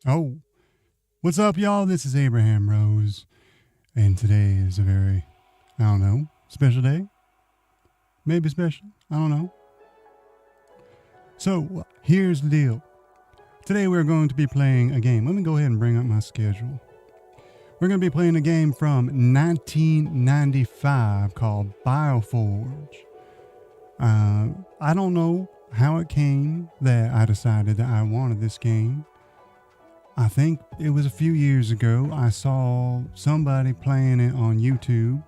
Oh, what's up, y'all? This is Abraham Rose, and today is a very, I don't know, special day? Maybe special? I don't know. So, here's the deal. Today we're going to be playing a game. Let me go ahead and bring up my schedule. We're going to be playing a game from 1995 called BioForge. I don't know how it came that I decided that I wanted this game. I think it was a few years ago. I saw somebody playing it on YouTube,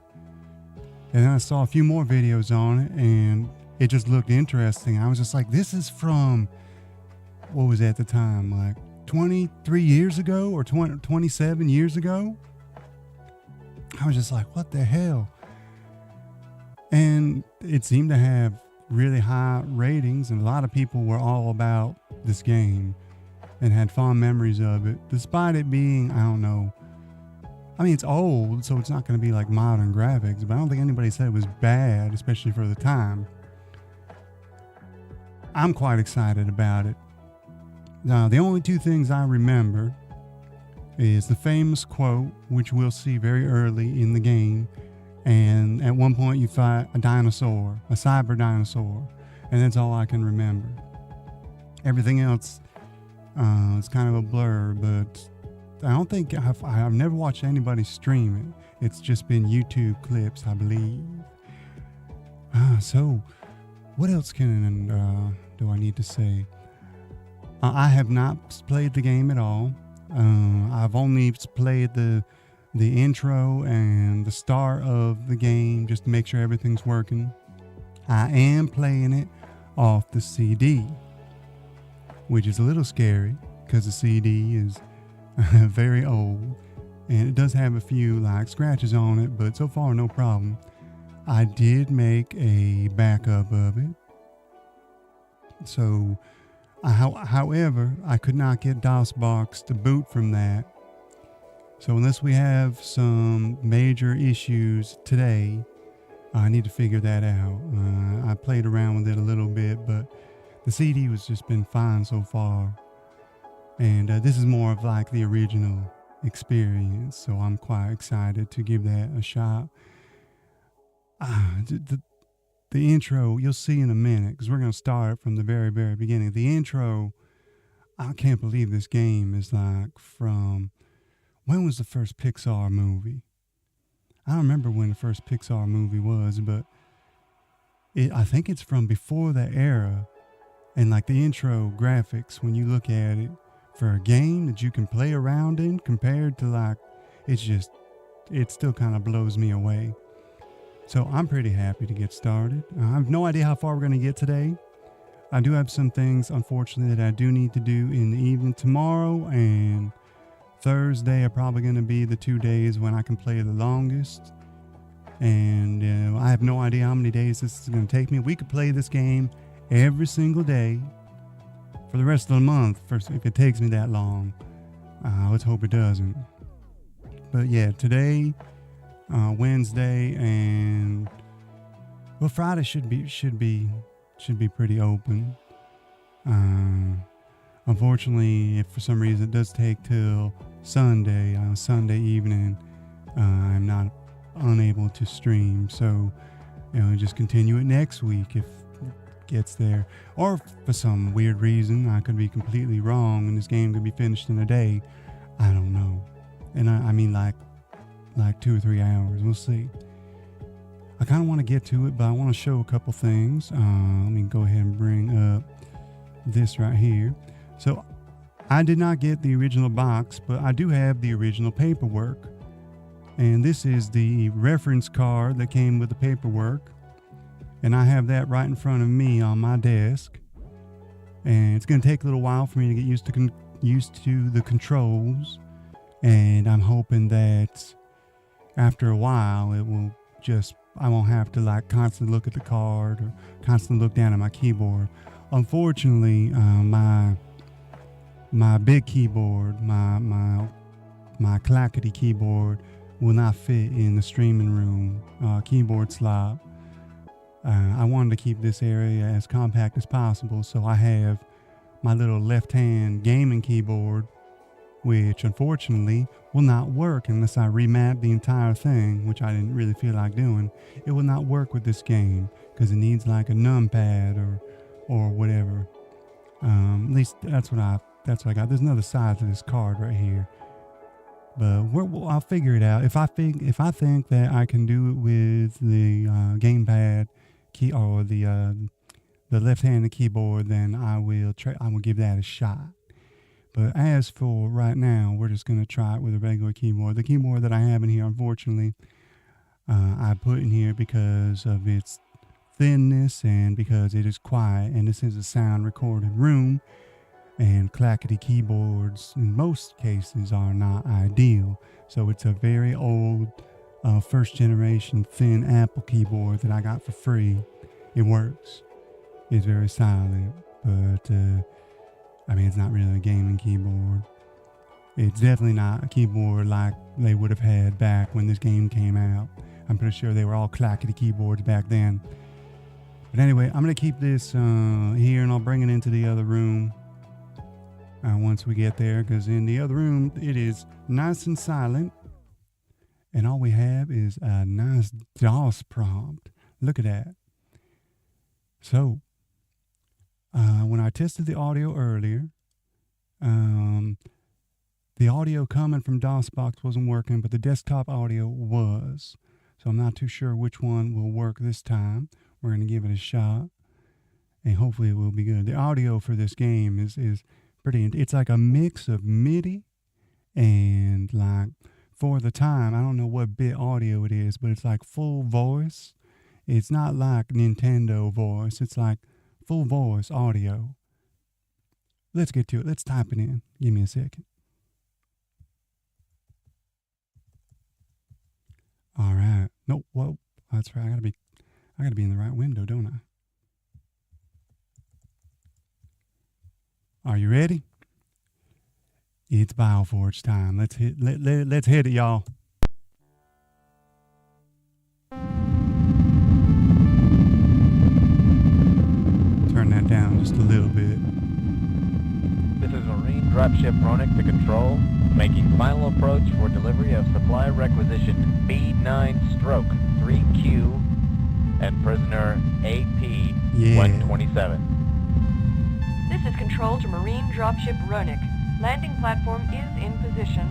and then I saw a few more videos on it, and it just looked interesting. I was just like, this is from, what was it at the time, like 23 years ago or 27 years ago? I was just like, what the hell? And it seemed to have really high ratings, and a lot of people were all about this game and had fond memories of it, despite it being, I don't know, I mean, it's old, so it's not going to be like modern graphics, but I don't think anybody said it was bad, especially for the time. I'm quite excited about it. Now, the only two things I remember is the famous quote, which we'll see very early in the game, and at one point you fight a dinosaur, a cyber dinosaur, and that's all I can remember. Everything else, it's kind of a blur, but I don't think I've never watched anybody stream it. It's just been YouTube clips, I believe. So what else do I need to say? I have not played the game at all. I've only played the intro and the start of the game just to make sure everything's working. I am playing it off the CD, which is a little scary because the CD is very old and it does have a few like scratches on it, but so far no problem. I did make a backup of it. So, however, I could not get DOSBox to boot from that. So unless we have some major issues today, I need to figure that out. I played around with it a little bit, but the CD was just been fine so far. And this is more of like the original experience, so I'm quite excited to give that a shot. The intro, you'll see in a minute, because we're going to start from the very, very beginning. The intro, I can't believe this game is like from, when was the first Pixar movie? I don't remember when the first Pixar movie was, but I think it's from before that era. And like the intro graphics, when you look at it, for a game that you can play around in compared to like, it still kind of blows me away. So I'm pretty happy to get started. I have no idea how far we're going to get today. I do have some things, unfortunately, that I do need to do in the evening. Tomorrow and Thursday are probably going to be the 2 days when I can play the longest. And I have no idea how many days this is going to take me. We could play this game every single day for the rest of the month, if it takes me that long. Let's hope it doesn't. But yeah, today, Wednesday, and well, Friday should be pretty open. Unfortunately, if for some reason it does take till Sunday evening, I'm not unable to stream. So, just continue it next week if gets there, or for some weird reason I could be completely wrong and this game could be finished in a day. I don't know. And I mean like 2 or 3 hours. We'll see. I kind of want to get to it, but I want to show a couple things. Let me go ahead and bring up this right here. So I did not get the original box, but I do have the original paperwork, and this is the reference card that came with the paperwork. And I have that right in front of me on my desk. And it's going to take a little while for me to get used to the controls. And I'm hoping that after a while, I won't have to like constantly look at the card or constantly look down at my keyboard. Unfortunately, my big keyboard, my clackety keyboard will not fit in the streaming room keyboard slot. I wanted to keep this area as compact as possible, so I have my little left-hand gaming keyboard which unfortunately will not work unless I remap the entire thing, which I didn't really feel like doing. It will not work with this game because it needs like a numpad or whatever. At least that's what I got. There's another side to this card right here, but I'll figure it out. If I think that I can do it with the gamepad key or the left-handed keyboard, then I will give that a shot. But as for right now, we're just gonna try it with a regular keyboard. The keyboard that I have in here, unfortunately, I put in here because of its thinness and because it is quiet, and this is a sound recorded room, and clackety keyboards in most cases are not ideal. So it's a very old first generation thin Apple keyboard that I got for free. It works. It's very silent, but I mean, it's not really a gaming keyboard. It's definitely not a keyboard like they would have had back when this game came out. I'm pretty sure they were all clackety keyboards back then. But anyway, I'm going to keep this here, and I'll bring it into the other room once we get there, because in the other room, it is nice and silent. And all we have is a nice DOS prompt. Look at that. So, when I tested the audio earlier, the audio coming from DOSBox wasn't working, but the desktop audio was. So I'm not too sure which one will work this time. We're going to give it a shot, and hopefully it will be good. The audio for this game is pretty, it's like a mix of MIDI and like, for the time, I don't know what bit audio it is, but it's like full voice. It's not like Nintendo voice. It's like full voice audio. Let's get to it. Let's type it in. Give me a second. All right. No, whoa. That's right. I gotta be in the right window, don't I? Are you ready? It's BioForge time. Let's hit it, y'all. Turn that down just a little bit. This is Marine Dropship Ronik to Control, making final approach for delivery of supply requisition B9-3Q and prisoner AP-127. This is Control to Marine Dropship Ronik. Landing platform is in position.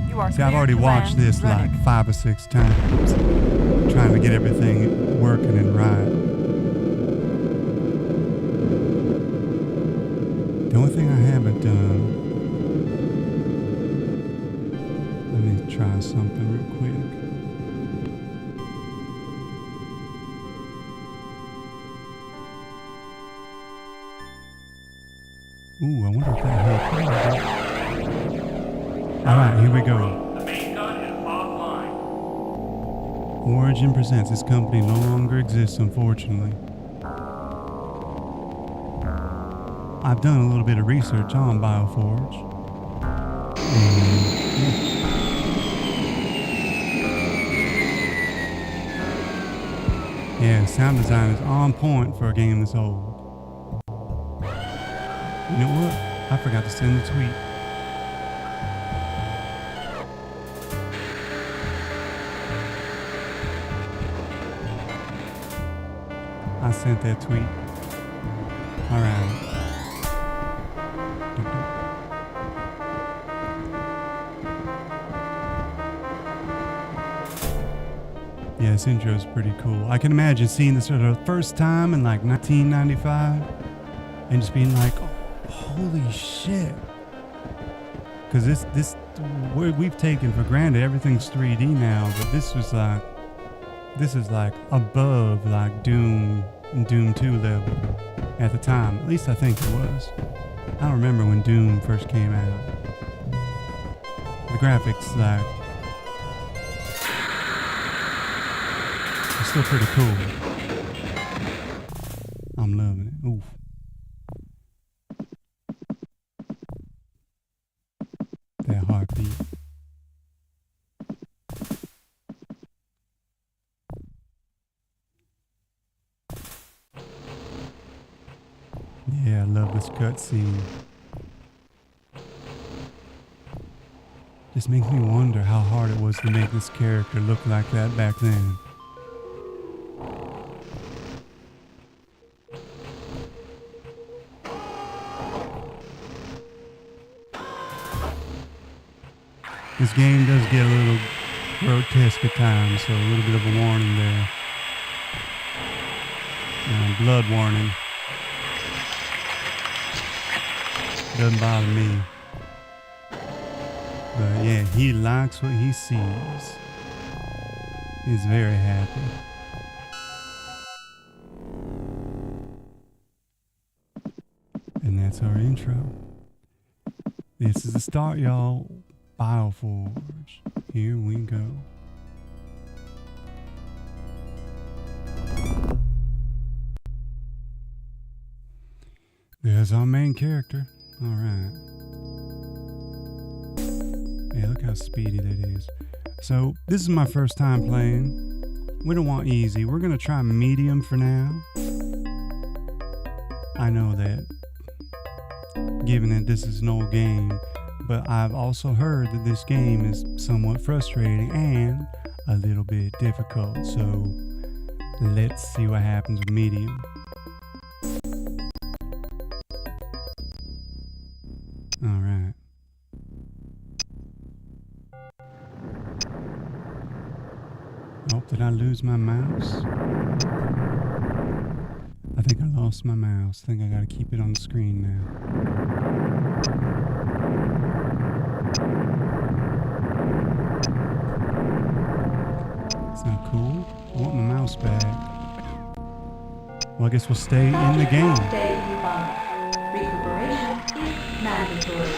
You are See, I've already watched this like 5 or 6 times, trying to get everything working and right. The only thing I haven't done, let me try something real quick. Ooh, I wonder if that helped. Alright, here we go. The main gun is offline. Origin presents. This company no longer exists, unfortunately. I've done a little bit of research on BioForge. Yeah, sound design is on point for a game this old. You know what? I forgot to send the tweet. I sent that tweet. All right. Yeah, this intro is pretty cool. I can imagine seeing this for the first time in like 1995 and just being like, holy shit. Because this we've taken for granted everything's 3D now, but this is like above like Doom 2 level at the time. At least I think it was. I don't remember when Doom first came out. The graphics like are still pretty cool. I'm loving it. Oof. That heartbeat. Yeah, I love this cutscene. Just makes me wonder how hard it was to make this character look like that back then. This game does get a little grotesque at times, so a little bit of a warning there. Blood warning. Doesn't bother me. But yeah, he likes what he sees. He's very happy. And that's our intro. This is the start, y'all. BioForge. Here we go. There's our main character. Alright. Yeah, look how speedy that is. So, this is my first time playing. We don't want easy. We're going to try medium for now. I know that, given that this is an old game, but I've also heard that this game is somewhat frustrating and a little bit difficult. So, let's see what happens with medium. Alright. Oh, did I lose my mouse? I think I lost my mouse. I think I gotta keep it on the screen now. It's not cool. I want my mouse back. Well, I guess we'll stay in the game. Recuperation is mandatory.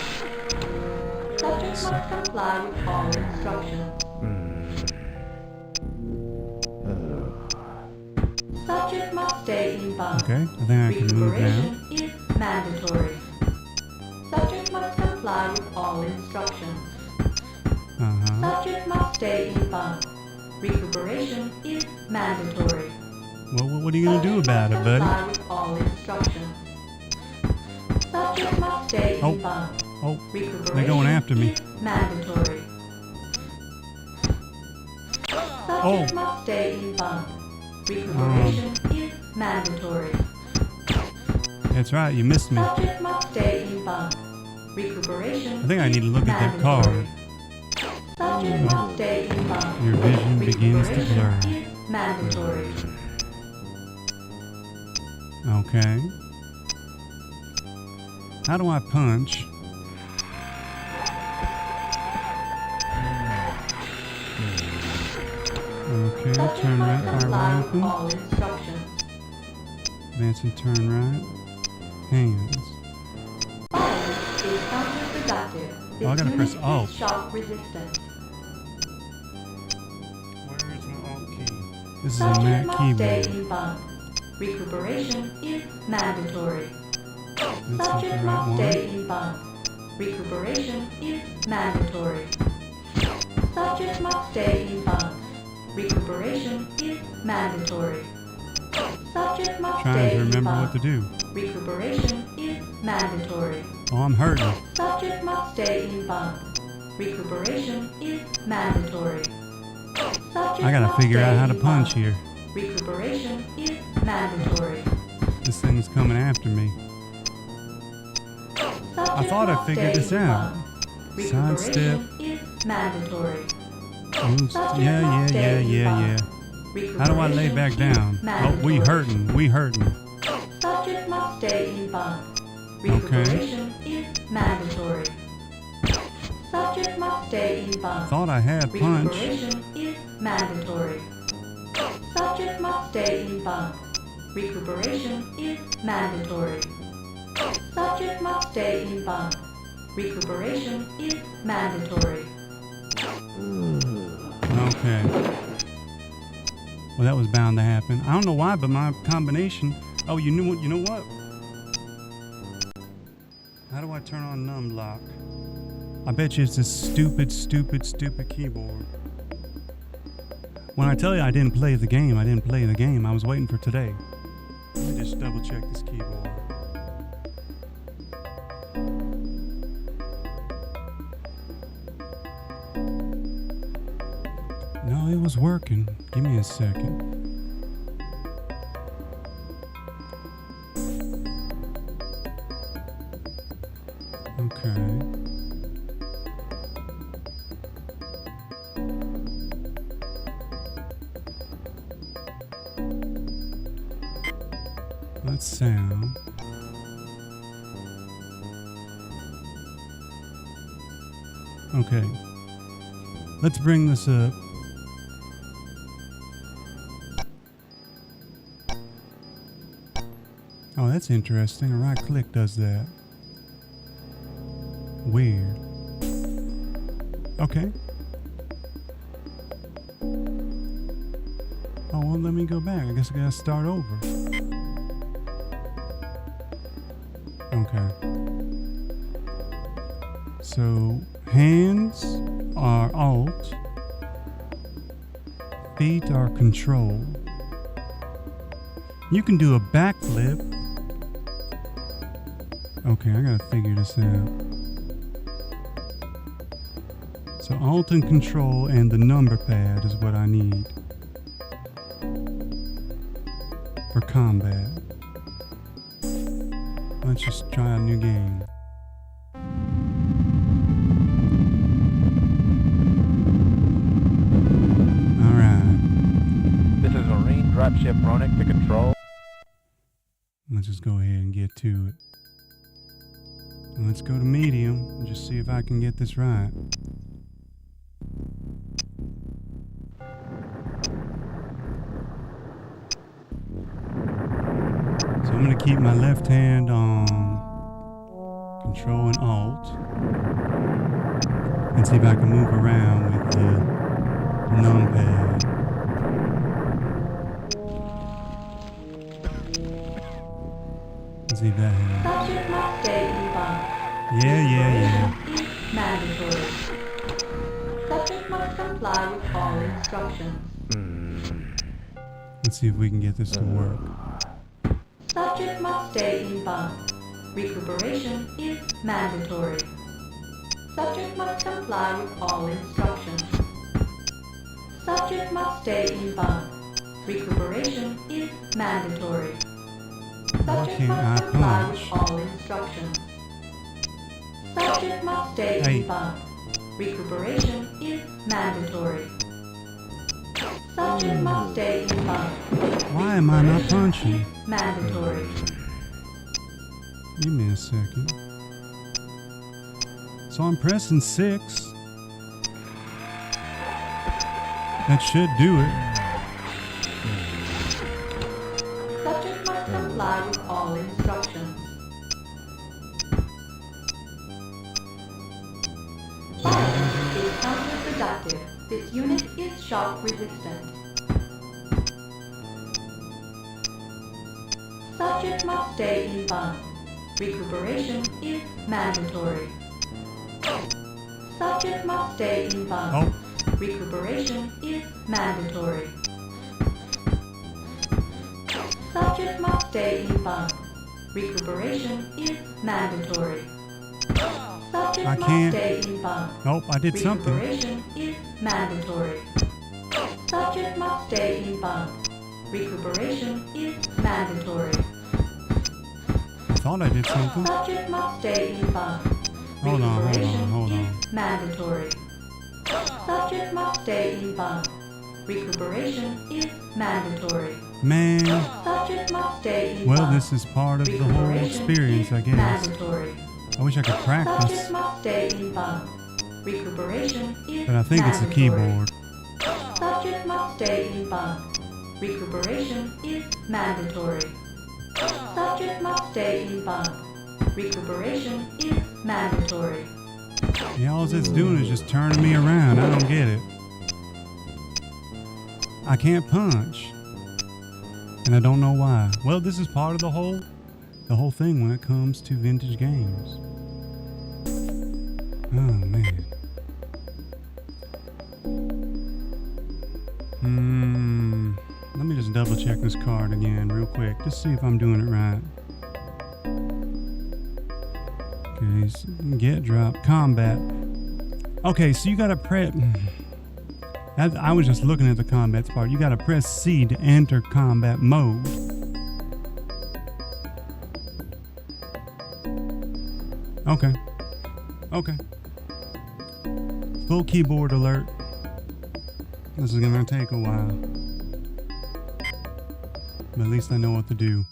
Subject must comply with all instructions. Subject must stay in bunk. Okay, I think I can move now. Recuperation is mandatory. Subject must comply with all instructions. Subject must stay in bunk. Recuperation is mandatory. Well, what are you gonna do about it, buddy? Comply with all instructions. Subject must stay in bunk. Oh, they're going after me. Mandatory. Subject must stay in bunk. Recuperation is mandatory. That's right, you missed me. Subject must stay in bunk. Recuperation. I think I need to look at that card. Subject must stay in bunk. Your vision begins to blur. Is mandatory. Okay. How do I punch? Okay, turn right, fire right open. All instructions. Advance and turn right. Hands. Violence is counterproductive. Oh, I gotta This press unit Alt. is shock resistant. Where is my Alt key? This is a Subject Mac must stay keyboard. in bunk. Recuperation is mandatory. That's not the Subject right must one. stay in bunk. Recuperation is mandatory. Subject must stay in bunk. Recuperation is mandatory. Subject must Trying stay to in remember bunk. what to do. Recuperation is mandatory. Oh, I'm hurting. Subject must stay in bunk. Recuperation is mandatory. Subject I gotta must figure out stay how to in punch bunk. here. Recuperation is mandatory. This thing's coming after me. Subject thought I must figured stay this in out. bunk. Sidestep. Recuperation is mandatory. Oops. Subject Yeah. must stay in bunk. How do I lay back down? Oh, we hurting. We hurting. Subject must stay in bunk. Okay. Recuperation is mandatory. Subject must stay in bunk. Thought I had punch. Recuperation is mandatory. Subject must stay in bunk. Recuperation is mandatory. Subject must stay in bunk. Recuperation is mandatory. Okay. Well, that was bound to happen. I don't know why, but my combination. Oh, you know what? You know what? How do I turn on num lock? I bet you it's this stupid keyboard. When I tell you I didn't play the game, I didn't play the game. I was waiting for today. Let me just double check this keyboard. Oh, it was working. Give me a second. Okay. Let's sound. Okay. Let's bring this up. Oh, that's interesting. A right click does that. Weird. Okay. Oh, well, let me go back. I guess I gotta start over. Okay. So, hands are Alt. Feet are Control. You can do a backflip. Okay, I gotta figure this out. So Alt and Control and the number pad is what I need for combat. Let's just try a new game. Alright. This is Marine Dropship Ronik to control. Let's just go ahead and get to it. Let's go to medium and just see if I can get this right. So I'm going to keep my left hand on Control and Alt and see if I can move around with the numpad. Let's see if that helps. Subject must stay in bunk. Yeah. Is mandatory. Subject must comply with all instructions. Let's see if we can get this to work. Subject must stay in bunk. Recuperation is mandatory. Subject must comply with all instructions. Subject must stay in bunk. Recuperation is mandatory. Subject can't I must comply punch? with all instructions. Subject must stay Hey. in bunk. Recuperation is mandatory. Subject must stay in bunk. Why am I not punching? Mandatory. Give me a second. So I'm pressing 6. That should do it. Subject must comply with all instructions. Fire is counterproductive. This unit is shock resistant. Subject must stay in bunk. Recuperation is mandatory. Subject must stay in bunk. Oh, Recuperation is mandatory. Subject must stay in bunk. Recuperation is mandatory. Subject I must can't. stay in bunk. nope, I did something. Recuperation is mandatory. Subject must stay in bunk. Recuperation is mandatory. I thought I did something. Subject must stay in bunk. Hold on. Recuperation is mandatory. Subject must stay in bunk. Recuperation is mandatory. Man, Subject must stay in well, bunk. this is part of the whole Recuperation experience, is I guess. mandatory. I wish I could practice, Subject must stay in bunk. Recuperation is but I think it's the mandatory. keyboard. Subject must stay in bunk. Recuperation is mandatory. Subject must stay in bunk. Recuperation is mandatory. Yeah, all it's doing is just turning me around. I don't get it. I can't punch. And I don't know why. Well, this is part of the whole thing when it comes to vintage games. Oh, man. Let me just double check this card again real quick. Just see if I'm doing it right. Okay, so get, drop, combat. Okay, so you gotta prep. I was just looking at the combat part. You gotta press C to enter combat mode. Okay. Okay. Full keyboard alert. This is gonna take a while. But at least I know what to do.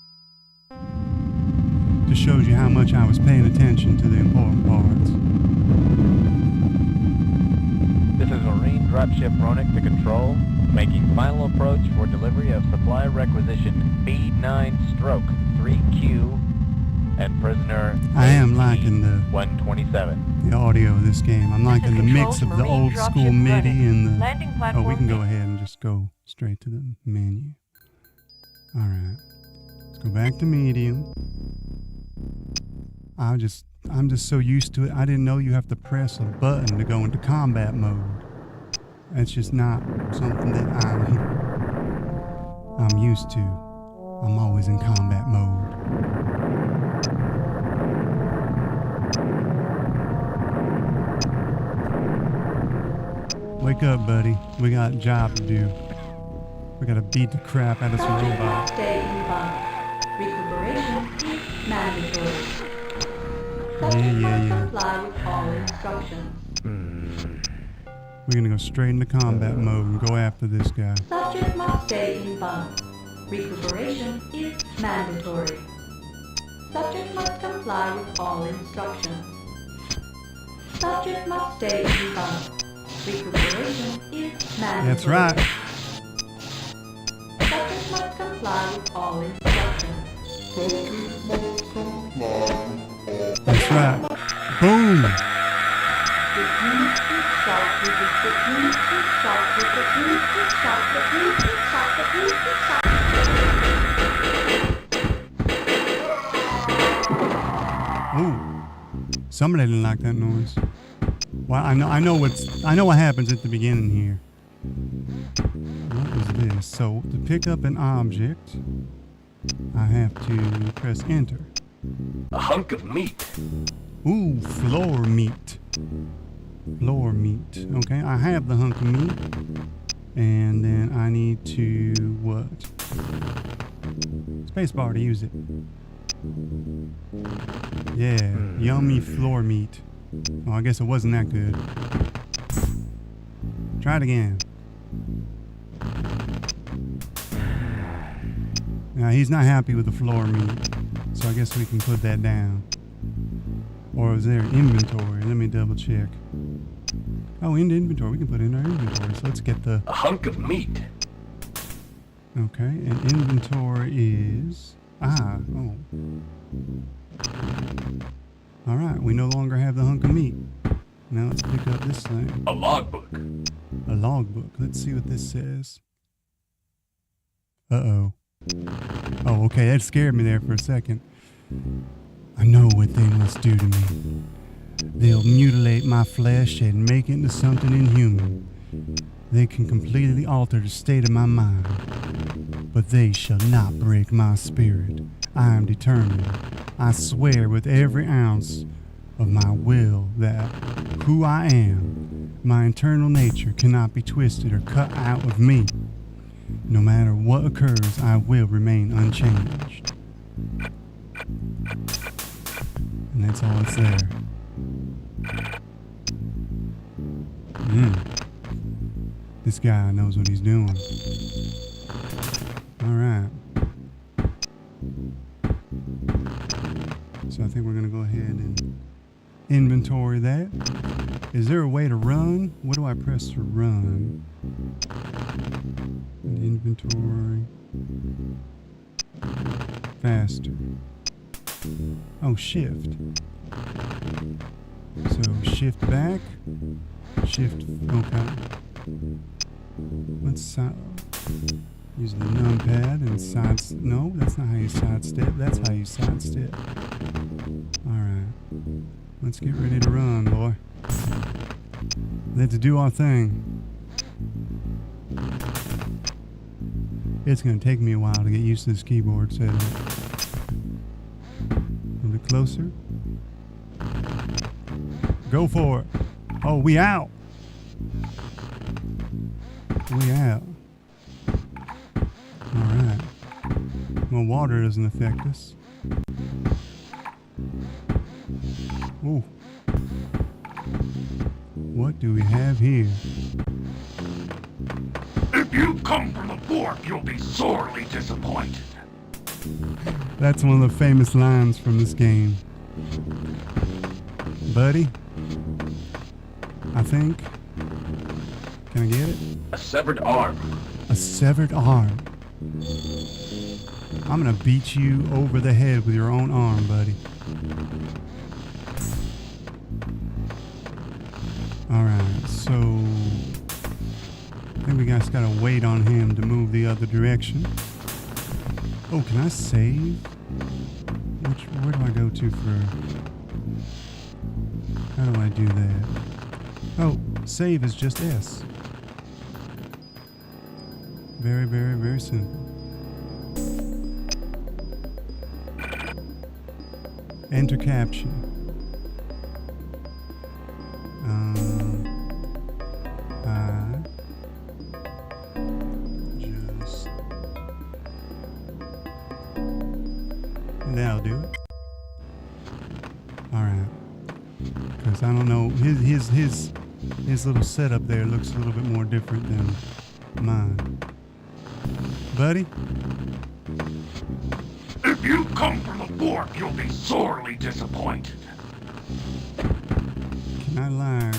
Just shows you how much I was paying attention to the important parts. This is Marine Dropship Ronik to Control, making final approach for delivery of supply requisition B9-3Q and prisoner I am liking the 127. audio of this game. I'm liking the mix of the old school MIDI and the... Landing Oh, platform. we can go ahead and just go straight to the menu. Alright. Let's go back to medium. I'm just so used to it. I didn't know you have to press a button to go into combat mode. That's just not something that I'm used to. I'm always in combat mode. Wake up, buddy. We got a job to do. We gotta beat the crap out of some Subject robot. must stay in bunk. Recuperation is mandatory. Subject must comply with all instructions. We're gonna go straight into combat mode and go after this guy. Subject must stay in bunk. Recuperation is mandatory. Subject must comply with all instructions. Subject must stay in bunk. Recuperation is mandatory. That's right. Subject must comply with all instructions. That's right. Boom! Ooh. Somebody didn't like that noise. Well, I know what happens at the beginning here. What is this? So to pick up an object, I have to press enter. A hunk of meat. Ooh, floor meat. Floor meat. Okay, I have the hunk of meat. And then I need to what? Spacebar to use it. Yeah, yummy floor meat. Oh, I guess it wasn't that good. Try it again. Now, he's not happy with the floor meat, so I guess we can put that down. Or is there inventory? Let me double check. Oh, in the inventory. We can put it in our inventory. So let's get the... A hunk of meat. Okay, and inventory is... oh. Alright, we no longer have the hunk of meat. Now let's pick up this thing. A logbook. A logbook. Let's see what this says. Uh-oh. Oh, okay, that scared me there for a second. I know what they must do to me. They'll mutilate my flesh and make it into something inhuman. They can completely alter the state of my mind. But they shall not break my spirit. I am determined. I swear with every ounce of my will that who I am, my internal nature cannot be twisted or cut out of me. No matter what occurs, I will remain unchanged. And that's all it's there. This guy knows what he's doing. Alright. So I think we're going to go ahead and inventory that. Is there a way to run? What do I press to run? Inventory. Faster. Oh, shift. So shift back. Shift. Okay. Let's use the numpad and side. No, that's not how you sidestep. That's how you sidestep. Alright. Let's get ready to run, boy. Let's do our thing. It's going to take me a while to get used to this keyboard setup. A little bit closer. Go for it. Oh, we out. We out. Alright. Well, water doesn't affect us. Ooh. What do we have here? If you come from the fork, you'll be sorely disappointed. That's one of the famous lines from this game. Buddy? I think. Can I get it? A severed arm. A severed arm. I'm gonna beat you over the head with your own arm, buddy. Alright, so I think we just gotta wait on him to move the other direction. Oh, can I save? Where do I go to for... How do I do that? Oh, save is just S. Very, very, very simple. Enter caption. That'll do it. Alright. Because I don't know, his little setup there looks a little bit more different than mine. Buddy? If you come from the fork, you'll be sorely disappointed. Can I lie?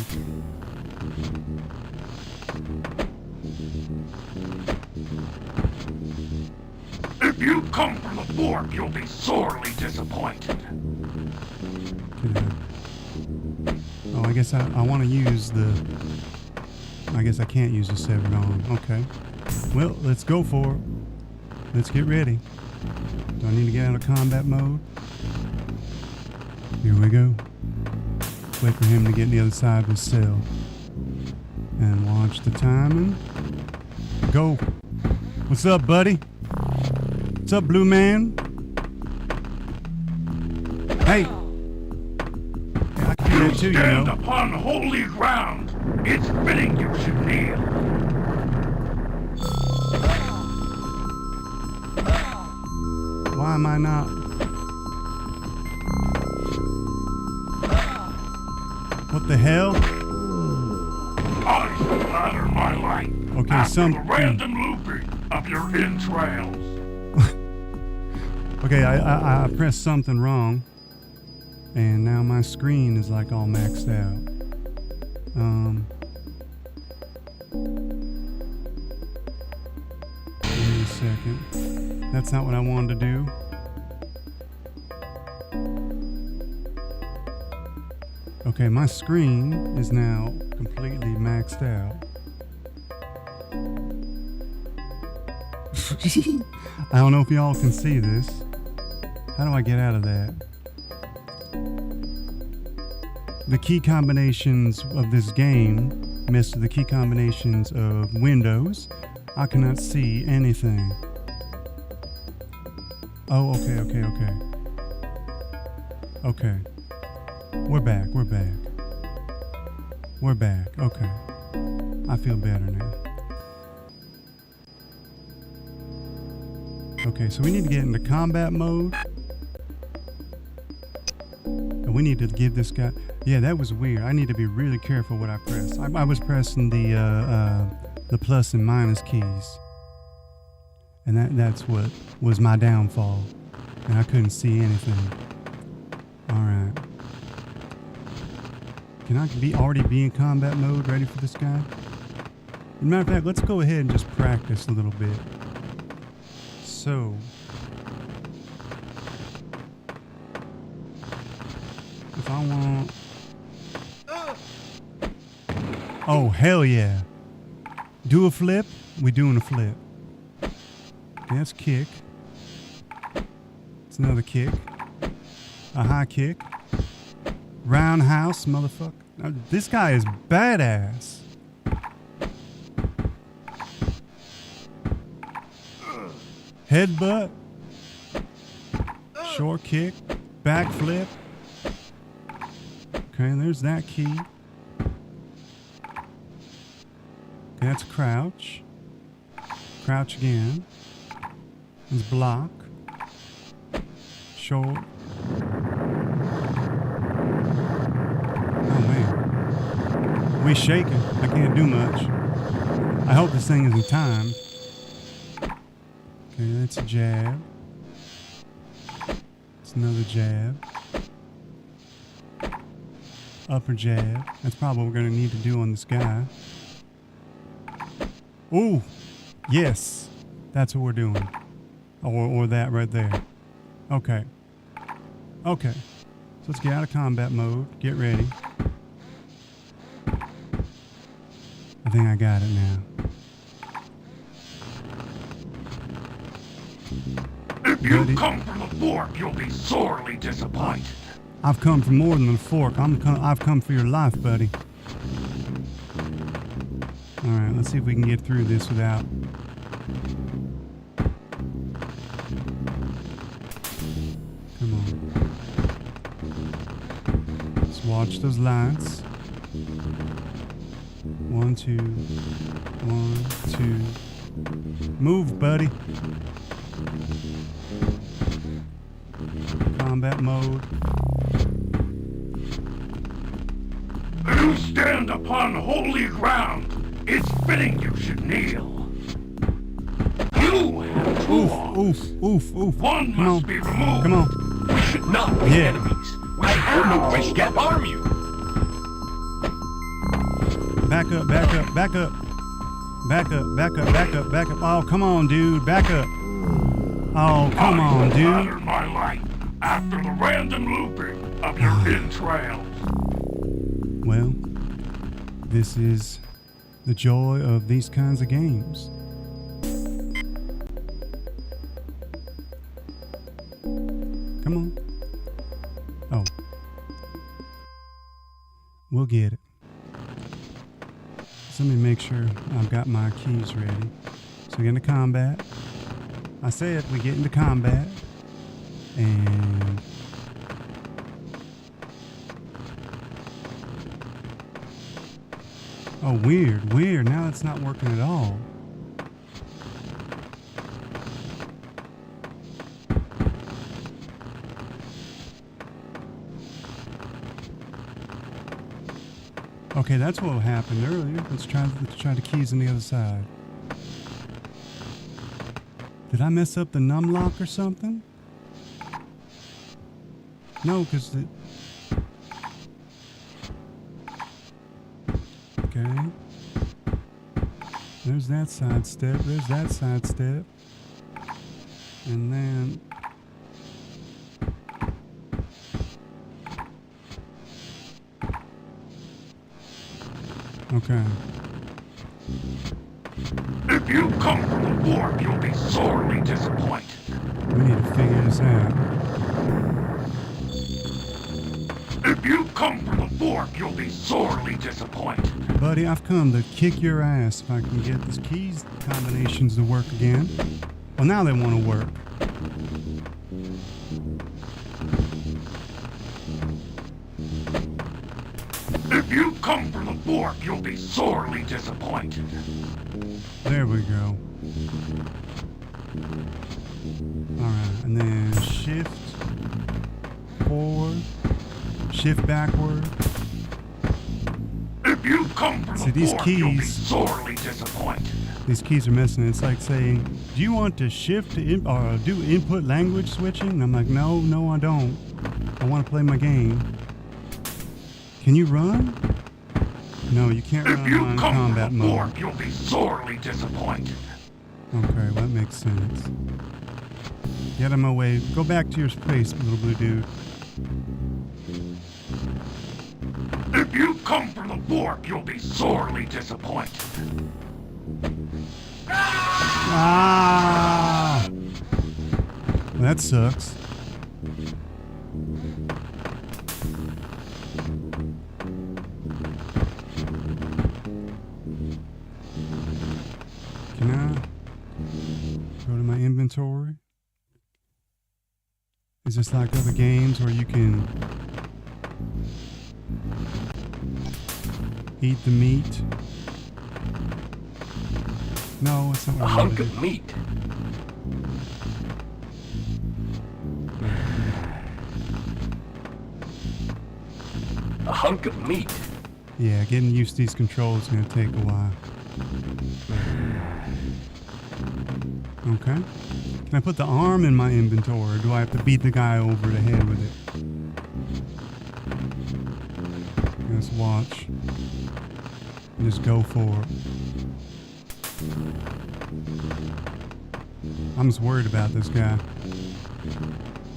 If you come from the fork, you'll be sorely disappointed. Oh, I guess I want to use the... I guess I can't use the severed arm. Okay. Well, let's go for it. Let's get ready. Do I need to get out of combat mode? Here we go. Wait for him to get on the other side of the cell. And watch the timing. Go. What's up, buddy? What's up, blue man? Hey. Yeah, I can do that too, you Stand know. upon holy ground. It's fitting you should kneel. Why am I not? What the hell? I splatter my light. Okay, after the random looping of your entrails. Okay, I pressed something wrong, and now my screen is like all maxed out. Wait a second. That's not what I wanted to do. Okay, my screen is now completely maxed out. I don't know if y'all can see this. How do I get out of that? The key combinations of this game mess with the key combinations of Windows. I cannot see anything. Oh, okay. Okay. We're back. Okay. I feel better now. Okay, so we need to get into combat mode. And we need to give this guy... Yeah, that was weird. I need to be really careful what I press. I was pressing the plus and minus keys. And that's what was my downfall. And I couldn't see anything. Alright. Can I already be in combat mode, ready for this guy? As a matter of fact, let's go ahead and just practice a little bit. So, if I want... Oh, hell yeah. Do a flip? We doing a flip. Okay, that's kick. It's another kick. A high kick. Roundhouse, motherfucker. Now, this guy is badass. Headbutt. Short kick. Backflip. Okay, there's that key. Okay, that's crouch. Crouch again. Let's block. Short. Oh man. We shaking. I can't do much. I hope this thing isn't timed. Okay, that's a jab. It's another jab. Upper jab. That's probably what we're going to need to do on this guy. Ooh. Yes. That's what we're doing. Or that right there. Okay. Okay. So let's get out of combat mode. Get ready. I think I got it now. If you come from the fork, you'll be sorely disappointed. I've come for more than a fork. I've come for your life, buddy. All right, let's see if we can get through this without. Come on. Let's watch those lights. 1, 2. 1, 2. Move, buddy. Combat mode. You stand upon holy ground. It's fitting you should kneel. You have two arms. Oof. One Come must on. be removed. Come on. We should not be Yeah. enemies. We should have no wish to harm you. Back up. Oh, come on, dude. Back up. Oh, come on, dude. Pattern my life after the random looping of your entrails. Well, this is the joy of these kinds of games. Come on. Oh. We'll get it. So let me make sure I've got my keys ready. So we get into combat. I said we get into combat. And oh, weird. Now it's not working at all. Okay, that's what happened earlier. Let's try the keys on the other side. Did I mess up the num lock or something? No, because the... Okay. There's that side step. There's that side step. And then... Okay. If you come from the fork, you'll be sorely disappointed. We need to figure this out. If you come from the fork, you'll be sorely disappointed. Buddy, I've come to kick your ass if I can get these keys combinations to work again. Well, now they want to work. If you come from the fork, you'll be sorely disappointed. There we go. Alright, and then shift forward, shift backward. If you come from See, the these fork, you'll be keys- sorely disappointed. These keys are messing. It's like saying, do you want to shift to or do input language switching? And I'm like, no, I don't. I want to play my game. Can you run? No, you can't If run you on come combat from the mode. fork, you'll be sorely disappointed. Okay, well, that makes sense. Get out of my way. Go back to your place, little blue dude. If you come from the fork, you'll be sorely disappointed. Ah! Well, that sucks. Can I go to my inventory? Is this like other games where you can eat the meat? No, it's not A what I hunk wanted of to meat. A hunk of meat. do. Yeah, getting used to these controls is going to take a while. Okay. Can I put the arm in my inventory, or do I have to beat the guy over the head with it? Let's watch. Just go for it. I'm just worried about this guy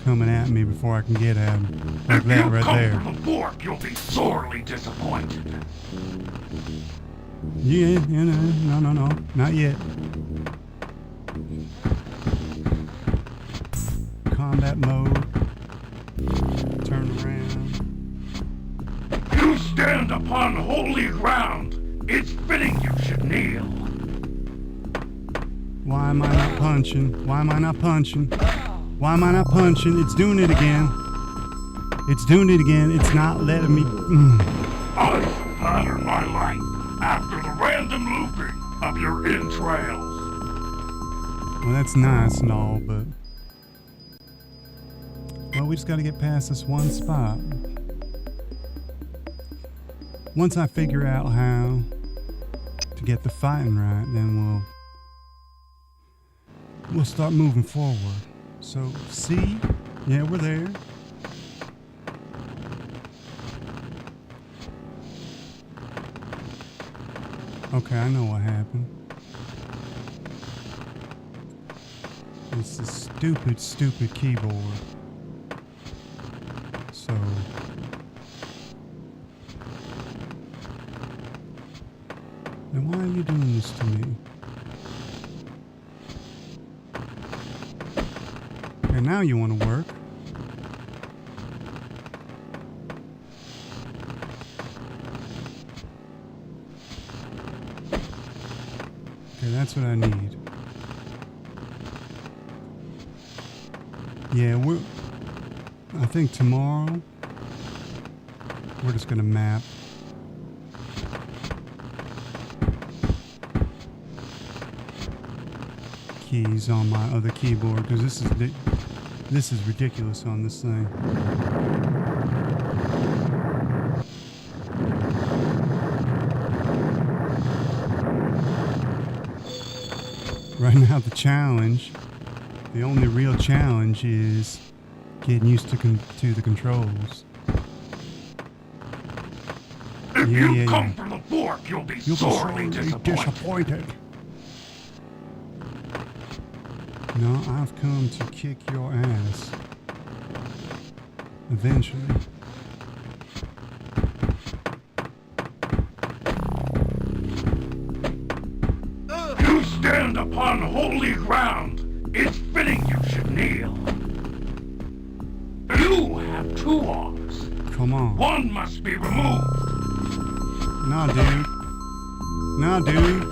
coming at me before I can get at him. Like If that you right come there. from the fork, you'll be sorely disappointed. Yeah, no, not yet. Combat mode. Turn around. You stand upon holy ground. It's fitting you should kneel. Why am I not punching? Why am I not punching? Why am I not punching? It's doing it again. It's doing it again. It's not letting me. I honor my life after the random looping of your entrails. Well, that's nice and all, but. Well, we just got to get past this one spot. Once I figure out how to get the fighting right, then we'll start moving forward. So, see? Yeah, we're there. Okay, I know what happened. It's the stupid keyboard. So... Then why are you doing this to me? Okay, now you want to work. Okay, that's what I need. Yeah, I think tomorrow we're just gonna map. Keys on my other keyboard, because this is ridiculous on this thing. Right now the only real challenge is getting used to the controls. If you Yeah. come from the fork, you'll be sorely disappointed. No, I've come to kick your ass. Eventually. You stand upon holy ground. It's fitting you should kneel. You have two arms. Come on. One must be removed. No, dude. No, dude.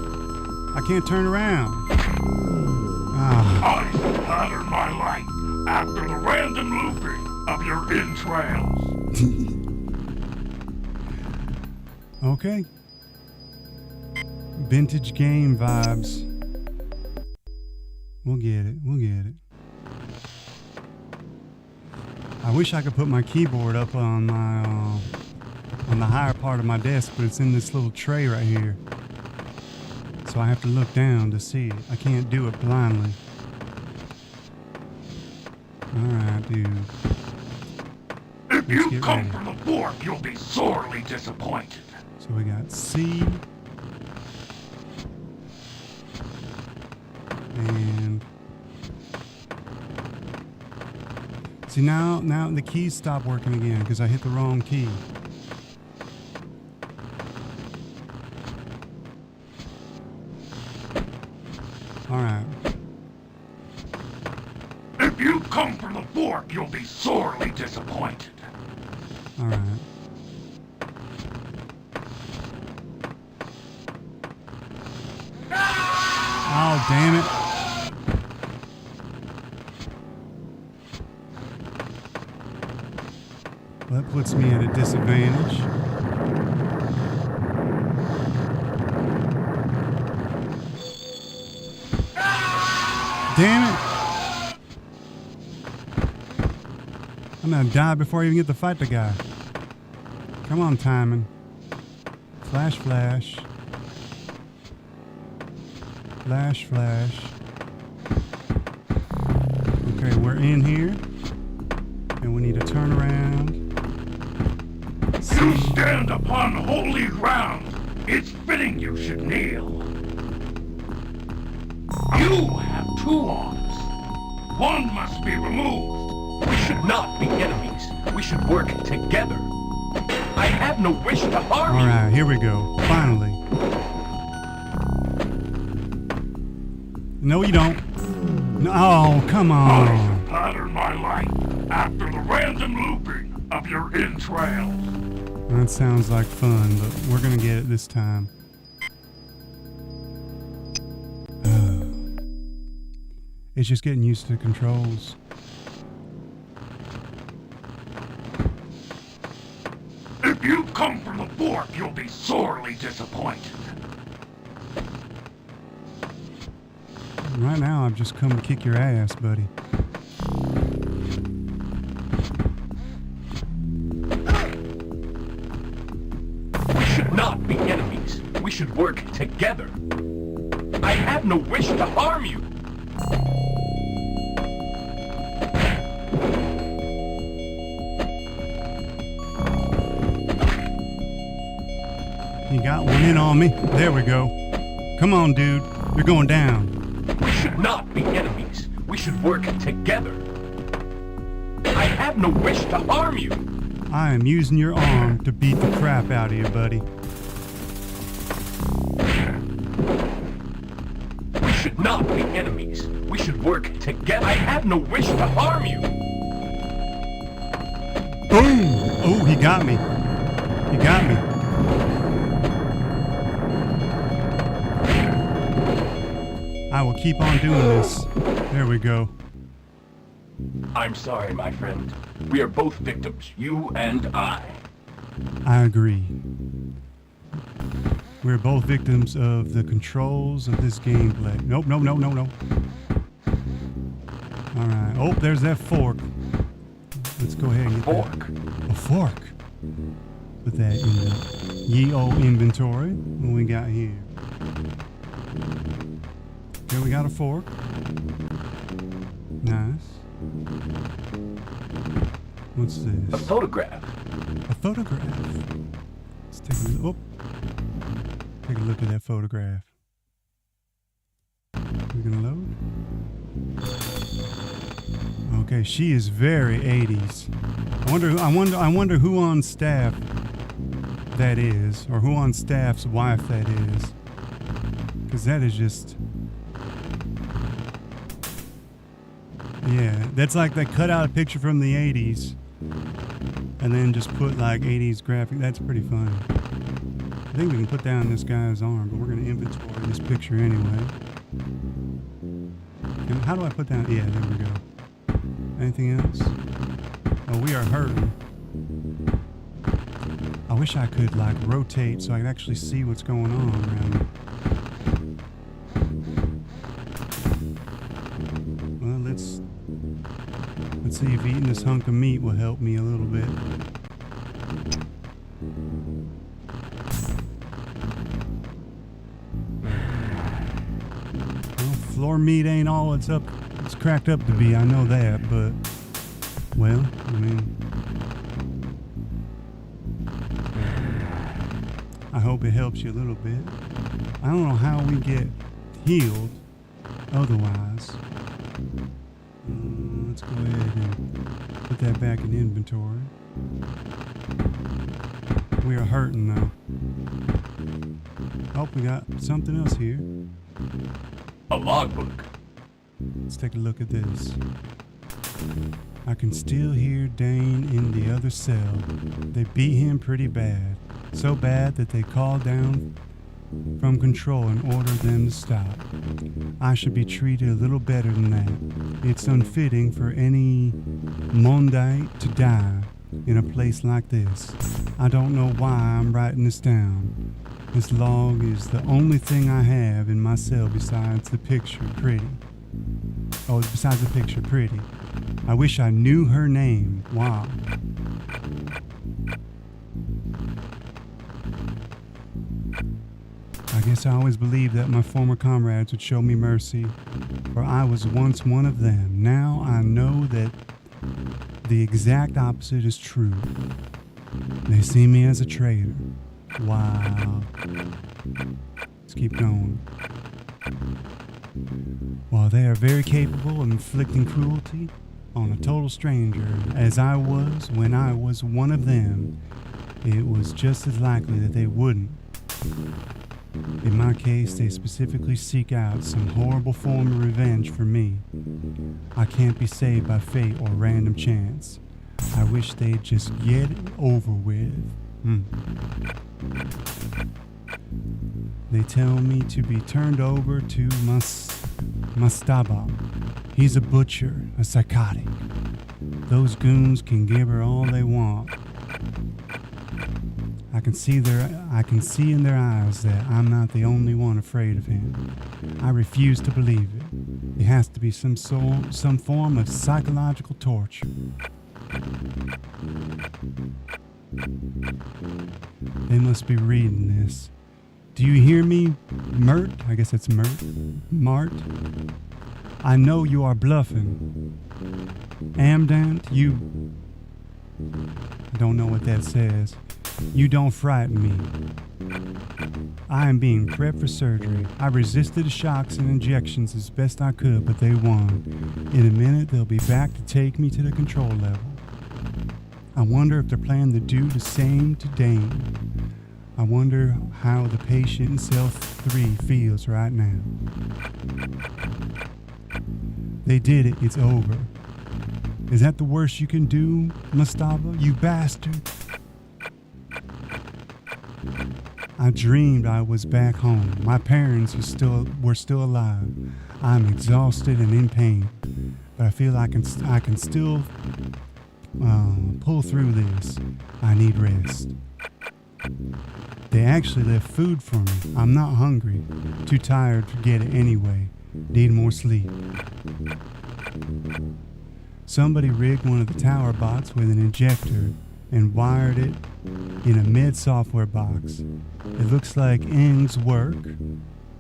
I can't turn around. Ah. I honor my life after the random looping of your entrails. Okay. Vintage game vibes. We'll get it. I wish I could put my keyboard up on my on the higher part of my desk, but it's in this little tray right here. So I have to look down to see it. I can't do it blindly. Alright, dude. If you get come ready. from the fork, you'll be sorely disappointed. So we got C. And see now the keys stop working again because I hit the wrong key. Alright. If you come from the fork, you'll be sorely disappointed. Alright. Oh, damn it. Well, that puts me at a disadvantage. I'm gonna die before I even get to fight the guy. Come on, timing. Flash, flash. Flash, flash. Okay, we're in here. And we need to turn around. You stand upon holy ground. It's fitting you should kneel. You have 2 arms. One must be removed. We should not be enemies. We should work together. I have no wish to harm you. Alright, here we go. Finally. No, you don't. No, oh, come I on. pattern my light after the random looping of your entrails. That sounds like fun, but we're gonna get it this time. It's just getting used to the controls. If you come from the fork, you'll be sorely disappointed. Right now, I've just come to kick your ass, buddy. We should not be enemies. We should work together. I have no wish to harm you. You got one in on me. There we go. Come on, dude. You're going down. We should not be enemies. We should work together. I have no wish to harm you. I am using your arm to beat the crap out of you, buddy. We should not be enemies. We should work together. I have no wish to harm you. Boom! Oh, he got me. He got me. I will keep on doing this. There we go. I'm sorry, my friend. We are both victims, you and I. I agree. We're both victims of the controls of this gameplay. Nope, no, no, no, no. Alright. Oh, there's that fork. Let's go ahead and get Fork. that. A fork. Put that in the ye old inventory. What we got here? Okay, we got a fork. Nice. What's A this? photograph. A photograph. Let's take a look. Oh. Take a look at that photograph. We're gonna load. Okay, she is very 80s. I wonder who on staff that is, or who on staff's wife that is. Because that is just... Yeah, that's like they cut out a picture from the 80s and then just put like 80s graphic. That's pretty funny. I think we can put down this guy's arm, but we're going to inventory this picture anyway. How do I put down? Yeah, there we go. Anything else? Oh, we are hurting. I wish I could like rotate so I could actually see what's going on around me. Well, let's see if eating this hunk of meat will help me a little bit. Well, floor meat ain't all it's cracked up to be, I know that, but well, I mean, I hope it helps you a little bit. I don't know how we get healed otherwise. Let's go ahead and put that back in inventory. We are hurting though. Oh, we got something else here. A logbook. Let's take a look at this. I can still hear Dane in the other cell. They beat him pretty bad. So bad that they called down from control and ordered them to stop. I should be treated a little better than that. It's unfitting for any Mondite to die in a place like this. I don't know why I'm writing this down. This log is the only thing I have in my cell besides the picture pretty. Oh, besides the picture pretty. I wish I knew her name. Wow. I guess I always believed that my former comrades would show me mercy, for I was once one of them. Now I know that the exact opposite is true. They see me as a traitor. Wow. Let's keep going. While they are very capable of inflicting cruelty on a total stranger, as I was when I was one of them, it was just as likely that they wouldn't. In my case, they specifically seek out some horrible form of revenge for me. I can't be saved by fate or random chance. I wish they'd just get it over with. They tell me to be turned over to Mastaba. He's a butcher, a psychotic. Those goons can give her all they want. I can see in their eyes that I'm not the only one afraid of him. I refuse to believe it. It has to be some form of psychological torture. They must be reading this. Do you hear me, Mert? I guess it's Mart. I know you are bluffing. Amdant, you... I don't know what that says. You don't frighten me. I am being prepped for surgery. I resisted the shocks and injections as best I could, but they won. In a minute, they'll be back to take me to the control level. I wonder if they're planning to do the same to Dane. I wonder how the patient in cell 3 feels right now. They did it. It's over. Is that the worst you can do, Mastaba? You bastard. I dreamed I was back home. My parents were still alive. I'm exhausted and in pain, but I feel I can still pull through this. I need rest. They actually left food for me. I'm not hungry. Too tired to get it anyway. Need more sleep. Somebody rigged one of the tower bots with an injector and wired it in a med software box. It looks like Ng's work.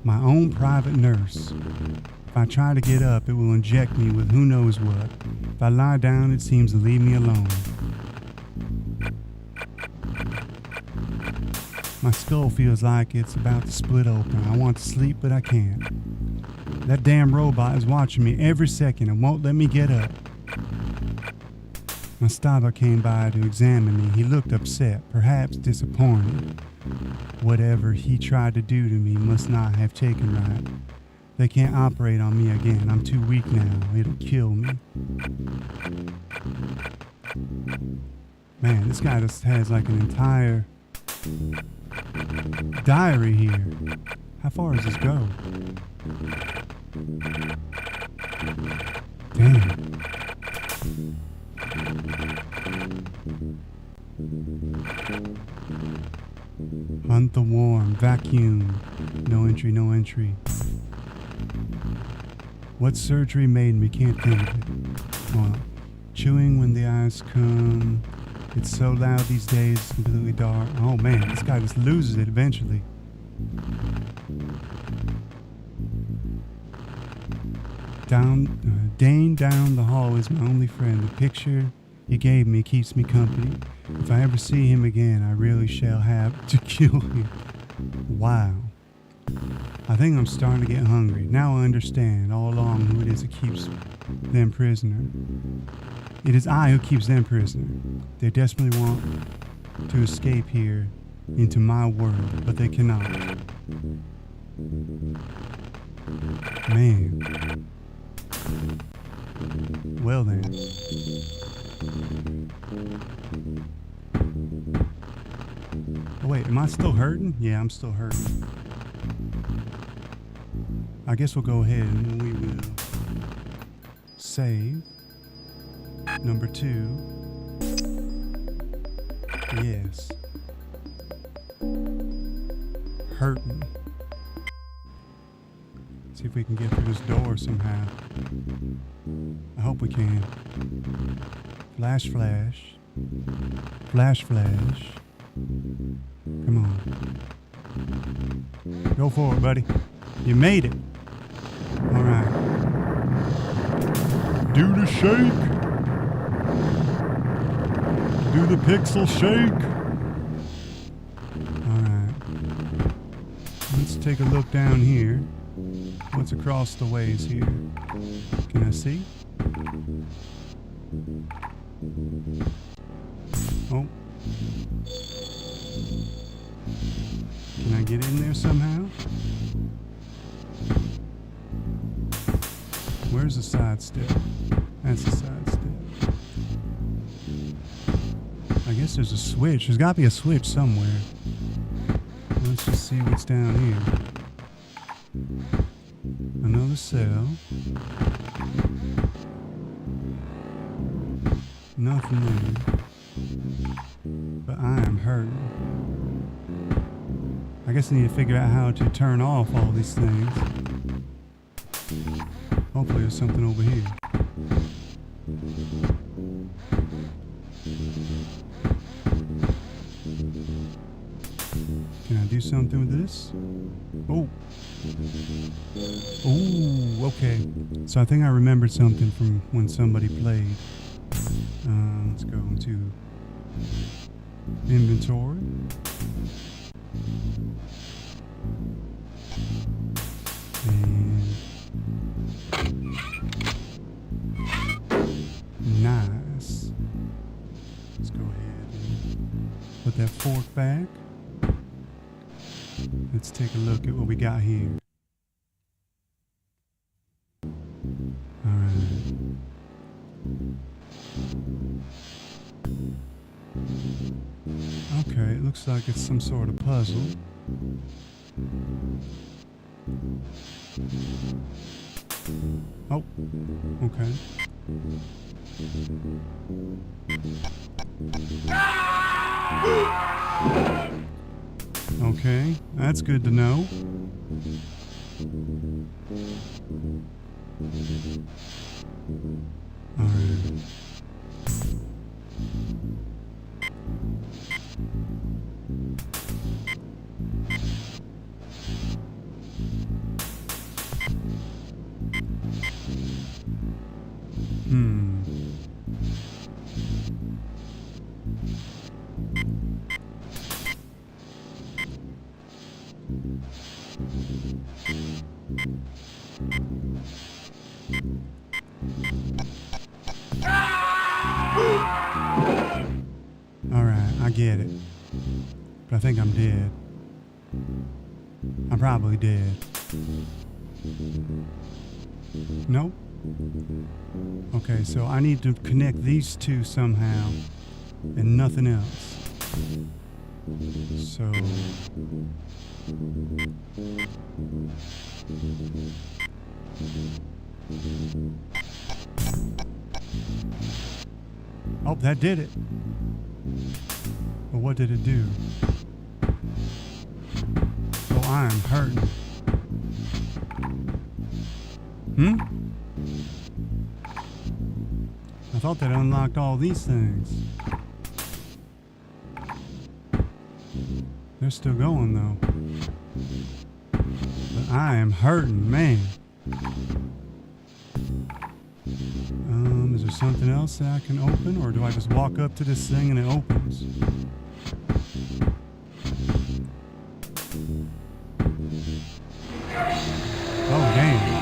My own private nurse. If I try to get up, it will inject me with who knows what. If I lie down, it seems to leave me alone. My skull feels like it's about to split open. I want to sleep, but I can't. That damn robot is watching me every second and won't let me get up. Mastaba came by to examine me. He looked upset, perhaps disappointed. Whatever he tried to do to me must not have taken right. They can't operate on me again. I'm too weak now. It'll kill me. Man, this guy just has like an entire diary here. How far does this go? Damn. Hunt the warm, vacuum. No entry, no entry. What surgery made me? Can't think of it. Hold on. Chewing when the eyes come. It's so loud these days, it's completely dark. Oh man, this guy just loses it eventually. Dane down the hall is my only friend. The picture he gave me keeps me company. If I ever see him again, I really shall have to kill him. Wow. I think I'm starting to get hungry. Now I understand all along who it is that keeps them prisoner. It is I who keeps them prisoner. They desperately want to escape here into my world, but they cannot. Man. Well then. Oh, wait, am I still hurting? Yeah, I'm still hurting. I guess we'll go ahead and we will save. Number 2. Yes. Hurting. See if we can get through this door somehow. I hope hope we can. Flash, flash. Flash, flash. Come on. Go for it, buddy. You made it. All right. Do the shake. Do the pixel shake. All right. Let's take a look down here. What's across the ways here? Can I see? Oh. Can I get in there somehow? Where's the side step? That's the side step. I guess there's a switch. There's got to be a switch somewhere. Let's just see what's down here. Another cell. Nothing there. But I am hurting. I guess I need to figure out how to turn off all these things. Hopefully there's something over here. Can I do something with this? Oh. Oh, okay. So I think I remembered something from when somebody played. Let's go into inventory. And nice. Let's go ahead and put that fork back. Let's take a look at what we got here. All right. Okay, it looks like it's some sort of puzzle. Oh, okay. Okay, that's good to know. All right. Alright, I get it. But I think I'm dead. I'm probably dead. Nope. Okay, so I need to connect these two somehow and nothing else. So oh, that did it. But what did it do? Oh, I'm hurting. I thought that unlocked all these things. They're still going though. But I am hurting, man. Is there something else that I can open, or do I just walk up to this thing and it opens? Oh, damn.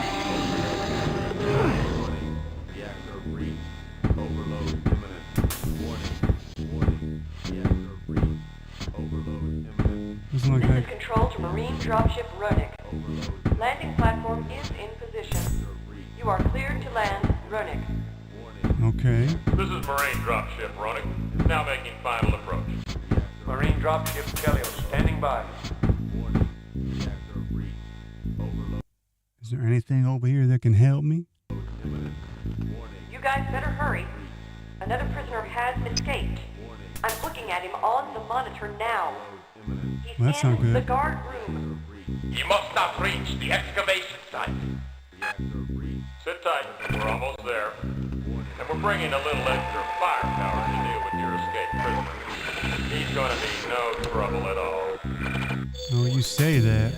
Doesn't look This like... is control to Marine Dropship Runic. Landing platform is in position. You are cleared to land, Runic. Okay. This is Marine Dropship Runic, now making final approach. Marine Dropship Chelios, standing by. Is there anything over here that can help me? You guys better hurry. Another prisoner has escaped. I'm looking at him on the monitor now. He's Well, that's not in good. the guard room. He must not reach the excavation site. Sit tight, we're almost there. And we're bringing a little extra firepower to deal with your escaped prisoner. He's gonna be no trouble at all. Oh, you say that.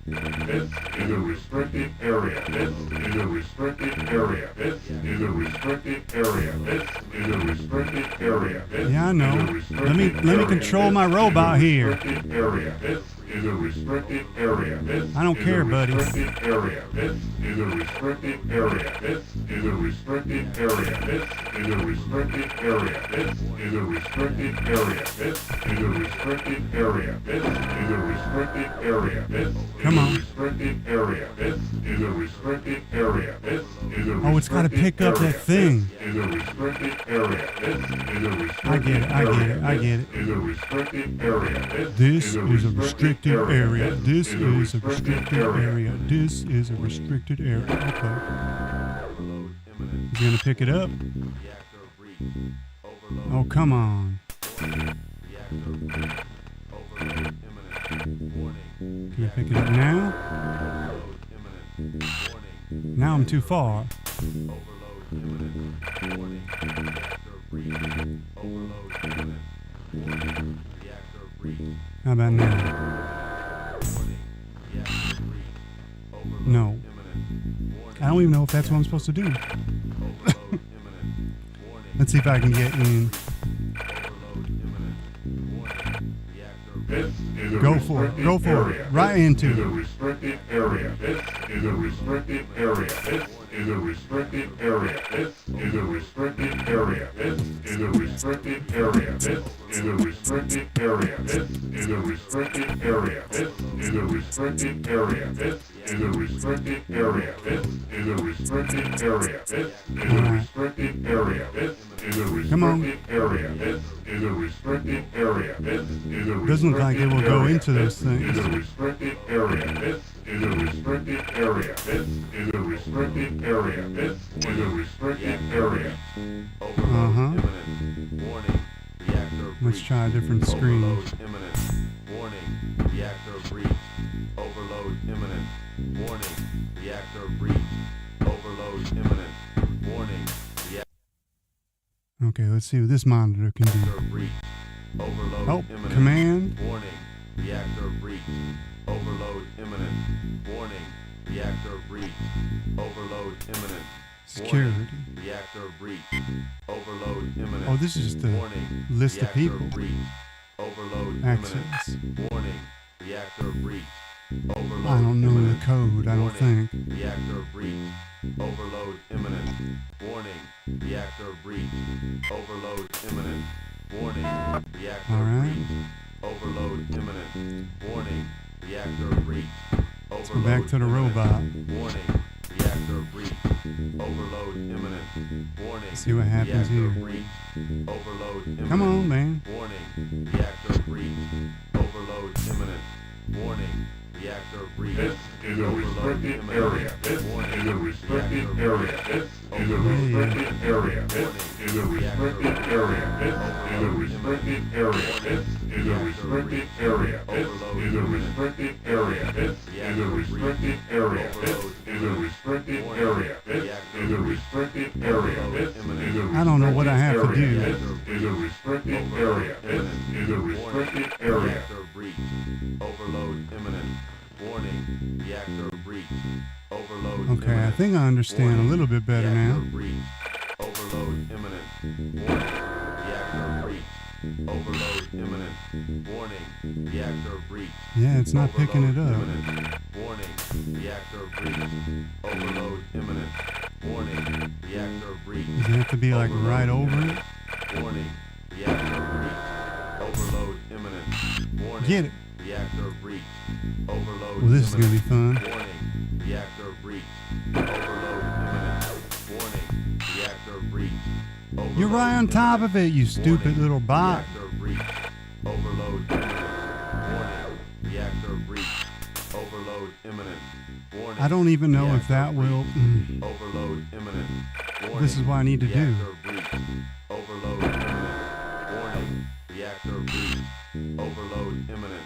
This is a restricted area. This is a restricted area. This is a restricted area. This is a restricted area. Yeah, I know. Let me control my robot here. Area. This is a restricted area. This I don't care, buddy. restricted area. This is a restricted area. This is a restricted area. This is a restricted area. This is a restricted area. This is a restricted area. This is a restricted area. This Come on. restricted area. This is a restricted area. This is a Oh, it's got to pick up that thing. is a restricted area. This is a restricted I get it. I get it. I get it. is a restricted area. This is a restricted area. This is a restricted area. This is a restricted area. Okay. He's gonna pick it up. Oh, come on. Can I pick it up now? Now I'm too far. How about now? No. I don't even know if that's what I'm supposed to do. Let's see if I can get in. This is a Go for it. Go for it. Right into This is a it. restricted area. This is a restricted area. This is a restricted area. This is a restricted area. This is a restricted area. This is a restricted area. This is a restricted area. This is a restricted area. This is a restricted area. This is a restricted area. This is a restricted area. This is a Come on. restricted area. This is a restricted area. This is a Doesn't look like it will go into those This is a things. restricted area. This is a restricted area. This is a restricted area. This is a restricted area. Uh-huh. Let's try a different screen. Imminent. Warning. Reactor breach. Overload imminent. Warning. Reactor breach. Overload imminent. Warning. Okay, let's see what this monitor can do. Reactor breach. Overload Oh, imminent. command. Warning. Reactor breach. Overload imminent. Warning. Reactor breach. Overload imminent. Security. Warning. Reactor breach. Overload imminent. Oh, this is just a Warning. list of Reactor people. breach. Overload Access. imminent. Warning. Reactor breach. Overload I don't know the imminent. code, I don't Warning. think. Reactor breach. Overload imminent. Warning. Reactor breach. Overload imminent. Warning. Reactor All right. breach. Overload imminent. Warning. Reactor breach. Let's go back to the robot. Warning. Reactor breach. Overload imminent. Warning. See what happens Reactor here. breach. Overload imminent. Come on, man. Warning. Reactor breach. Overload imminent. Warning. Reactor breach. This is a restricted area. This is a restricted area. This is a restricted area. This is a restricted area. This is a restricted area. This is a restricted area. This is a restricted area. This is a restricted area. This is a restricted area. This is a restricted area. This is a I don't know what I have to do. This is a restricted area. This is a restricted area. Reactor breach. Overload imminent. Warning. Reactor breach. Overload Okay, I imminent. think I understand a little bit better Reactor now. breach. Overload imminent. Warning. Reactor breach. Overload imminent. Warning. Reactor breach. Yeah, it's not picking it Overload up. imminent. Warning. Reactor breach. Overload imminent. Warning. Reactor breach. Does it have to be like right over it? Warning. Reactor breach. Overload imminent. Warning. Get it. Reactor breach. Overload Well, this is gonna be imminent. fun. Warning. Reactor breach. Overload imminent. Warning. Reactor breach. Overload You're right on top of it, you stupid Warning. little bot. Reactor breach. Overload imminent. Warning. Reactor breach. Overload imminent. Warning. I don't even know if Reactor that will. breach. Overload imminent. Warning. This is what I need to do. Reactor breach. Overload imminent. Warning. Reactor breach. Overload imminent.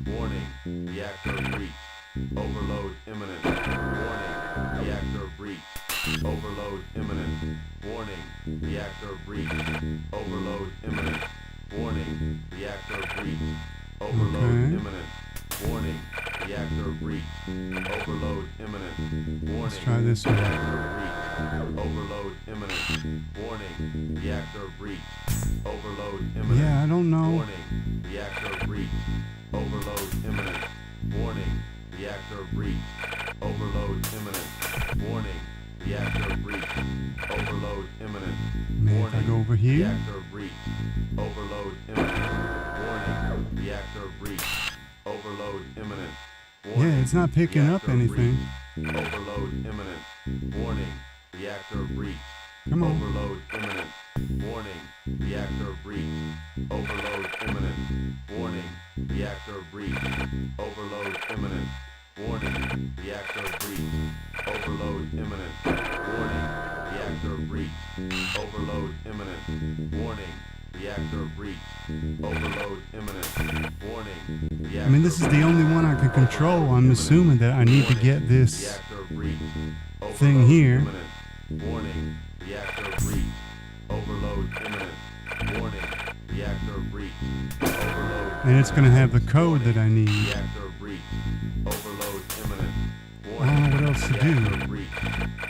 Warning. Reactor breach. Overload imminent. Warning. Reactor breach. Reactor breach. Overload imminent. Warning. Reactor breach. Overload Okay. imminent. Warning. Reactor breach. Overload imminent. Warning. Let's try this one. Reactor breach. Overload imminent. Warning. Reactor breach. Overload imminent. Yeah, I don't know. Warning. Reactor breach. Overload imminent. Warning. Reactor breach. Overload imminent. Warning. Reactor breach. Overload imminent. Man, if I go over here. Reactor breach. Overload imminent. Warning. Reactor breach. Overload imminent. Warning. Yeah, it's not picking up Reactor anything. breach. Overload imminent. Warning. Reactor breach. Come on. Overload imminent. Warning. Reactor breach. Overload imminent. Warning. Reactor breach. Overload imminent. Warning. Reactor breach. Overload imminent. Warning. Reactor breach. Overload imminent. Warning. Reactor breach. Overload imminent. Warning. I mean, this is the only one I can control. I'm assuming that I need to get this Reactor breach. thing Overload here. imminent. Warning. Reactor breach. Overload imminent. Warning. Reactor breach. Overload. and it's going to have the code that I need. Reactor breach. Overload imminent. I don't know what else to do. Reactor breach.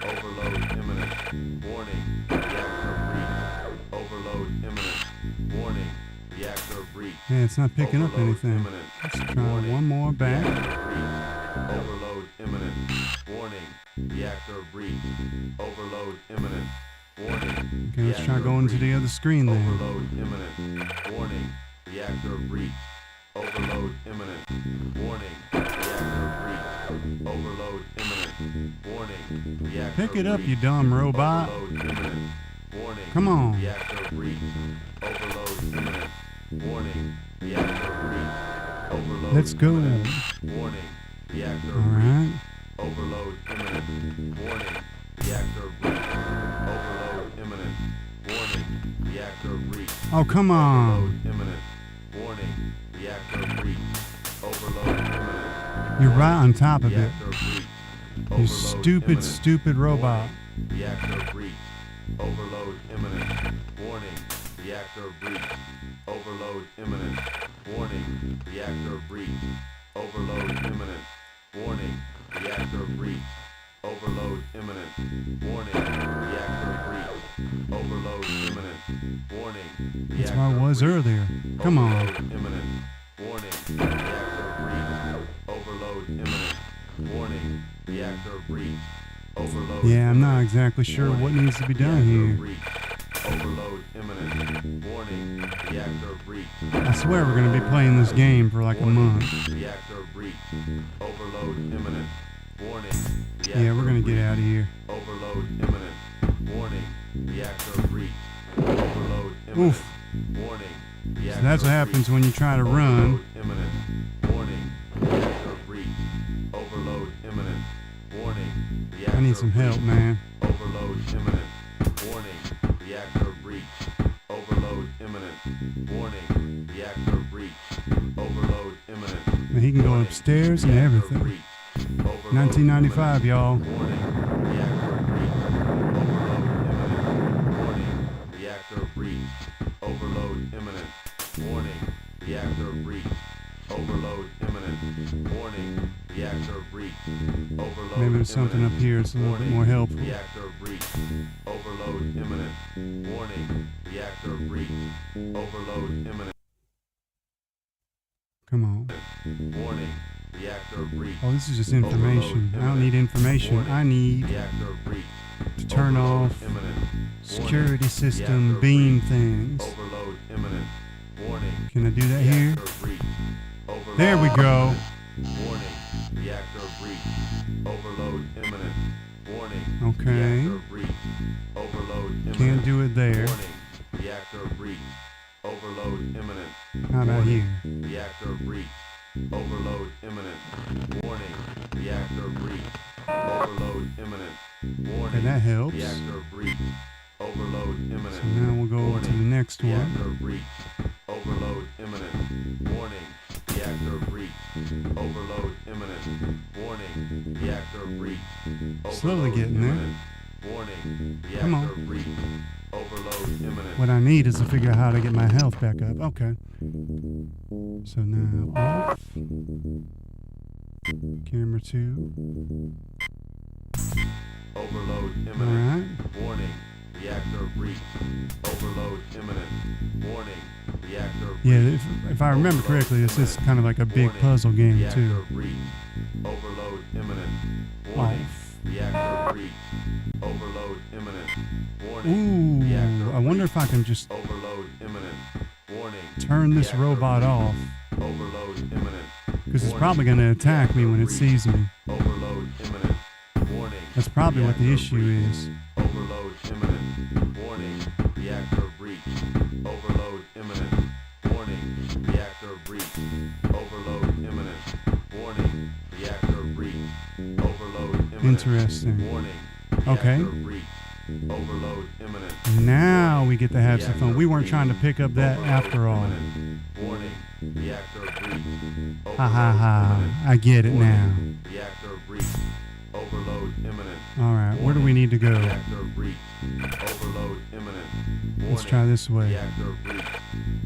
Overload imminent. Warning. Reactor breach. Overload imminent. Warning. Reactor breach. Yeah, it's not picking up Overload anything. imminent. Let's try Warning. one more back. Reactor breach. Overload imminent. Warning. Reactor breach. Overload imminent. Warning. Okay, let's try Reactor going to breach. the other screen there. Overload imminent. Warning. Reactor breach. Overload imminent. Warning. Reactor breach. Overload imminent. Warning. Reactor Pick it up, breach. you dumb robot. Overload imminent. Warning. Come on. Reactor breach. Overload imminent. Warning. Reactor breach. Overload Let's go. imminent. Warning. Reactor All breach. right. Overload imminent. Warning. Reactor breach. Overload imminent. Warning. Reactor breach. Oh, come on. Overload imminent. Warning. Reactor breach. Overload imminent. You're right on top of it. Reactor breach. You Overload stupid, imminent. stupid robot. Warning. Reactor breach. Overload imminent. Warning. Reactor breach. Overload imminent. Warning. Reactor breach. Overload imminent. Warning. Reactor breach. Overload imminent. Warning. Reactor breach. Overload imminent. Warning. That's where I Reactor was breach. earlier. Come on. Overload imminent. Warning. Reactor breach. Overload imminent. Warning. Reactor breach. Overload. Yeah, I'm not imminent. exactly sure what Warning. needs to be done Reactor here. breach. Overload imminent. Warning. Reactor breach. I swear we're going to be playing this game for like a month. Reactor breach. Overload imminent. Warning. Yeah, we're going to get out of here. Overload imminent. Warning. Reactor breach. Overload imminent. Oof. Warning. So Reactor that's what breach. happens when you try to run. Overload imminent. Warning. Reactor breach. Overload imminent. Warning. Reactor I need some help, breach. man. Overload imminent. Warning. Reactor breach. Overload imminent. Warning. Reactor breach. Overload imminent. Man, he can go Warning. upstairs and Reactor everything. breach. Overload 1995, y'all. Warning. Reactor breach. Overload imminent. Warning. Reactor breach. Overload imminent. Warning. Reactor breach. Overload imminent. Warning. Reactor breach. Overload Maybe there's something up imminent. here that's a little bit Warning. more helpful. Reactor breach. Overload imminent. Warning. Reactor breach. Overload imminent. Come on. Warning. Reactor breach. Oh, this is just information. I don't need information. I need Reactor breach. to turn Overload off imminent. security Warning. system Reactor beam breach. things. Overload imminent. Warning. Can I do that here? Reactor breach. Overload There we go. imminent. Warning. Reactor breach. Overload imminent. Warning. Okay. Reactor breach. Overload imminent. Can't do it there. Warning. Reactor breach. Overload imminent. How about Warning. here? Reactor breach. Overload imminent. Warning. Reactor breach. Overload imminent. Warning. Okay, that helps. Reactor breach. Overload imminent. So now we'll go over to the Warning. next one. Reactor breach. Overload imminent. Warning. Reactor breach. Overload imminent. Warning. Reactor breach. Slowly Overload getting there. imminent. Warning. Come on. Reactor breach. Overload imminent. What I need is to figure out how to get my health back up. Okay. So now off. Camera 2. Overload imminent. Alright. Warning. Reactor breach. Overload imminent. Warning. Reactor breach. Yeah, if I remember correctly, it's just kind of like a big puzzle game too. Reactor breach. Overload imminent. Warning. Off. Reactor breach. Overload imminent. Warning. Ooh, Reactor I wonder if I breach. can just Overload imminent. Warning. turn this Reactor robot breach. off. Overload imminent. Because it's Warning. probably going to attack me when it Reactor sees me. breach. Overload imminent. Warning. That's probably what the Reactor issue breach. is. Overload imminent. Warning. Reactor breach. Overload imminent. Warning. Reactor breach. Overload imminent. Warning. Reactor breach. Overload imminent. Interesting. Warning. Okay. Reactor breach. Overload imminent. Now we get to have some fun. We weren't trying to pick up that after all. Warning. Reactor breach. Ha ha ha. I get it now. Reactor breach. Overload imminent. Alright, where do we need to go? Reactor breach. Overload imminent. Let's try this way. Reactor breach.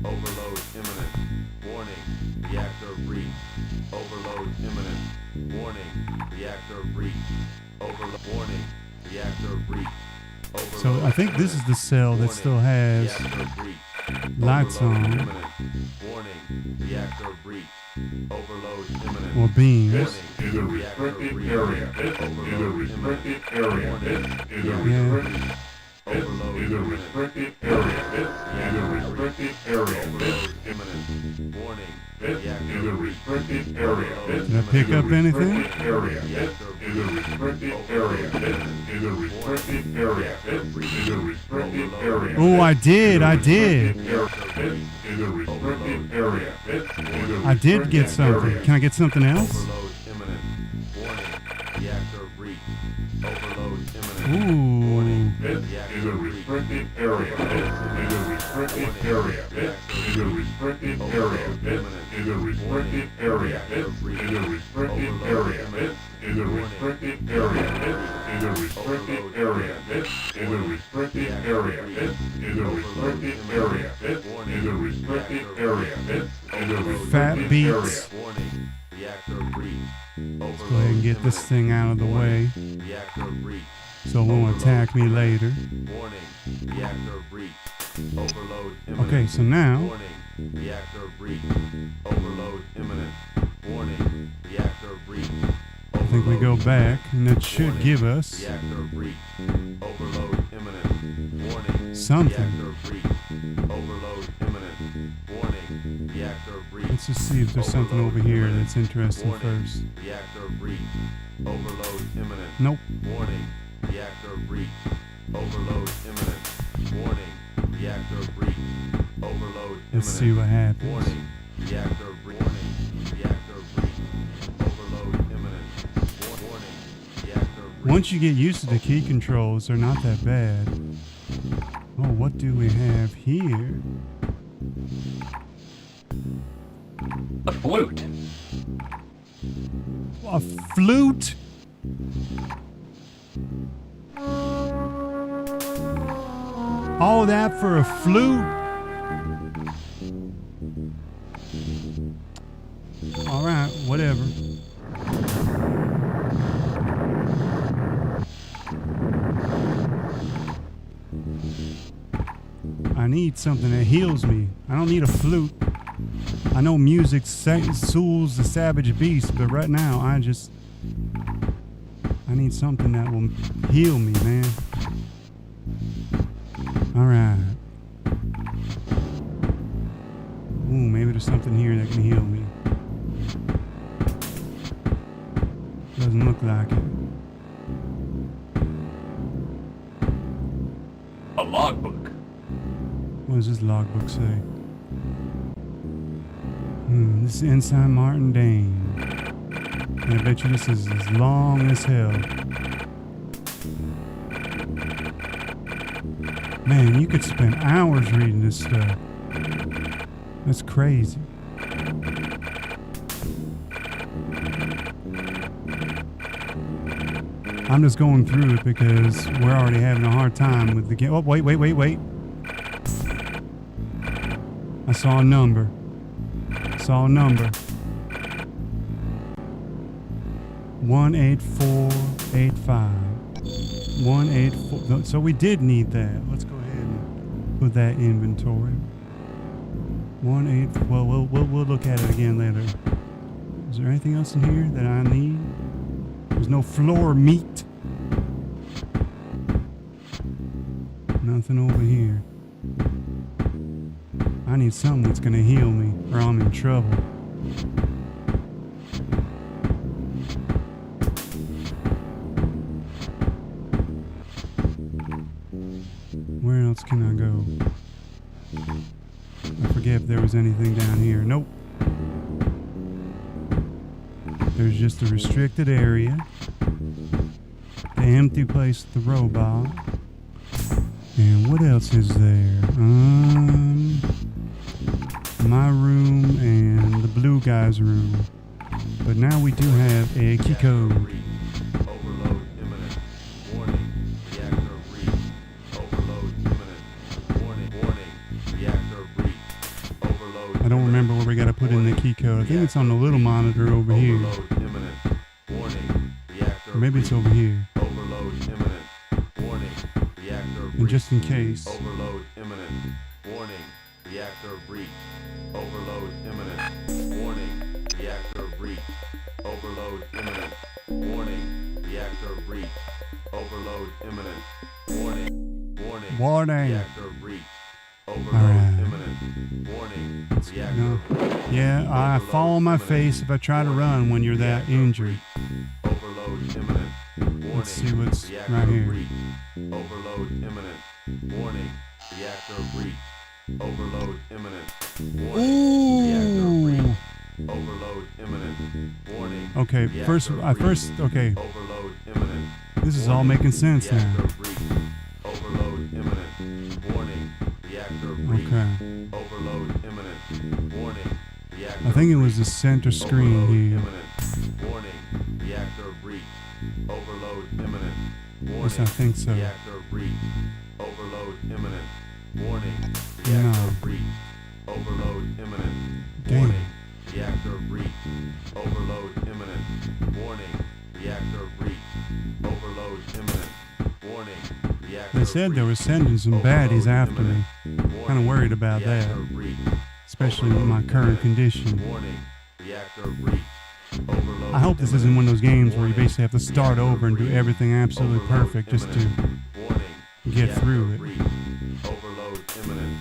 Overload imminent. Warning. Reactor breach. Overload imminent. Warning. Reactor breach. Overload. Warning. Reactor breach. Overload. So I think this is the cell that still has Reactor breach. lights Overload on, imminent. Warning. Reactor breach. Overload imminent. or beams. This is a restricted area. This is a restricted area. This is a restricted. This is a restricted area. This is a restricted area. This Imminent. Warning. This is a restricted area. This Did I pick is a up anything? restricted area. This is a restricted area. This is a restricted area. This is a restricted area. Oh, I did. This is a restricted area. This is a I did get restricted something. area. Can I get something else? Overload imminent. Warning. Reactor breach. Overload imminent. Ooh. This is a restricted area. This is a restricted area. This is a restricted area. This is a restricted area. This is a restricted area. This is a restricted area. This is a restricted area. This is a restricted area. This is a restricted area. This is a restricted area. This is a restricted Fat area. beats. Warning. Reactor breach. Let's go ahead and get this thing out of the way Reactor breach. so it won't attack me later. Warning. Reactor breach. Overload imminent. Okay, so now Warning. Reactor breach. Overload imminent. Warning. Reactor breach. I think we go back, and that should give us Reactor breach. Overload imminent. Warning. something. Reactor breach. Overload imminent. Warning. Reactor breach. Let's just see if there's something over here that's interesting Warning. first. Reactor breach. Overload imminent. Nope. Warning. Reactor breach. Overload imminent. Warning. Reactor breach. Overload imminent. Let's see what happens. Warning. Reactor breach. Warning. Reactor breach. Overload imminent. Warning. Reactor breach. Once you get used to the key controls, they're not that bad. Oh, what do we have here? A flute. A flute? All that for a flute? Alright, whatever. I need something that heals me. I don't need a flute. I know music soothes the savage beast, but right now I need something that will heal me, man. Alright. Ooh, maybe there's something here that can heal me. Doesn't look like it. A logbook. What does this logbook say? This is Ensign Martin Dane. And I bet you this is as long as hell. Man, you could spend hours reading this stuff. That's crazy. I'm just going through it because we're already having a hard time with the game. Oh, wait. I saw a number. 18485. 184. So we did need that. Let's go ahead and put that inventory. 18. Well, we'll look at it again later. Is there anything else in here that I need? There's no floor meat. Nothing over here. I need something that's gonna heal me, or I'm in trouble. Where else can I go? I forget if there was anything down here. Nope. There's just a restricted area. The empty place with the robot. And what else is there? My room and the blue guy's room. But now we do have a key code. Overload imminent. Warning. Reactor breach. Overload imminent. Warning. Reactor breach. Overload. I don't remember where we gotta put in the key code. I think it's on the little monitor over here. Overload imminent. Warning. Reactor Or maybe it's over here. Overload imminent. Warning. Reactor And just in case. Overload imminent. Warning. Reactor breach. Overload imminent. Warning. Reactor breach. Overload imminent. Warning. Reactor breach. Overload imminent. Warning. Warning. Reactor breach. Overload Alright. imminent. Warning. Reactor No. Yeah, I fall on my face if I try to run when you're that injured. Overload imminent. Warning. Let's see what's Reactor right here. breach. Overload imminent. Warning. Reactor breach. Overload imminent. Warning. Reactor breach. Ooh. Overload imminent. Warning. Okay, first. Okay. Overload imminent. This is all making sense now. Reactor breach. Overload imminent. Warning. Reactor breach. Okay. Overload imminent. Warning. Reactor I think it was the center screen Overload here. imminent. Warning. Reactor breach. Overload imminent. Warning. Yes, I think so. Reactor breach. Overload imminent. Warning. No. Reactor breach. Overload imminent. Damn. Warning. Reactor breach. Overload imminent. Warning. Reactor breach. Overload imminent. Warning. Reactor They said they breach. were sending some baddies after me. Kind of worried about that, Reactor breach. especially with my current condition. Warning. Reactor breach. Overload I hope this isn't imminent. one of those games where you Warning. basically have to start over and do everything absolutely Overload perfect just to imminent. Warning. get Reactor through it. breach. Overload imminent.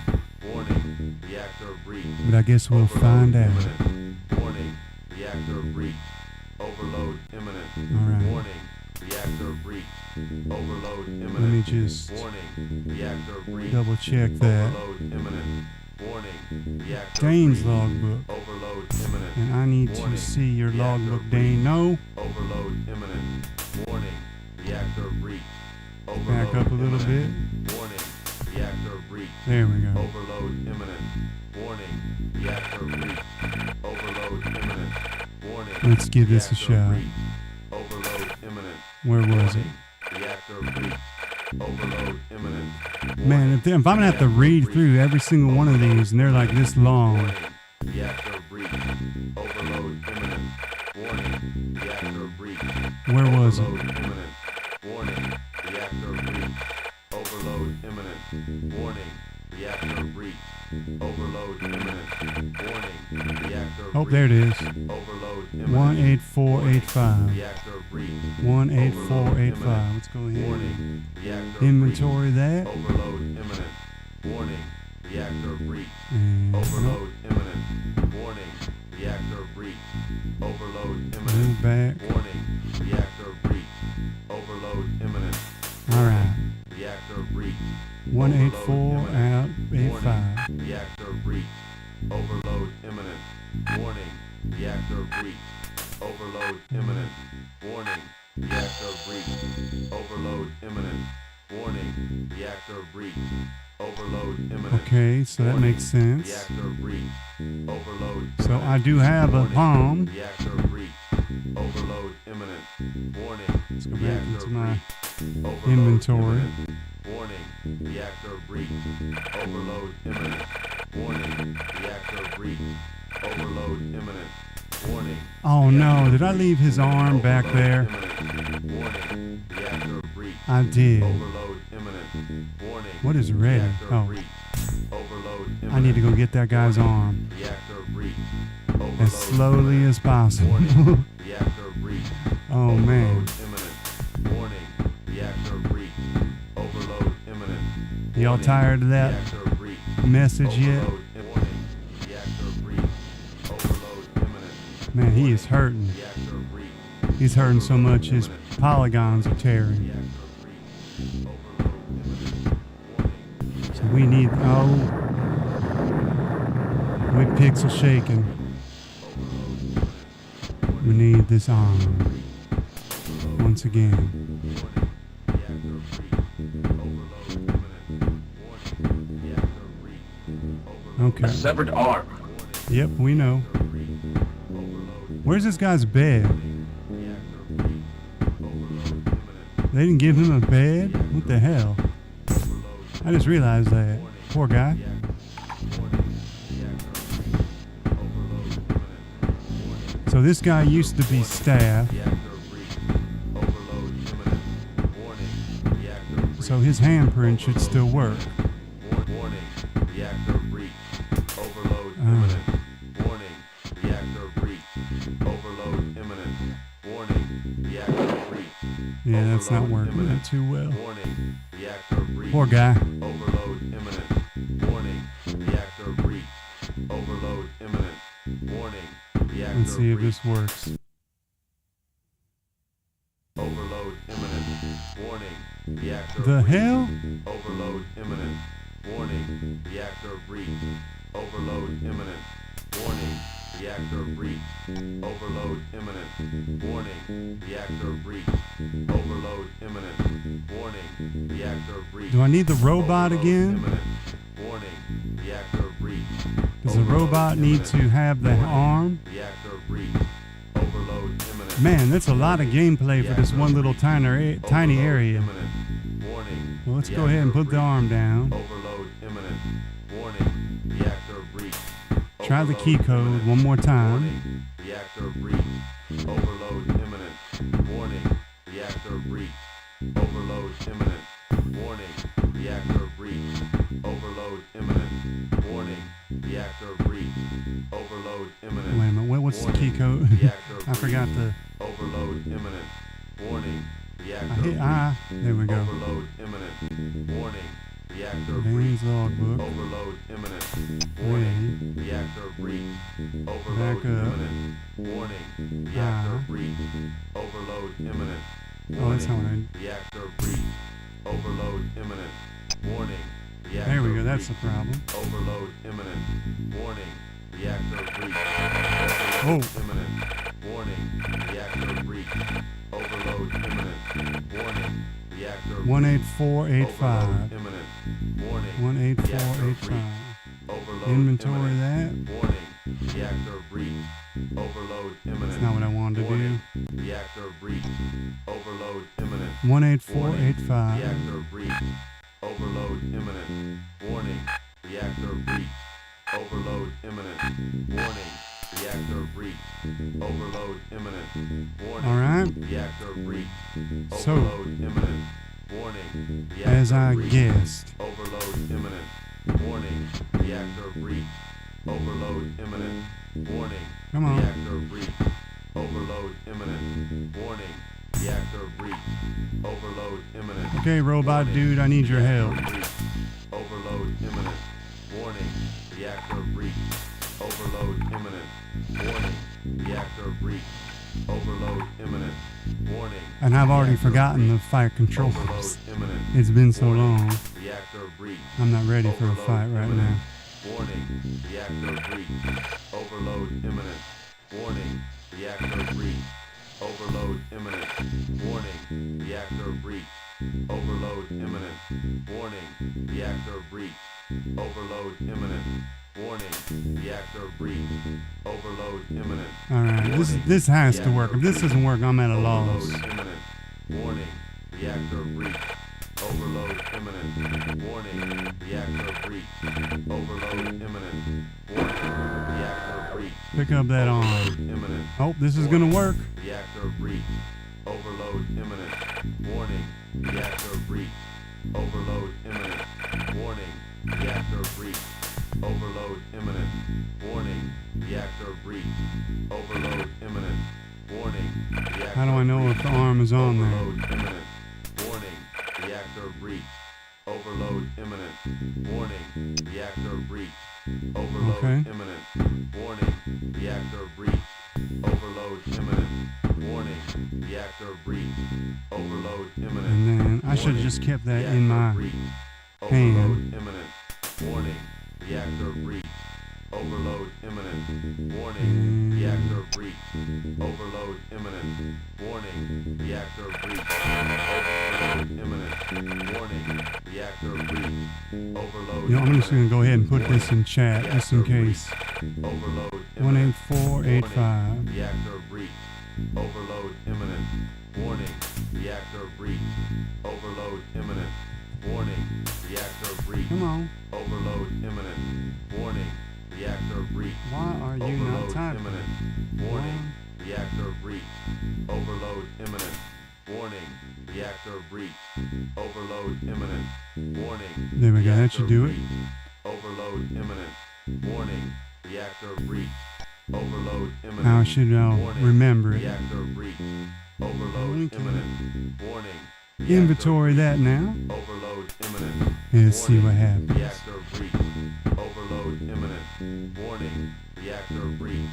Warning. Reactor breach. But I guess we'll Overload find out. imminent. Warning. Reactor breach. Overload imminent. Alright. Warning. Reactor breach. Overload imminent. Let me just Warning. Reactor breach. double check that. Overload imminent. Warning. Reactor Dane's breach. logbook. Overload imminent. And I need to Warning. see your Reactor logbook, breach. Dane. No. Overload imminent. Warning. Reactor breach. Overload Back up a little bit. imminent. Warning. Reactor breach. There we go. Overload imminent. Warning. Reactor breach. Overload imminent. Warning. Let's give this a Reactor shot. breach. Overload imminent. Where was it? Warning. Reactor breach. Overload imminent. Man, if I'm gonna have to read through every single one of these, and they're like this long. Warning. Reactor breach. Overload imminent. Warning. Reactor breach. Where was it? Overload imminent. Warning. Reactor breach. Overload imminent. Warning. Reactor breach. Overload imminent. Warning. Reactor Oh, there it is. Overload imminent. 18485. Reactor breach. 18485. Let's go ahead. Warning. Reactor Inventory breach. that. Overload imminent. Warning. Reactor breach. And Overload imminent. Warning. Reactor breach. Overload imminent. move back. Warning. Reactor breach. Overload imminent. All right. Reactor breach. 18485. Reactor breach. Overload imminent. Warning. Reactor breach. Overload imminent. Warning. Reactor breach. Overload imminent. Warning. Reactor breach. Overload imminent. Okay, so that makes sense. Reactor breach. Overload. So I imminent. do have a Warning. palm. Reactor breach. Overload imminent. Warning. Let's go back into my Overload inventory. imminent. Warning, reactor breach. Overload imminent. Warning, reactor breach. Overload imminent. Warning. Oh no, did I leave his arm back there? Imminent. Warning, reactor breach. I did. Overload imminent. Warning. What is red? Reactor Oh. breach. Overload imminent. I need to go get that guy's arm Reactor breach. as Overload slowly imminent. as possible. Warning, reactor breach. Oh man. Overload imminent. Warning, reactor breach. Overload imminent. Y'all Warning, tired of that reactor breach. message yet? Overload warning, reactor breach. Overload imminent. Man, he is hurting. Reactor breach. He's hurting so much his polygons are tearing. Reactor breach. Overload imminent. Warning. So we need, with pixel shaking, we need this arm. Once again. Okay. A severed arm. Yep, we know. Where's this guy's bed? They didn't give him a bed? What the hell? I just realized that. Poor guy. So this guy used to be staff. So his handprint should still work. Warning, reactor breach. Overload imminent. Warning, reactor breach. Overload imminent. Warning, reactor breach. Yeah, that's not Overload working imminent. that too well. Warning, reactor breach. Poor guy. Overload imminent. Warning, reactor breach. Overload imminent. Warning, reactor Let's see if breach. this works. Overload imminent. Warning, reactor The breach. hell? Overload imminent. Warning, reactor breach. Overload imminent. Warning, reactor breach. Overload imminent. Warning, reactor breach. Overload imminent. Warning, reactor breach. Do I need the robot Overload again? imminent. Warning, reactor breach. Does the Overload robot need imminent. to have the Warning, arm? Reactor breach. Overload imminent. Man, that's a lot of gameplay for this one little tiny Overload area. imminent. Warning, Well, let's go ahead and put the arm down. Overload imminent. Warning, reactor breach. Try the key Overload code imminent. one more time. Warning, reactor breach. Overload imminent. Warning, reactor breach. Overload imminent. Warning, reactor breach. Overload imminent. Warning, reactor breach. Overload imminent. Wait a minute, what's the key code? Reactor I forgot breach. the. Overload imminent. Warning, reactor I hit breach. I. There we go. Overload imminent. Warning, reactor Dan's breach. logbook. Overload imminent. Ready. Warning, reactor breach. Overload Back up. imminent. Warning, reactor Ah. breach. Overload imminent. Oh, that's not Warning, what reactor breach. Overload imminent. Warning, reactor There we go, that's the breach. problem. Overload imminent. Warning, reactor breach. Oh. Overload imminent. Warning, reactor breach. Overload imminent. Warning, reactor breach. 18485. Overload imminent. Warning, 18485. overload Inventory imminent. that. Warning, reactor breach. Overload imminent. That's not what I wanted to do. Warning, reactor breach. Overload imminent. 18485. Reactor breach. Overload imminent. Warning, reactor breach. Overload imminent. Warning, reactor breach. Overload imminent. Warning, All right. reactor breach. So, Overload imminent. Warning, reactor as I breach. guessed, Overload imminent. Warning, reactor breach. Overload imminent. Warning, Come on. reactor breach. Overload imminent. Warning, reactor breach. Overload imminent. okay, robot dude, I need your help. Reactor breach. Overload imminent. Warning, reactor breach. Overload imminent. Warning, reactor breach. Overload imminent. Warning. And I've already reactor forgotten the breach. fire Overload controls. imminent. It's been so Warning, long. Reactor breach. I'm not ready for a Overload fight right imminent. now. Warning, reactor breach. Overload imminent. Warning, reactor breach. Overload imminent. Warning, reactor breach. Overload imminent. Warning, reactor breach. Overload imminent. Warning, reactor breach. Overload imminent. All right, this has to work. If this doesn't work, I'm at a Overload loss. imminent. Warning. Reactor breach. Overload imminent. Warning. Reactor breach. Overload imminent. Warning. Reactor breach. Pick up that arm. Imminent. Oh, this is gonna work. Reactor breach. Overload imminent. Warning. Reactor breach. Overload imminent. Warning. Reactor breach. Overload imminent. Warning. Reactor breach. Overload imminent. Warning. Reactor How do I know if the arm is on there? Overload imminent. Warning. Reactor breach. Overload imminent. Warning. Reactor breach. Overload Okay. imminent. Warning. Reactor breach. Overload imminent. Warning. Reactor breach. Overload imminent. And then I should have just kept that in my hand. Overload imminent. Warning. Reactor breach. Overload imminent. Warning. Reactor breach. Overload imminent. Warning. Reactor breach. Overload imminent. Warning. Reactor breach. Overload. You know, I'm just gonna go ahead and put this in chat just in case. Overload 18485. Reactor breach. Overload imminent. Warning. Reactor breach. Overload imminent. Warning. Reactor breach. Come on. Overload imminent. Warning. Reactor breach. Why are you not Overload typing? imminent. Warning. Reactor breach. Overload imminent. Warning. Reactor breach. Overload imminent. Warning. There we go. That should do it. Overload imminent. Warning. Reactor breach. Overload imminent. Now I should Warning. remember it. Reactor breach. Overload Okay. imminent. Warning. Inventory that now. Overload imminent. Let's see what Warning. happens. Reactor breach. Overload imminent. Warning. Reactor breach.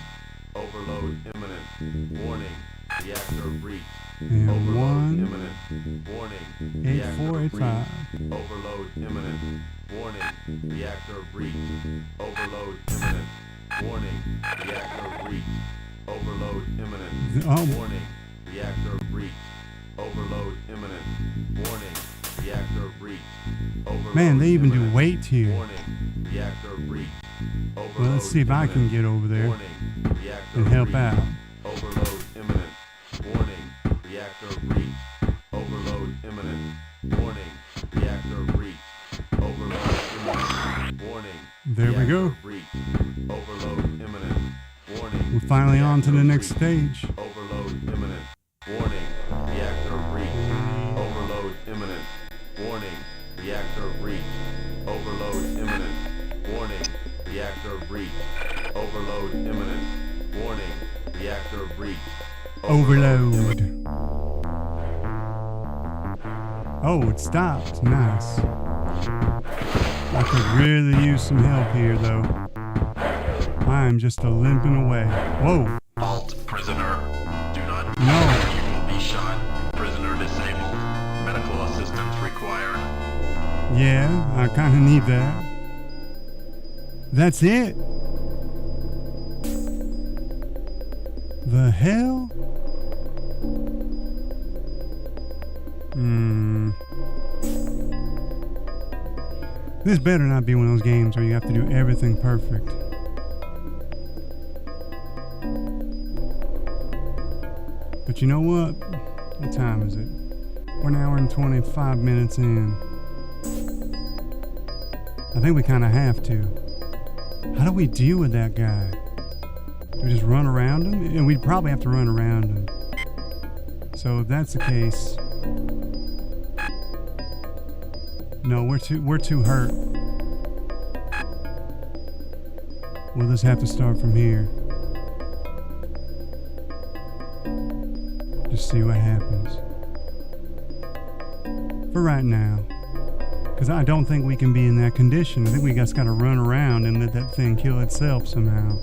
Overload imminent. Warning. Reactor breach. And Overload imminent. Warning. 18485. Overload imminent. Warning. Reactor breach. Overload imminent. Warning. Reactor breach. Overload imminent. Oh. Warning. Reactor breach. Overload imminent. Warning. Reactor breach. Overload Man, they even do imminent. weight here. Warning. Reactor breach. Overload Well, let's see if I can imminent. get over there Warning. Reactor and help breach. out. Overload imminent. Warning. Reactor breach. Overload imminent. Warning. Reactor breach. Overload imminent. Warning. There we go. Reactor breach. Overload imminent. Warning. We're finally on to the Reactor next breach. stage. Overload imminent. Warning. Reactor breach. Overload imminent. Warning. Reactor breach. Overload imminent. Warning. Reactor breach. Overload imminent. Warning. Reactor breach. Overload. Oh, it stopped. Nice. I could really use some help here, though. I'm just a limping away. Whoa. Halt, prisoner. Do not No. You will be shot. Prisoner disabled. Medical assistance required. Yeah, I kind of need that. That's it? The hell? This better not be one of those games where you have to do everything perfect. But you know what? What time is it? 1 hour and 25 minutes in. I think we kind of have to. How do we deal with that guy? Do we just run around him? And we'd probably have to run around him. So if that's the case, no, we're too hurt. We'll just have to start from here. Just see what happens. For right now. Because I don't think we can be in that condition. I think we just got to run around and let that thing kill itself somehow.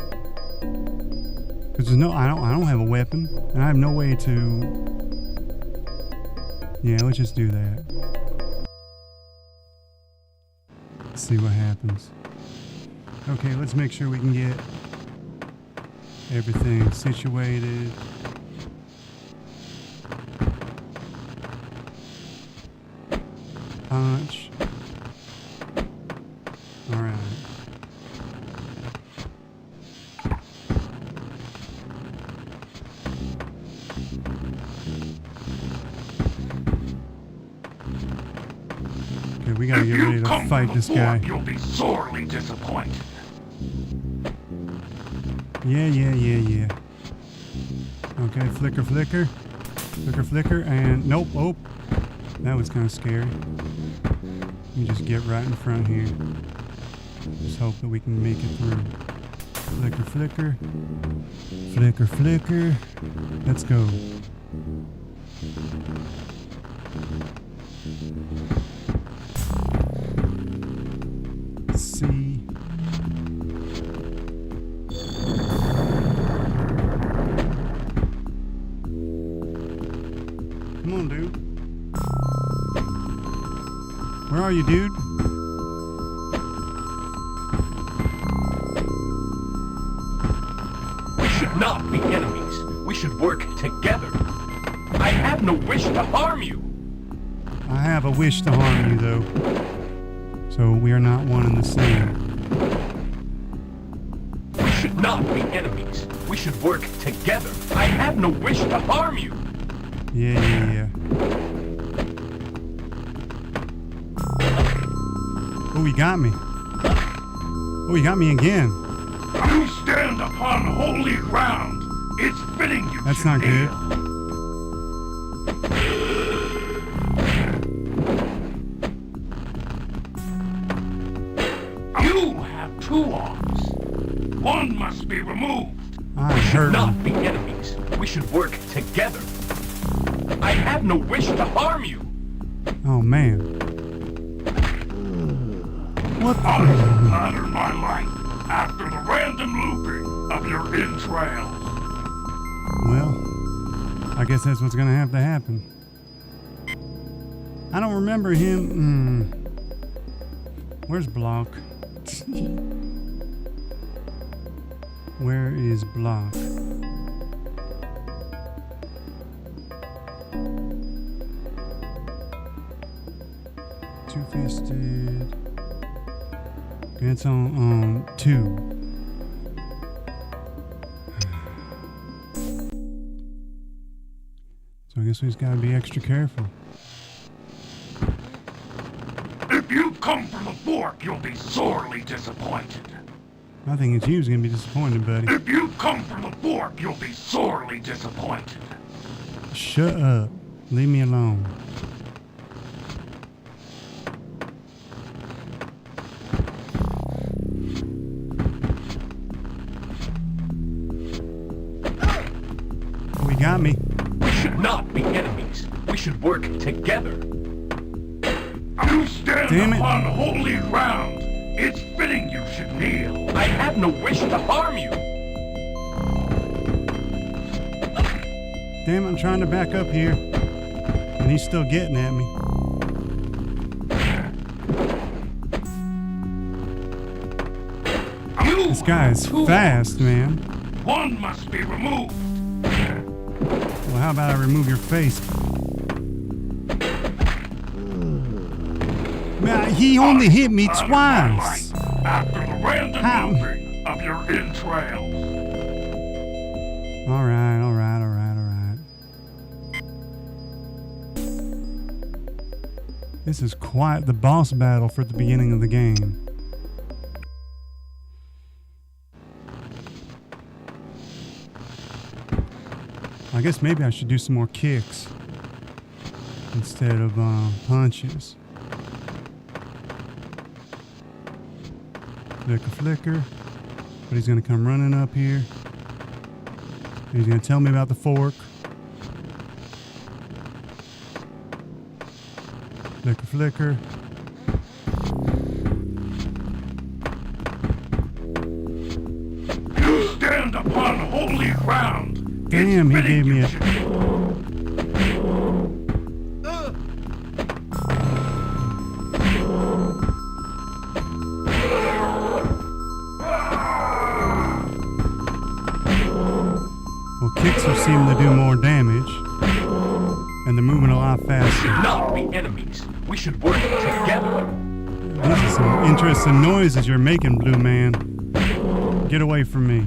Because there's no, I don't have a weapon, and I have no way to. Yeah, let's just do that. Let's see what happens. Okay, let's make sure we can get everything situated. Punch. All right. we gotta If get you ready to come fight from this the guy. fork, you'll be sorely disappointed. Yeah. Okay, flicker, and nope. Oh, that was kind of scary. Let me just get right in front here. Just hope that we can make it through. Flicker. Let's go. Let's see. Come on, dude. Where are you, dude? We should not be enemies. We should work together. I have no wish to harm you. I have a wish to harm you, though. So we are not one and the same. We should not be enemies. We should work together. I have no wish to harm you. Yeah. Oh, he got me. Oh, he got me again. You stand upon holy ground. It's fitting you That's should not good. kneel. You have two arms. One must be removed. I'm We should hurting. not be enemies. We should work together. I have no wish to harm you. Oh, man. What the? I will pattern my life after the random looping of your entrails. Well, I guess that's what's gonna have to happen. I don't remember him. Where's Block? Where is Block? Two-fisted. Okay, it's on 2. So I guess we just gotta be extra careful. If you come from the fork, you'll be sorely disappointed. I think it's you who's gonna be disappointed, buddy. If you come from the fork, you'll be sorely disappointed. Shut up. Leave me alone. Oh, he got me. We should not be enemies. We should work together. You stand Damn it. upon holy ground. It's fitting you should kneel. I have no wish to harm you. Damn, I'm trying to back up here. And he's still getting at me. This guy is fast, man. One must be removed. Well, how about I remove your face? Well, he only hit me Pattern my twice. life after the random How? looping of your entrails. All right. This is quite the boss battle for the beginning of the game. I guess maybe I should do some more kicks instead of punches. Flicker. But he's gonna come running up here. He's gonna tell me about the fork. Flicker. You stand upon holy ground. Damn, he gave me a... Well, kicks are seeming to do more damage. And they're moving a lot We should faster. not be enemies. We should work together. These are some interesting noises you're making, Blue Man. Get away from me.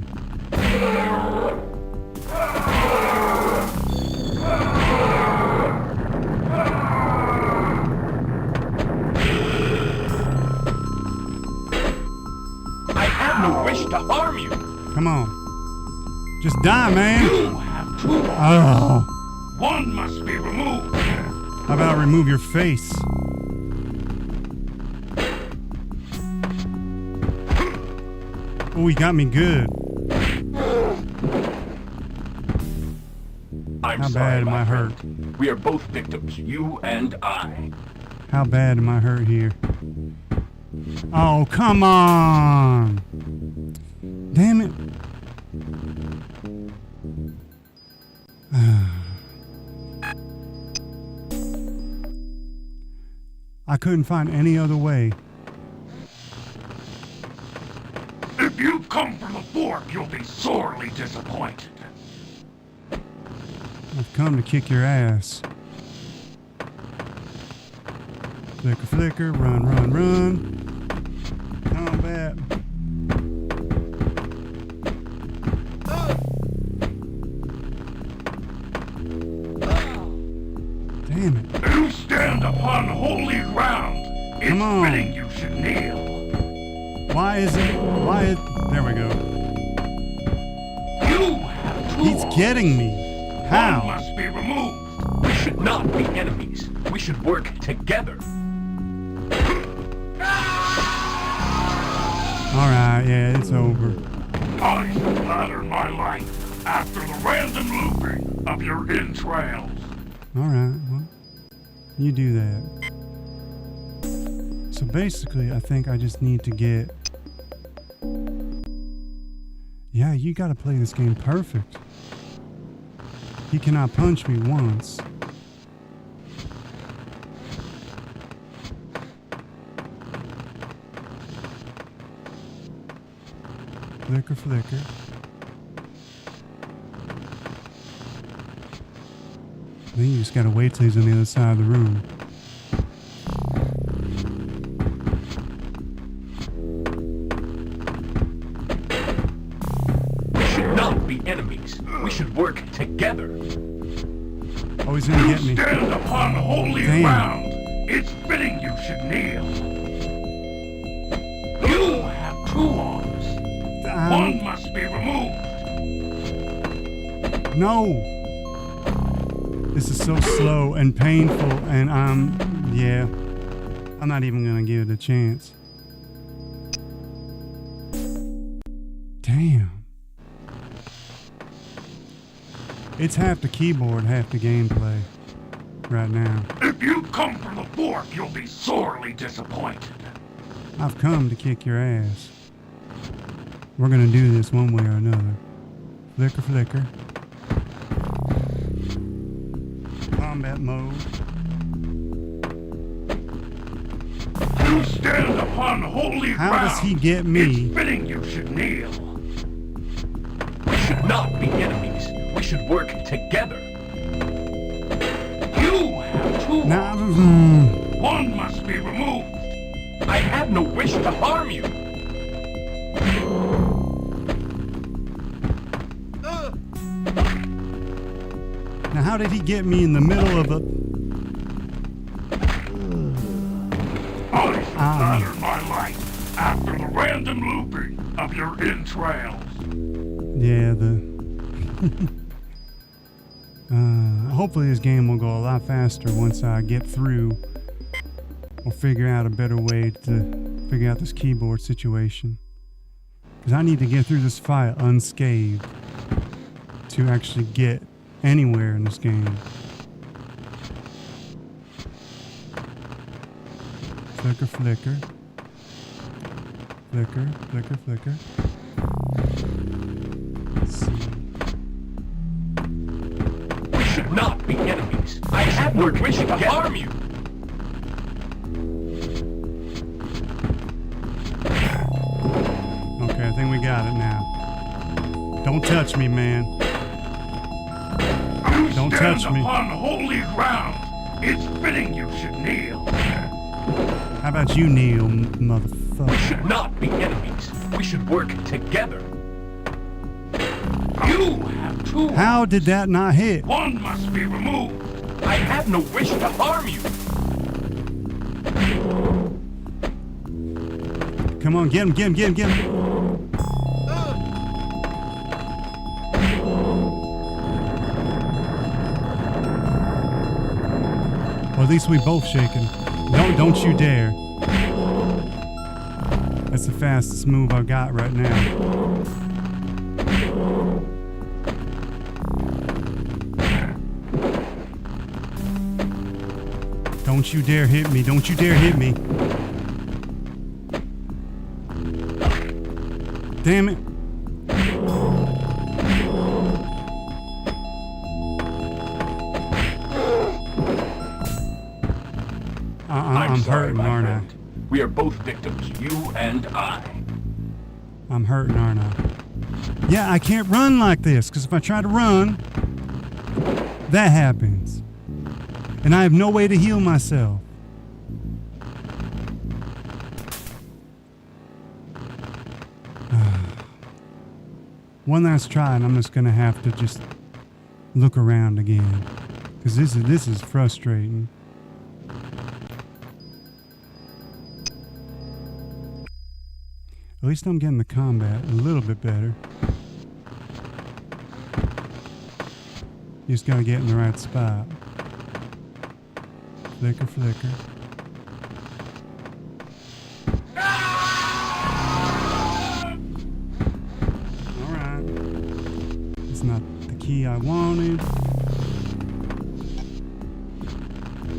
no wish to harm you. Come on. Just die, man. You have two arms. Oh. One must be removed. How about remove your face? Oh, he got me good. I'm How sorry, bad am my I friend. hurt? We are both victims, you and I. How bad am I hurt here? Oh, come on! Damn it. I couldn't find any other way. If you come from the fork, you'll be sorely disappointed. I've come to kick your ass. Flicker, flicker, run, run, run. Combat. Damn it. You stand upon holy ground. It's Come on. fitting you should kneel. Why is it? There we go. You have two He's arms. getting me. One How? must be removed. We should not be enemies. We should work together. Alright, yeah, it's over. I splattered my life after the random looping of your entrails. Alright, well, you do that. So basically, I think I just need to get... Yeah, you gotta play this game perfect. He cannot punch me once. Flicker, flicker. Then you just gotta wait till he's on the other side of the room. We should not be enemies. We should work together. Oh, he's gonna get me. Stand upon holy Damn. ground. It's fitting you should kneel. You have two arms. One must be removed. No! This is so slow and painful, and yeah. I'm not even gonna give it a chance. Damn. It's half the keyboard, half the gameplay right now. If you come from the fork, you'll be sorely disappointed. I've come to kick your ass. We're gonna do this one way or another. Flicker, flicker. Combat mode. You stand upon holy How ground. does he get me? It's fitting you should kneel. We should not be enemies. We should work together. You have two Now, arms. One must be removed. I have no wish to harm you. now how did he get me in the middle of a... I splattered my life after the random looping of your entrails. Yeah, hopefully this game will go a lot faster once I get through or figure out a better way to figure out this keyboard situation. Because I need to get through this fight unscathed to actually get anywhere in this game. Flicker, flicker. Flicker, flicker, flicker. Let's see. We should not be enemies. I have no wish to harm you. Okay, I think we got it now. Don't touch me, man. Don't touch me. Upon holy ground. It's fitting you should kneel. How about you, Neil, We motherfucker? should not be enemies. We should work together. You have two. How did that not hit? One must be removed. I have no wish to harm you. Come on, get him, get him, get him, get him. least we both shaking. Don't you dare. That's the fastest move I've got right now. Don't you dare hit me. Don't you dare hit me. Damn it. I'm sorry, hurting, my aren't I? friend. We are both victims, you and I. I'm hurting, aren't I? Yeah, I can't run like this, because if I try to run, that happens. And I have no way to heal myself. One last try, and I'm just going to have to just look around again. Because this is frustrating. At least I'm getting the combat a little bit better. You just gotta get in the right spot. Flicker, flicker. Alright. It's not the key I wanted.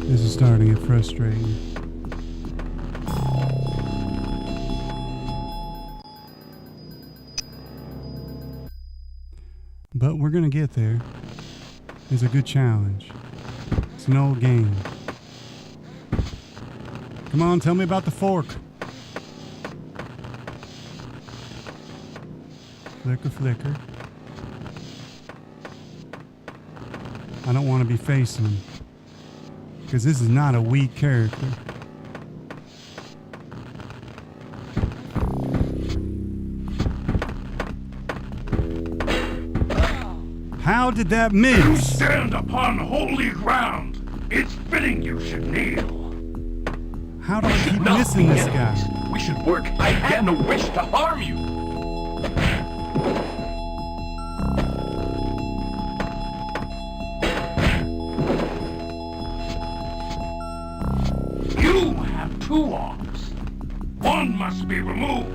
This is starting to get frustrating. But we're gonna get there. It's a good challenge. It's an old game. Come on, tell me about the fork. Flicker, flicker. I don't want to be facing him. Because this is not a weak character. How did that You miss? stand upon holy ground. It's fitting you should kneel. How do I keep Not missing be this enemies. guy? We should work. I had no wish to harm you. You have two arms. One must be removed.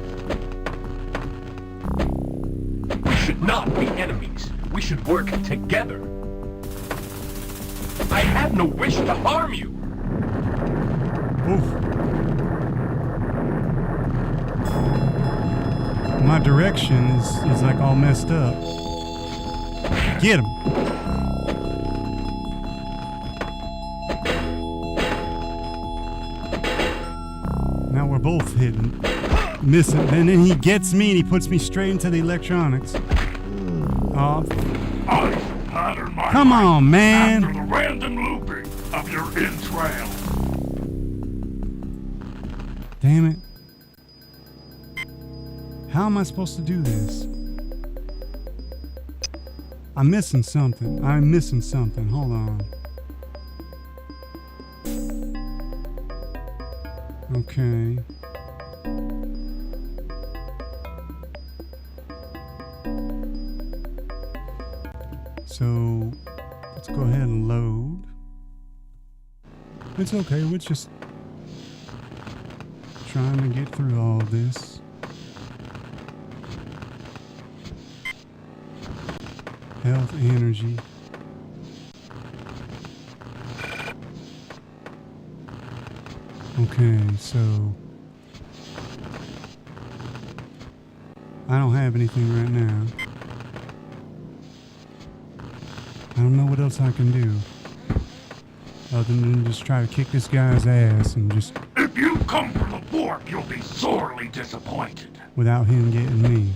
We should not be enemies. We should work together. I have no wish to harm you. Oof. My direction is like all messed up. Get him. Now we're both hitting, missing, and then he gets me and he puts me straight into the electronics. Oh, I pattern my come life on, man. after the random looping of your entrails. Damn it. How am I supposed to do this? I'm missing something. I'm missing something. Hold on. Okay. So, let's go ahead and load. It's okay, we're just trying to get through all of this. Health, energy. Okay, so I don't have anything right now. I don't know what else I can do other than just try to kick this guy's ass and just If you come for the fork, you'll be sorely disappointed. without him getting me.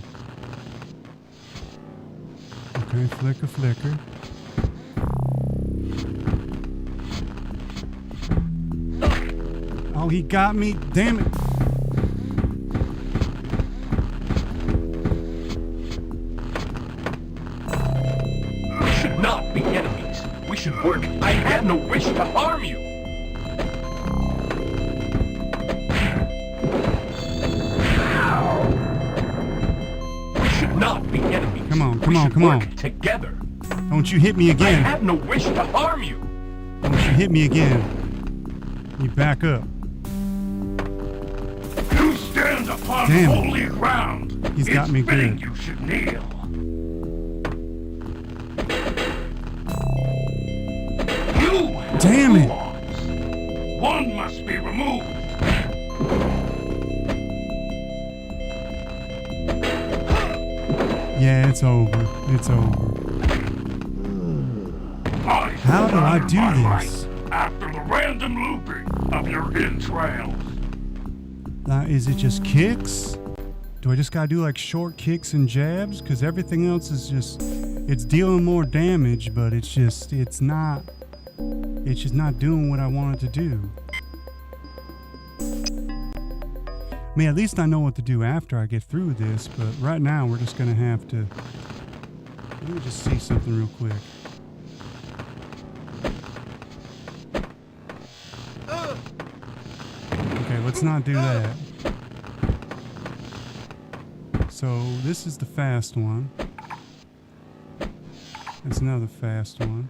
Okay, flicker, flicker. Oh, he got me. Damn it. We should not be enemies. We should work. I had no wish to harm you. We should not be enemies. Come on, We come on, should come work on. together. Don't you hit me I again. had no wish to harm you. Don't you hit me again. You back up. You stand upon Damn it. holy ground. He's got me fitting good. You should kneel. You have Damn it. laws. One must be removed. Yeah, it's over. It's over. How do I do this? After the random looping of your entrails. Is it just kicks? Do I just gotta do like short kicks and jabs? Because everything else is just, it's dealing more damage, but it's just not doing what I want it to do. I mean, at least I know what to do after I get through this, but right now we're just gonna have to, let me just see something real quick. Okay, let's not do that. So this is the fast one. That's another fast one.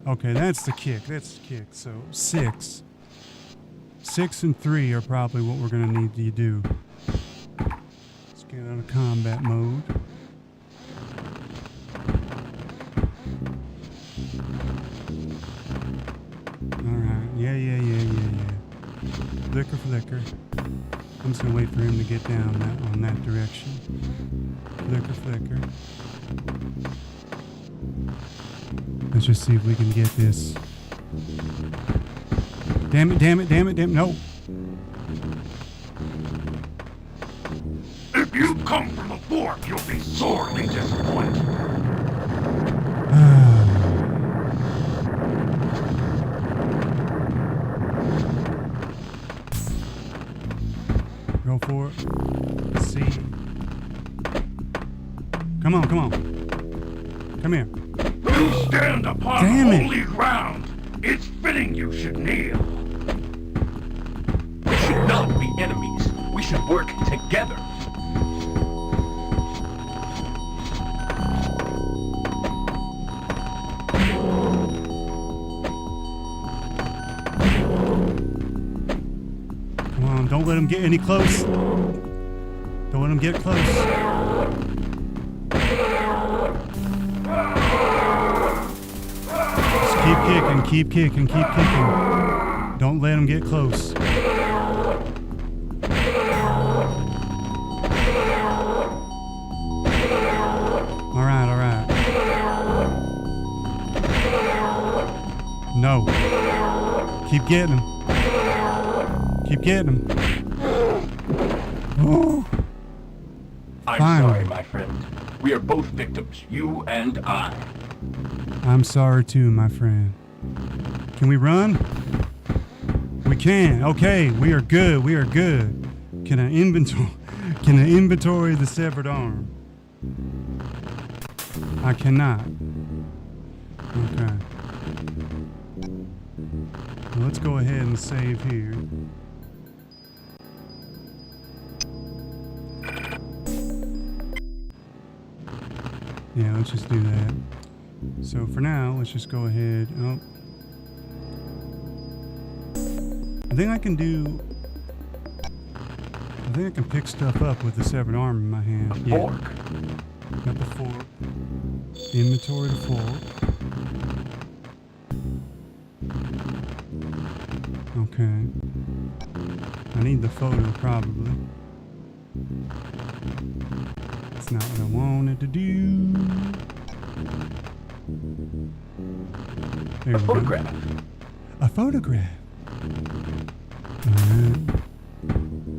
Okay, that's the kick. That's the kick. So 6. 6 and 3 are probably what we're gonna need to do. Let's get out of combat mode. Alright, yeah. Flicker. I'm just gonna wait for him to get down on that direction. Flicker. Let's just see if we can get this. Damn it, no. If you come from the fork, you'll be sorely disappointed. Go for it. Let's see. Come on. Come here. You stand upon Damn it. holy ground. It's fitting you should kneel. We should not be enemies. We should work together. Come on, don't let him get any close. Don't let him get close. Just keep kicking. Don't let him get close. Alright. No. Keep getting him. Oh. I'm Finally. sorry, my friend. We are both victims, you and I. I'm sorry too, my friend. Can we run? We can. Okay, we are good. Can I inventory the severed arm? I cannot. Okay. Well, let's go ahead and save here. Yeah, let's just do that. So for now, let's just go ahead. Oh. I think I can pick stuff up with the severed arm in my hand. A fork. Got the fork. Inventory the fork. Okay. I need the photo probably. That's not what I wanted to do. There A we go. photograph. A photograph. Alright.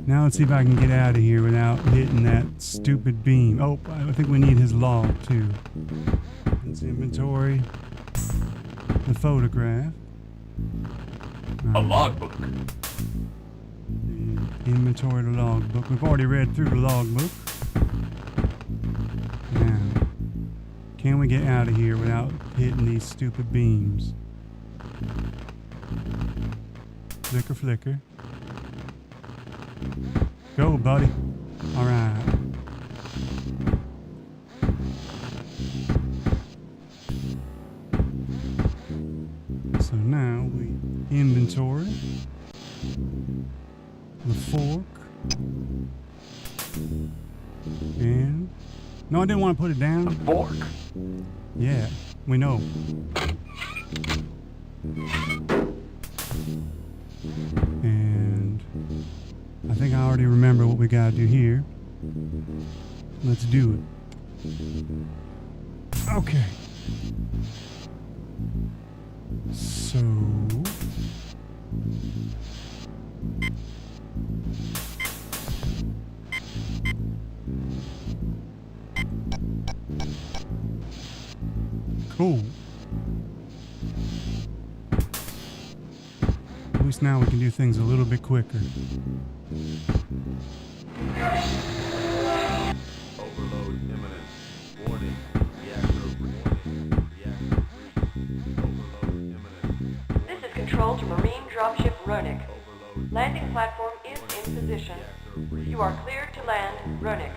Now let's see if I can get out of here without hitting that stupid beam. Oh, I think we need his log too. Let's inventory the photograph. A logbook. Inventory the logbook. We've already read through the logbook. Now, can we get out of here without hitting these stupid beams? Flicker. Go, buddy. All right. So inventory. The fork. And no, I didn't want to put it down. Fork. Yeah, we know. And I think I already remember what we gotta do here. Let's do it. Okay. So cool. At least now we can do things a little bit quicker. Overload imminent. Warning. Reactor warning. Reactor breach. Overload imminent. This is control to Marine Dropship Ronik. Overload. Landing platform is in position. You are cleared to land, Ronik.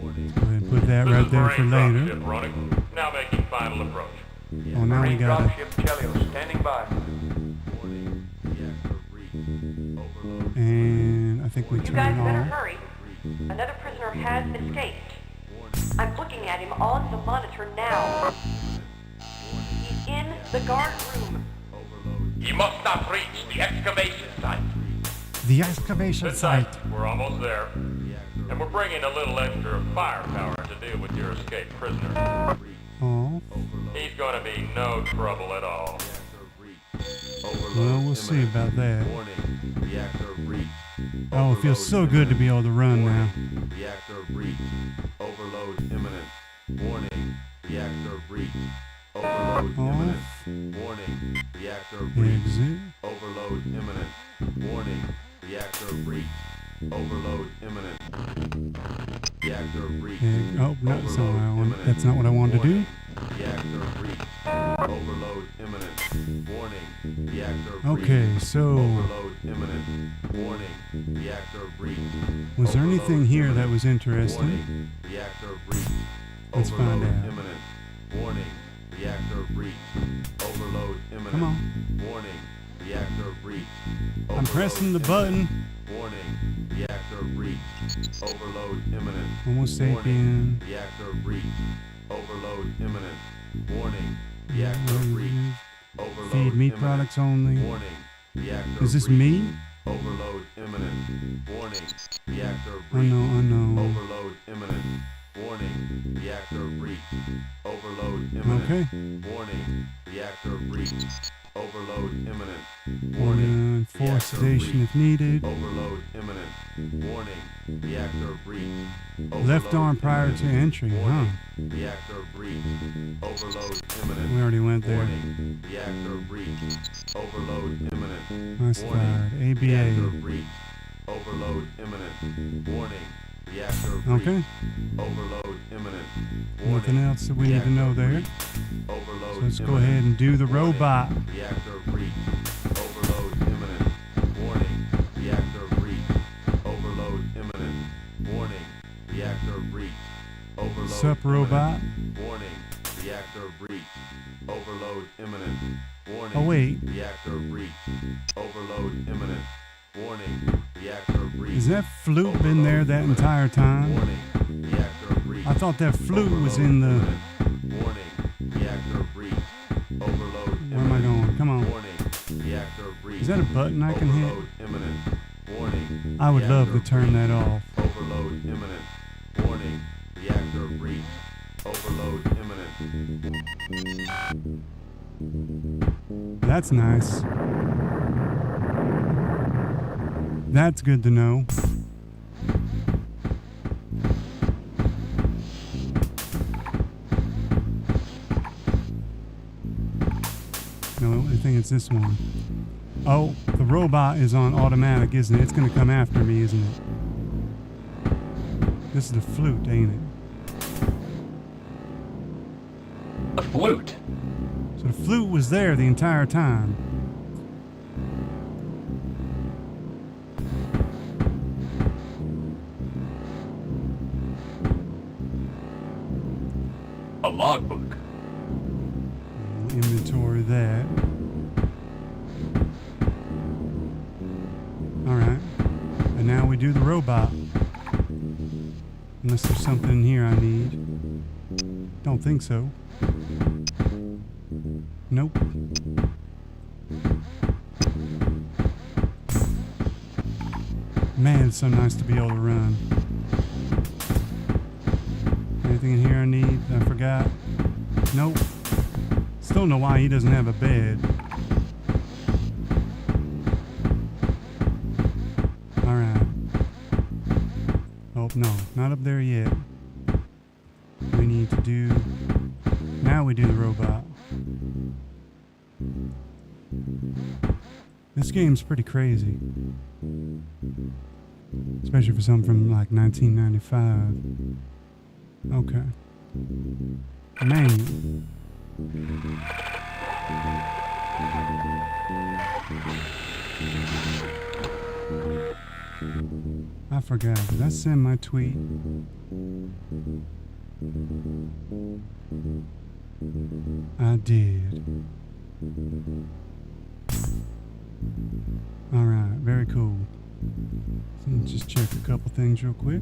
Warning. Go ahead and put that This right is there for Marine later. Dropship running. Now making final approach. Oh, now we Marine got it. dropship Chelios standing by. Warning. Reactor breach. Overload. And I think we You turn guys it better off. hurry. Another prisoner has escaped. I'm looking at him on the monitor now. He's in the guard room. He must not reach the excavation site. The excavation Good site. night. We're almost there. And we're bringing a little extra firepower to deal with your escaped prisoner. Oh, He's gonna be no trouble at all. well, we'll see about that. Warning. Reactor breach. Oh, it feels so good to be able to run now. Warning. Reactor breach. Overload imminent. Warning. Reactor breach. Overload imminent. Off. Warning. Reactor breach. Exit. Overload imminent. Warning. Reactor breach. Overload imminent. Reactor breach. Oh, no, that's not what I want. That's not what I wanted to do. Reactor breach. Overload imminent. Warning. Reactor breach. Okay, so Overload imminent. Warning. Reactor breach. was there Overload anything here that imminent. was interesting? Warning. Reactor breach. Let's find Overload out. imminent. Warning. Reactor breach. Overload imminent. Come on. Warning. Reactor breach. I'm Overload pressing the imminent. button. Warning. Reactor breach. Overload imminent. Homo sapien. Warning. Reactor breach. Overload imminent. Warning. Reactor breach. Overload Feed meat imminent. products only. Warning. Reactor Is this breach. me? Overload imminent. Warning. Reactor Oh breach. no, oh no. Overload imminent. Warning. Reactor breach. Overload imminent. Okay. Warning. Reactor breach. Overload imminent. Warning. Force Reactor sedation breach. if needed. Overload imminent. Warning. Reactor breach. Left Overload arm prior to imminent. entry, huh? Warning. Reactor breach. Overload imminent. We already went there. Warning. Reactor breach. Overload imminent. Nice Warning. slide. ABA. Reactor breach. Overload imminent. Warning. Reactor breach. Okay. Overload imminent. Nothing Warning. else that we need to know there. Overload So let's go imminent. ahead and do the Warning. robot. Reactor breach. Overload imminent. Warning. Reactor breach. Overload imminent. Warning. Reactor breach. Overload Sup, imminent. robot? Warning. Reactor breach. Overload imminent. Warning. Oh, wait. Reactor breach. Overload imminent. Warning. Reactor breach. Is that flute been there that entire time? Warning. Reactor breach. I thought that flute was in the... Imminent. Warning. Reactor breach. Overload Where am I going? Come on. Warning. Reactor breach. Is that a button I can hit? Overload imminent. Warning. I would love to Reactor turn that breach. off. Overload imminent. Warning. Reactor breach. Overload imminent. That's nice. That's good to know. No, I think it's this one. Oh, the robot is on automatic, isn't it? It's going to come after me, isn't it? This is the flute, ain't it? The flute. So the flute was there the entire time. A logbook. We'll inventory that. do the robot. Unless there's something in here I need. Don't think so. Nope. Man, it's so nice to be able to run. Anything in here I need that I forgot? Nope. Still don't know why he doesn't have a bed. Alright. Oh, no. Not up there yet. We need to do... Now we do the robot. This game's pretty crazy. Especially for something from like 1995. Okay. Manual. I forgot. Did I send my tweet? I did. Alright, very cool. So let's just check a couple things real quick.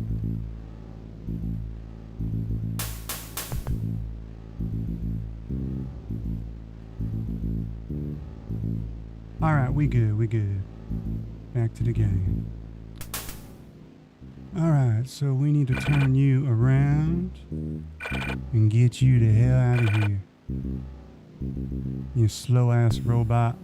Alright, we good. Back to the game. Alright, so we need to turn you around and get you the hell out of here. You slow ass robot.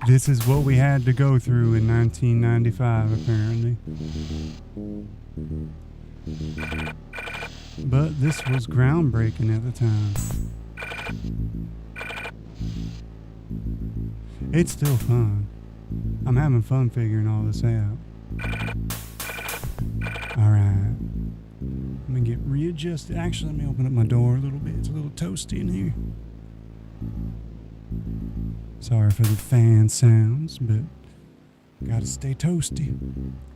This is what we had to go through in 1995, apparently. But this was groundbreaking at the time. It's still fun. I'm having fun figuring all this out. Alright. Let me get readjusted. Actually, let me open up my door a little bit. It's a little toasty in here. Sorry for the fan sounds, but gotta stay toasty.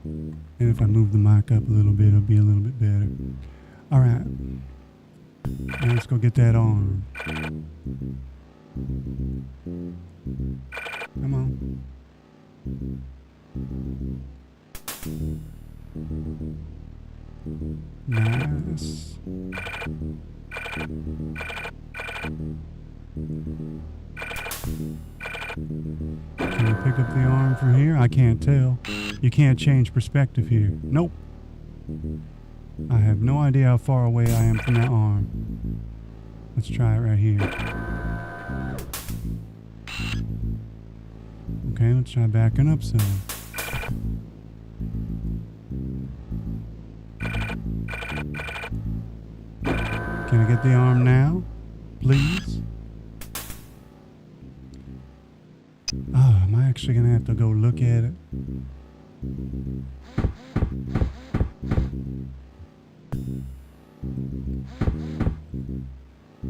And if I move the mic up a little bit, it'll be a little bit better. Alright. Now let's go get that arm. Come on. Nice. Can you pick up the arm from here? I can't tell. You can't change perspective here. Nope. I have no idea how far away I am from that arm. Let's try it right here. Okay, let's try backing up some. Can I get the arm now? Please? Oh, am I actually going to have to go look at it?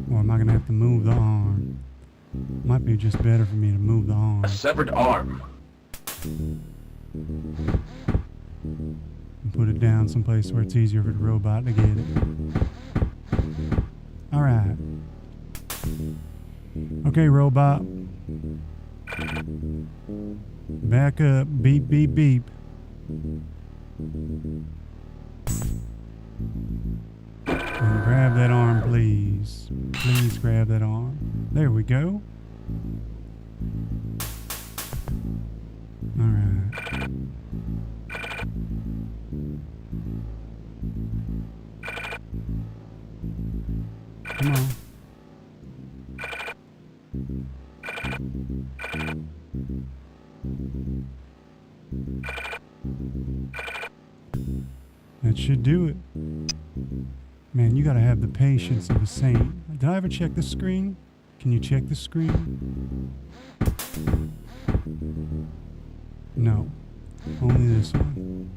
Or am I going to have to move the arm? Might be just better for me to move the arm. A severed arm. And put it down someplace where it's easier for the robot to get it. Alright. Okay, robot. Back up. Beep, beep, beep. And grab that arm, please. Please grab that arm. There we go. Alright. Come on. That should do it. Man, you gotta have the patience of a saint. Did I ever check the screen? Can you check the screen? No. Only this one.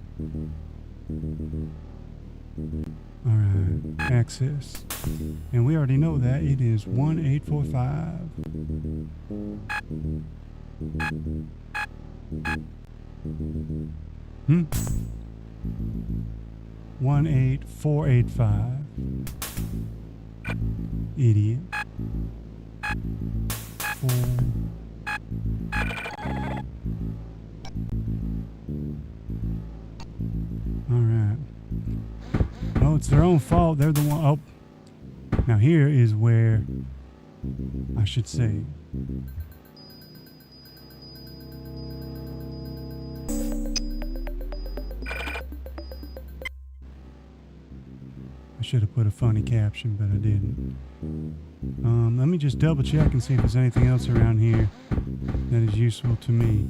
Alright. Access. And we already know that. It is 1845. 18485. Idiot. 4. Alright. Oh, it's their own fault. They're the one. Oh. Now here is where I should say. I should have put a funny caption, but I didn't. Let me just double check and see if there's anything else around here that is useful to me.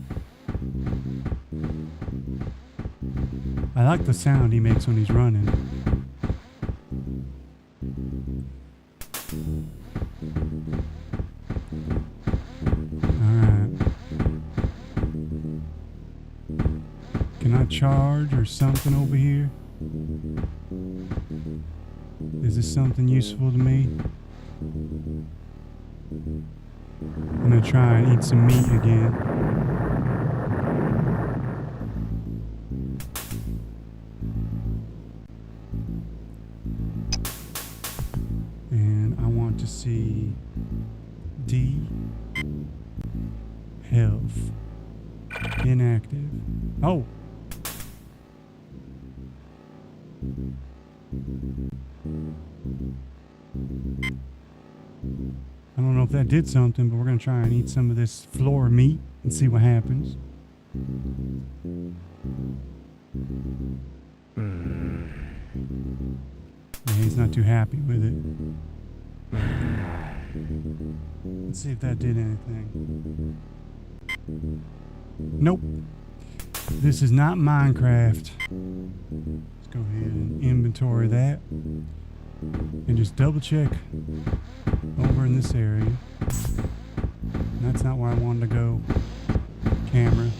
I like the sound he makes when he's running. Alright. Can I charge or something over here? Is this something useful to me? I'm gonna try and eat some meat again. And I want to see D. Health. Inactive. Oh! I don't know if that did something, but we're going to try and eat some of this floor meat and see what happens. Yeah, he's not too happy with it. Let's see if that did anything. Nope. This is not Minecraft. Let's go ahead and inventory that. And just double check over in this area. That's not where I wanted to go. Camera.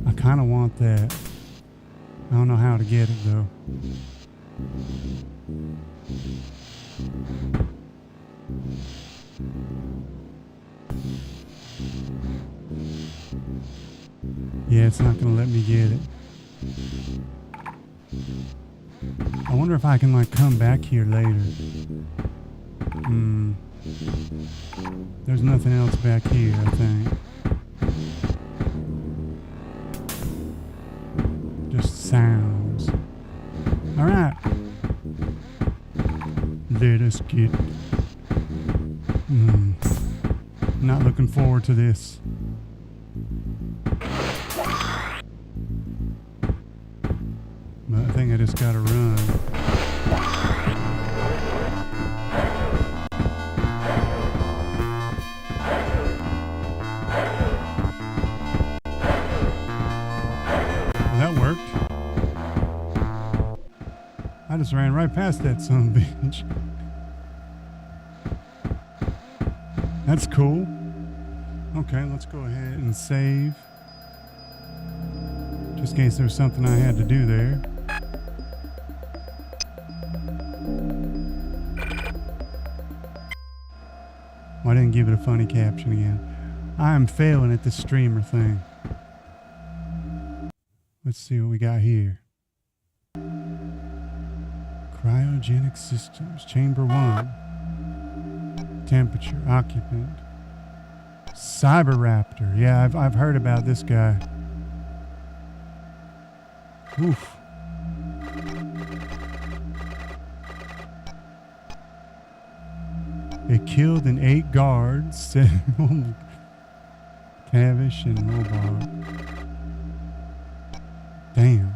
I kind of want that. I don't know how to get it though. Yeah, it's not going to let me get it. I wonder if I can like come back here later. There's nothing else back here, I think. Just sounds. Alright. Let us get... Not looking forward to this. But I think I just gotta run. Well, that worked. I just ran right past that son of a bitch. That's cool. Okay, let's go ahead and save. Just in case there was something I had to do there. Well, I didn't give it a funny caption again. I am failing at this streamer thing. Let's see what we got here. Cryogenic systems, chamber 1. Temperature, occupant. Cyberraptor. Yeah, I've heard about this guy. Oof. It killed an 8 guards. Tavish and Robar. Damn.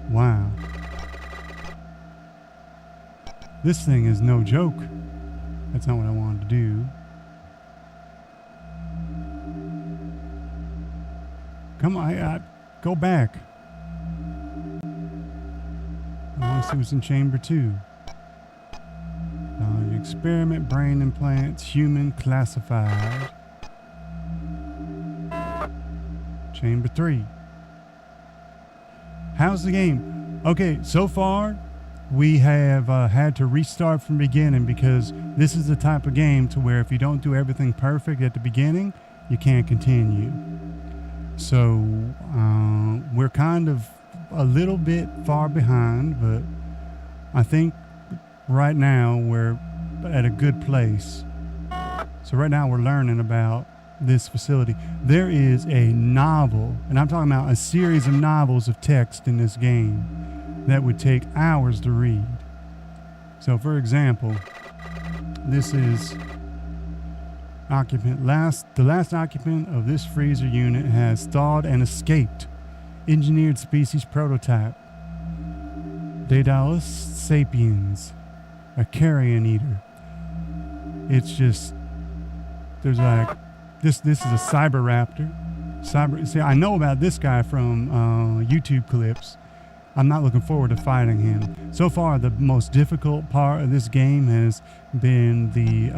Wow. This thing is no joke. That's not what I wanted to do. Come on, go back. I want to see what's in chamber 2. Oh, you're experiment, brain implants, human classified. Chamber 3. How's the game? Okay, so far we have had to restart from the beginning because this is the type of game to where if you don't do everything perfect at the beginning, you can't continue. So we're kind of a little bit far behind, but I think right now we're at a good place. So right now we're learning about this facility. There is a novel, and I'm talking about a series of novels of text in this game that would take hours to read. So for example, this is occupant. The last occupant of this freezer unit has thawed and escaped. Engineered species prototype. Daedalus sapiens, a carrion eater. It's just, there's like, this is a cyber raptor. See, I know about this guy from YouTube clips. I'm not looking forward to fighting him. So far, the most difficult part of this game has been the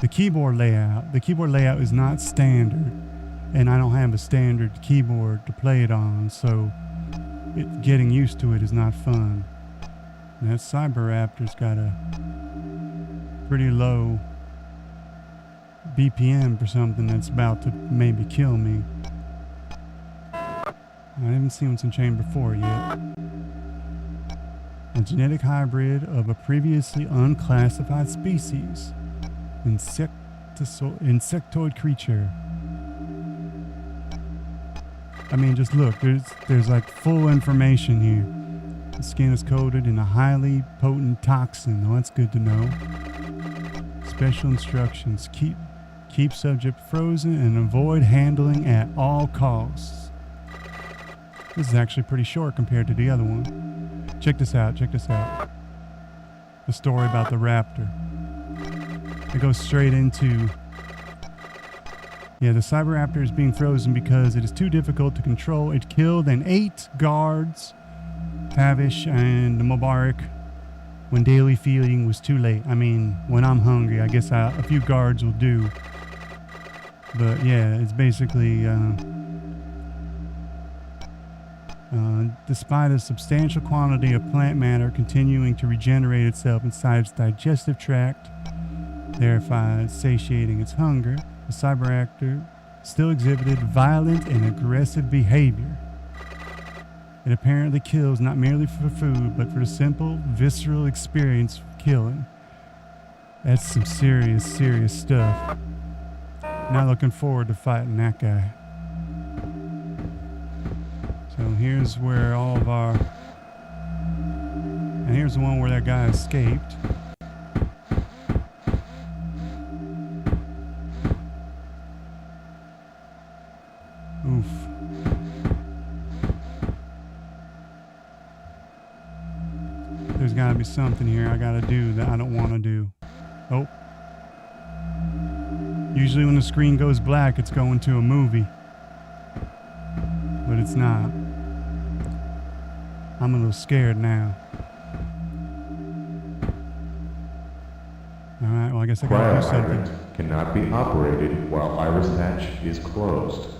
keyboard layout. The keyboard layout is not standard, and I don't have a standard keyboard to play it on, so getting used to it is not fun. And that Cyberaptor's got a pretty low BPM for something that's about to maybe kill me. I haven't seen what's in Chamber 4 yet. A genetic hybrid of a previously unclassified species. Insectoid creature. I mean, just look, there's like full information here. The skin is coated in a highly potent toxin. Oh, that's good to know. Special instructions. Keep subject frozen and avoid handling at all costs. This is actually pretty short compared to the other one. Check this out. The story about the raptor. It goes straight into... Yeah, the Cyberaptor is being frozen because it is too difficult to control. It killed 8 guards, Tavish and Mubarak, when daily feeding was too late. I mean, when I'm hungry, I guess a few guards will do. But yeah, it's basically... despite a substantial quantity of plant matter continuing to regenerate itself inside its digestive tract, thereby satiating its hunger, the Cyberaptor still exhibited violent and aggressive behavior. It apparently kills not merely for food, but for the simple, visceral experience of killing. That's some serious, serious stuff. Not looking forward to fighting that guy. So here's where all of our... And here's the one where that guy escaped. Oof. There's gotta be something here I gotta do that I don't want to do. Oh. Usually when the screen goes black, it's going to a movie. But it's not. I'm a little scared now. Alright, well I guess I gotta do something. Cryohydrant cannot be operated while iris hatch is closed.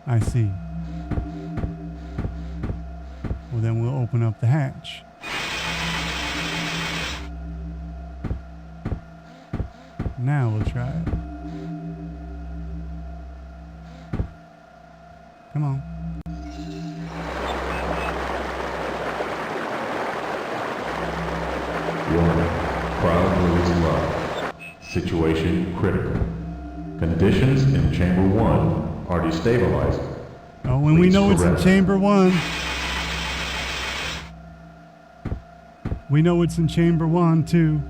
I see. Well then we'll open up the hatch. Now we'll try it. Come on. Warning. Cryo is low. Situation critical. Conditions in Chamber 1 are destabilizing. Oh, when we know it's in Chamber 1. We know it's in Chamber 1 too.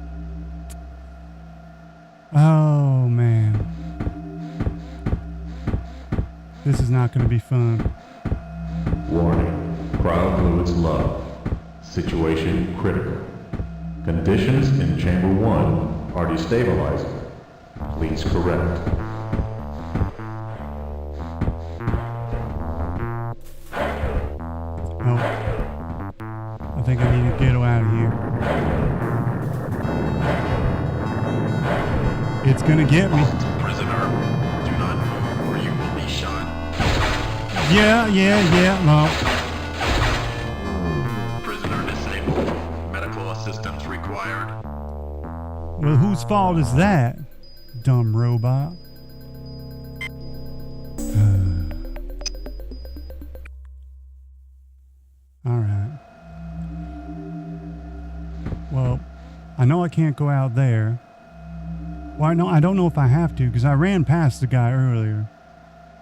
Oh man. This is not going to be fun. Warning. Cryofluids low. Situation critical. Conditions in Chamber 1 are destabilizing. Please correct. Oh. I think I need to get out of here. It's gonna get me. Prisoner, do not move or you will be shot. Yeah. No. Prisoner disabled. Medical assistance required. Well, whose fault is that? Dumb robot. Alright. Well, I know I can't go out there. Well, I don't know if I have to, because I ran past the guy earlier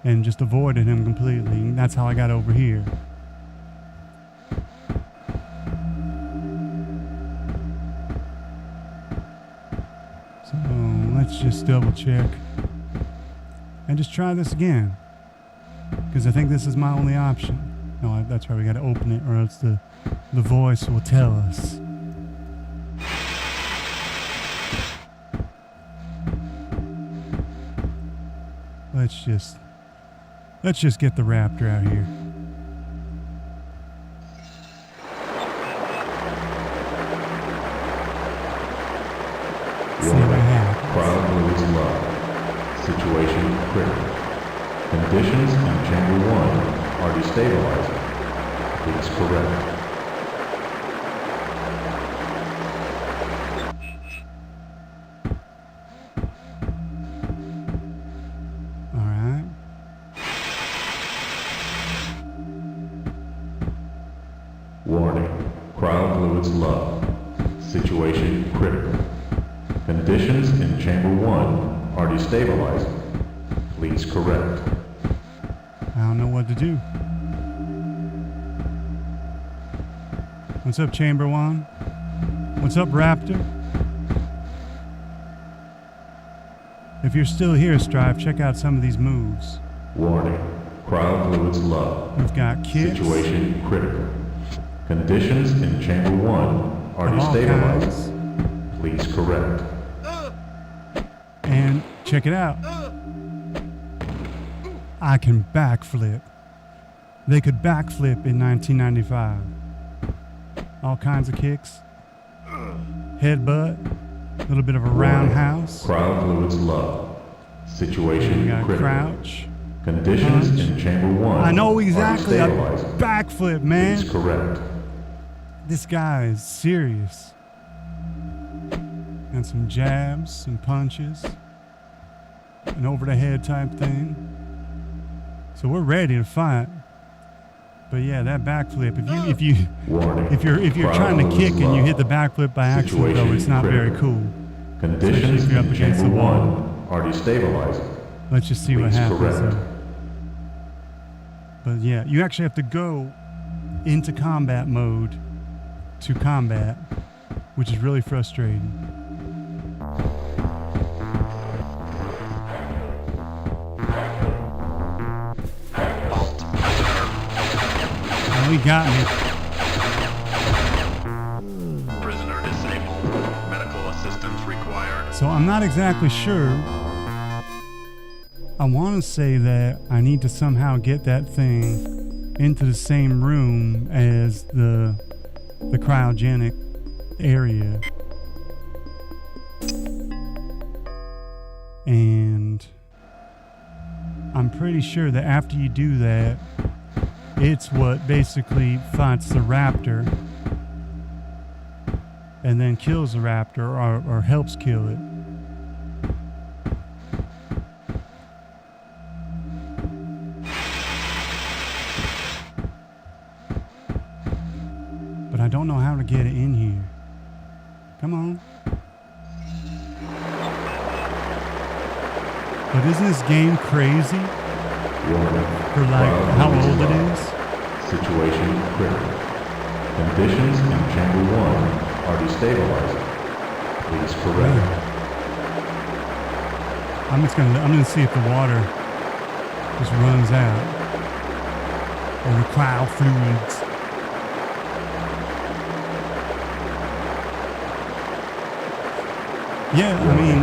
and just avoided him completely. And that's how I got over here. So let's just double check and just try this again, because I think this is my only option. No, that's right, we gotta open it, or else the voice will tell us. Let's just get the raptor out here. See what happens. Crowd moves low. Situation critical. Conditions in Chamber 1 are destabilizing. Please correct. Alright. Warning. Crowd fluids low. Situation critical. Conditions in Chamber 1 are destabilizing. Please correct. I don't know what to do. What's up, Chamber 1? What's up, Raptor? If you're still here, Strive, check out some of these moves. Warning. Crowd fluids low. We've got kicks. Situation critical. Conditions in Chamber 1 are Of all destabilizing. Please correct. And check it out. I can backflip. They could backflip in 1995. All kinds of kicks. Headbutt. A little bit of a roundhouse. Crowd fluids low. We Situation got critical. crouch. Conditions punch. in Chamber 1 I know are exactly. A destabilizing. backflip, man. Please correct. This guy is serious. And some jabs, some punches, an over the head type thing. So we're ready to fight. But yeah, that backflip. Warning. If you're trying to kick and you hit the backflip by accident, though, it's not very cool. Conditions Especially if you're up in against Chamber the wall. 1 are destabilizing. Let's just see what Please happens. correct. Though. But yeah, you actually have to go into combat mode to combat, which is really frustrating. Oh, he got me. Prisoner disabled. Medical assistance required. So I'm not exactly sure. I want to say that I need to somehow get that thing into the same room as the cryogenic area. And I'm pretty sure that after you do that, it's what basically fights the raptor and then kills the raptor or helps kill it. But I don't know how to get it in here. Come on. But isn't this game crazy? Warning. For like how old it is? Situation critical. Conditions in Chamber 1 are destabilizing. Please correct. I'm gonna see if the water just runs out. Or the cryo fluids. Yeah, I mean,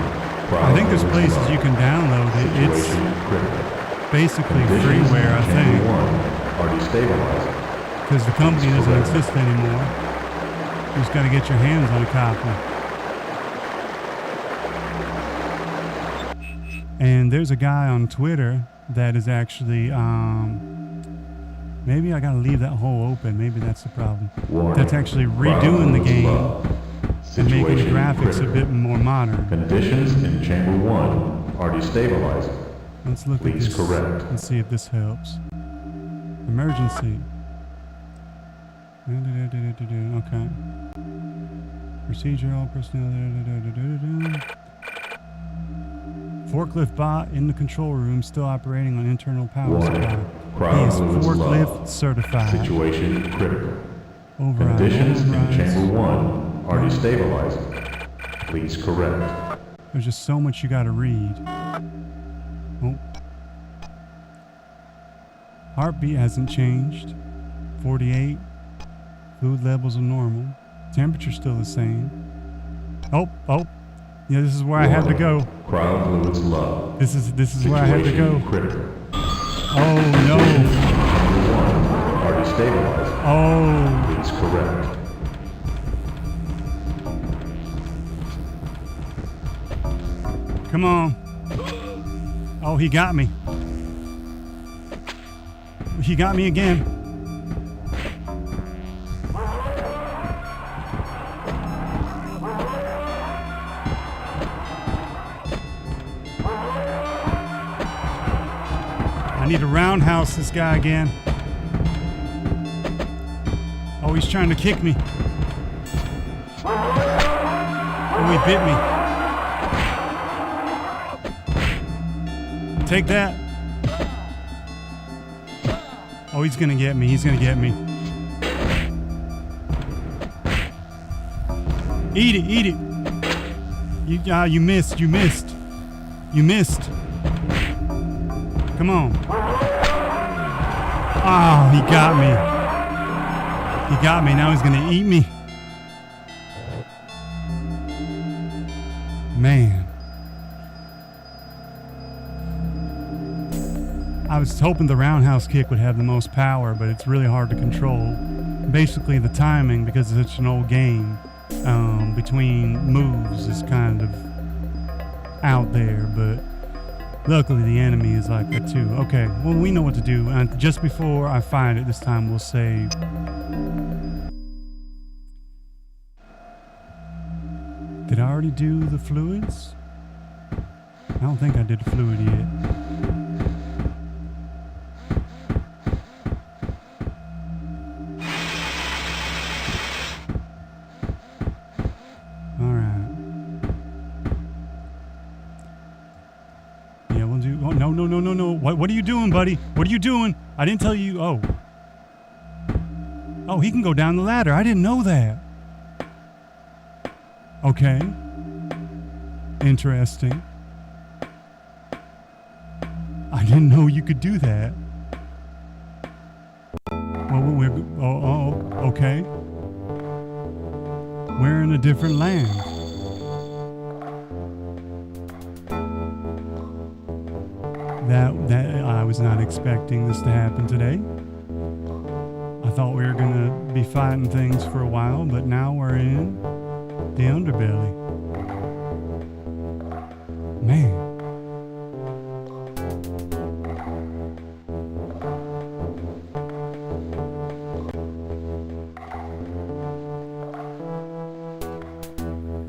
I think there's places you can download it. It's Situation critical. basically Conditions freeware, I in Chamber think. 1 are destabilizing. Because the company doesn't Correct. exist anymore. You just got to get your hands on a copy. And there's a guy on Twitter that is actually, maybe I got to leave that hole open. Maybe that's the problem. That's actually redoing the game and making the graphics a bit more modern. Conditions in Chamber 1 are destabilizing. Let's look at this and see if this helps. Emergency. Okay. Procedure, all personnel. Forklift bot in the control room, still operating on internal power supply. He is forklift certified. Situation critical. Override. Conditions in Chamber 1 are destabilizing. Please correct. There's just so much you gotta read. Oh. Heartbeat hasn't changed. 48. Fluid levels are normal. Temperature's still the same. Oh. Yeah, this is where I had to go. Crowd fluids low. This is where I had to go. Critical. Oh no. Are destabilizing. Oh. Please correct. Come on. Oh, he got me. He got me again. I need to roundhouse this guy again. Oh, he's trying to kick me. Oh, he bit me. Take that. Oh, he's gonna get me. He's gonna get me. Eat it. Eat it. You missed. You missed. You missed. Come on. Oh, he got me. He got me. Now he's gonna eat me. Man. I was hoping the roundhouse kick would have the most power, but it's really hard to control. Basically, the timing, because it's such an old game, between moves is kind of out there, but luckily the enemy is like that too. Okay, well, we know what to do. Just before I find it this time, we'll save. Did I already do the fluids? I don't think I did the fluid yet. No. What are you doing, buddy? What are you doing? I didn't tell you. Oh, he can go down the ladder. I didn't know that. Okay. Interesting. I didn't know you could do that. Well, okay. We're in a different land. That I was not expecting this to happen today. I thought we were gonna be fighting things for a while, but now we're in the underbelly. Man.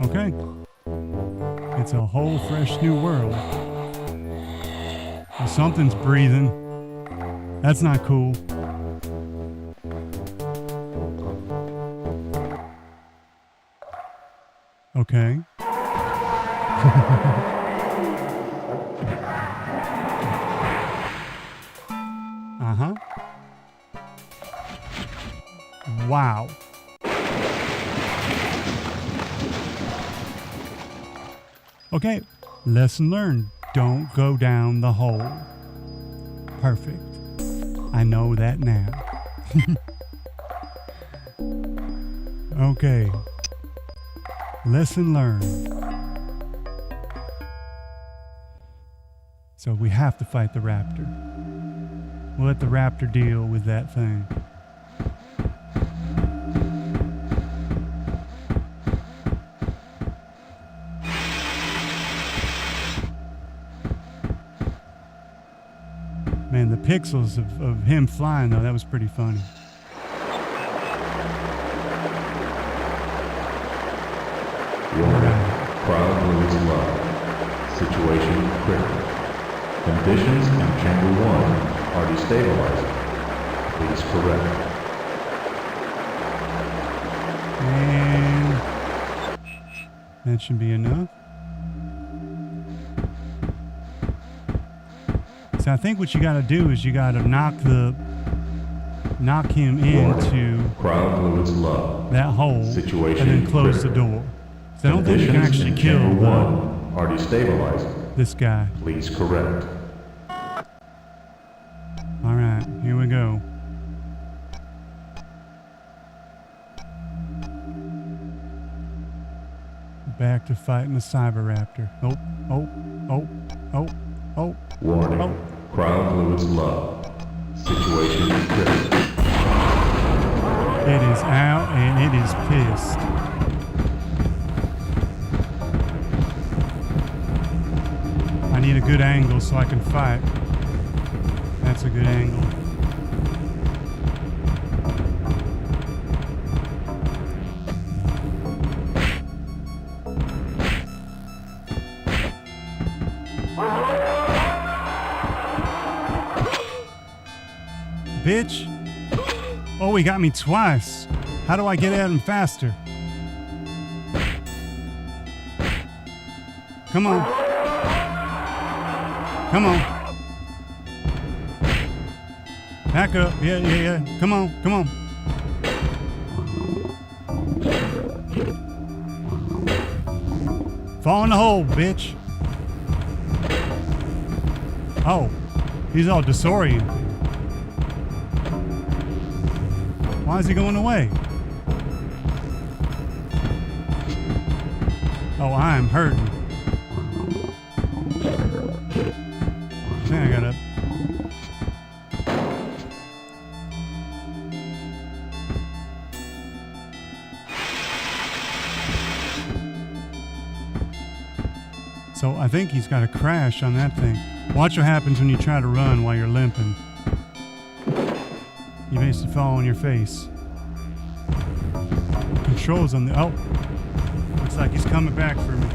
Okay. It's a whole fresh new world. Well, something's breathing. That's not cool. Okay. Uh-huh. Wow. Okay, lesson learned. Don't go down the hole. Perfect. I know that now. Okay. Lesson learned. So we have to fight the raptor. We'll let the raptor deal with that thing. Man, the pixels of him flying, though, that was pretty funny. Warning. Crowd moves low. Situation critical. Conditions in Chamber 1 are destabilizing. Please correct. And that should be enough. So I think what you got to do is you got to knock him into Crowd fluids low. that hole Situation and then close the critical. door. So I don't think you can Conditions actually in kill Chamber 1 are destabilizing. this guy. Please correct. All right, here we go. Back to fighting the Cyberraptor. Oh. Warning. Oh. Crowd fluids low. Situation critical. It is out and it is pissed. I need a good angle so I can fight. That's a good angle. Bitch. Oh, he got me twice. How do I get at him faster? Come on. Come on. Back up. Yeah. Come on. Fall in the hole, bitch. Oh, he's all disoriented. Why is he going away? Oh, I am hurting. I think I gotta... So I think he's got a crash on that thing. Watch what happens when you try to run while you're limping. You basically fall on your face. Controls on the... Oh! Looks like he's coming back for me.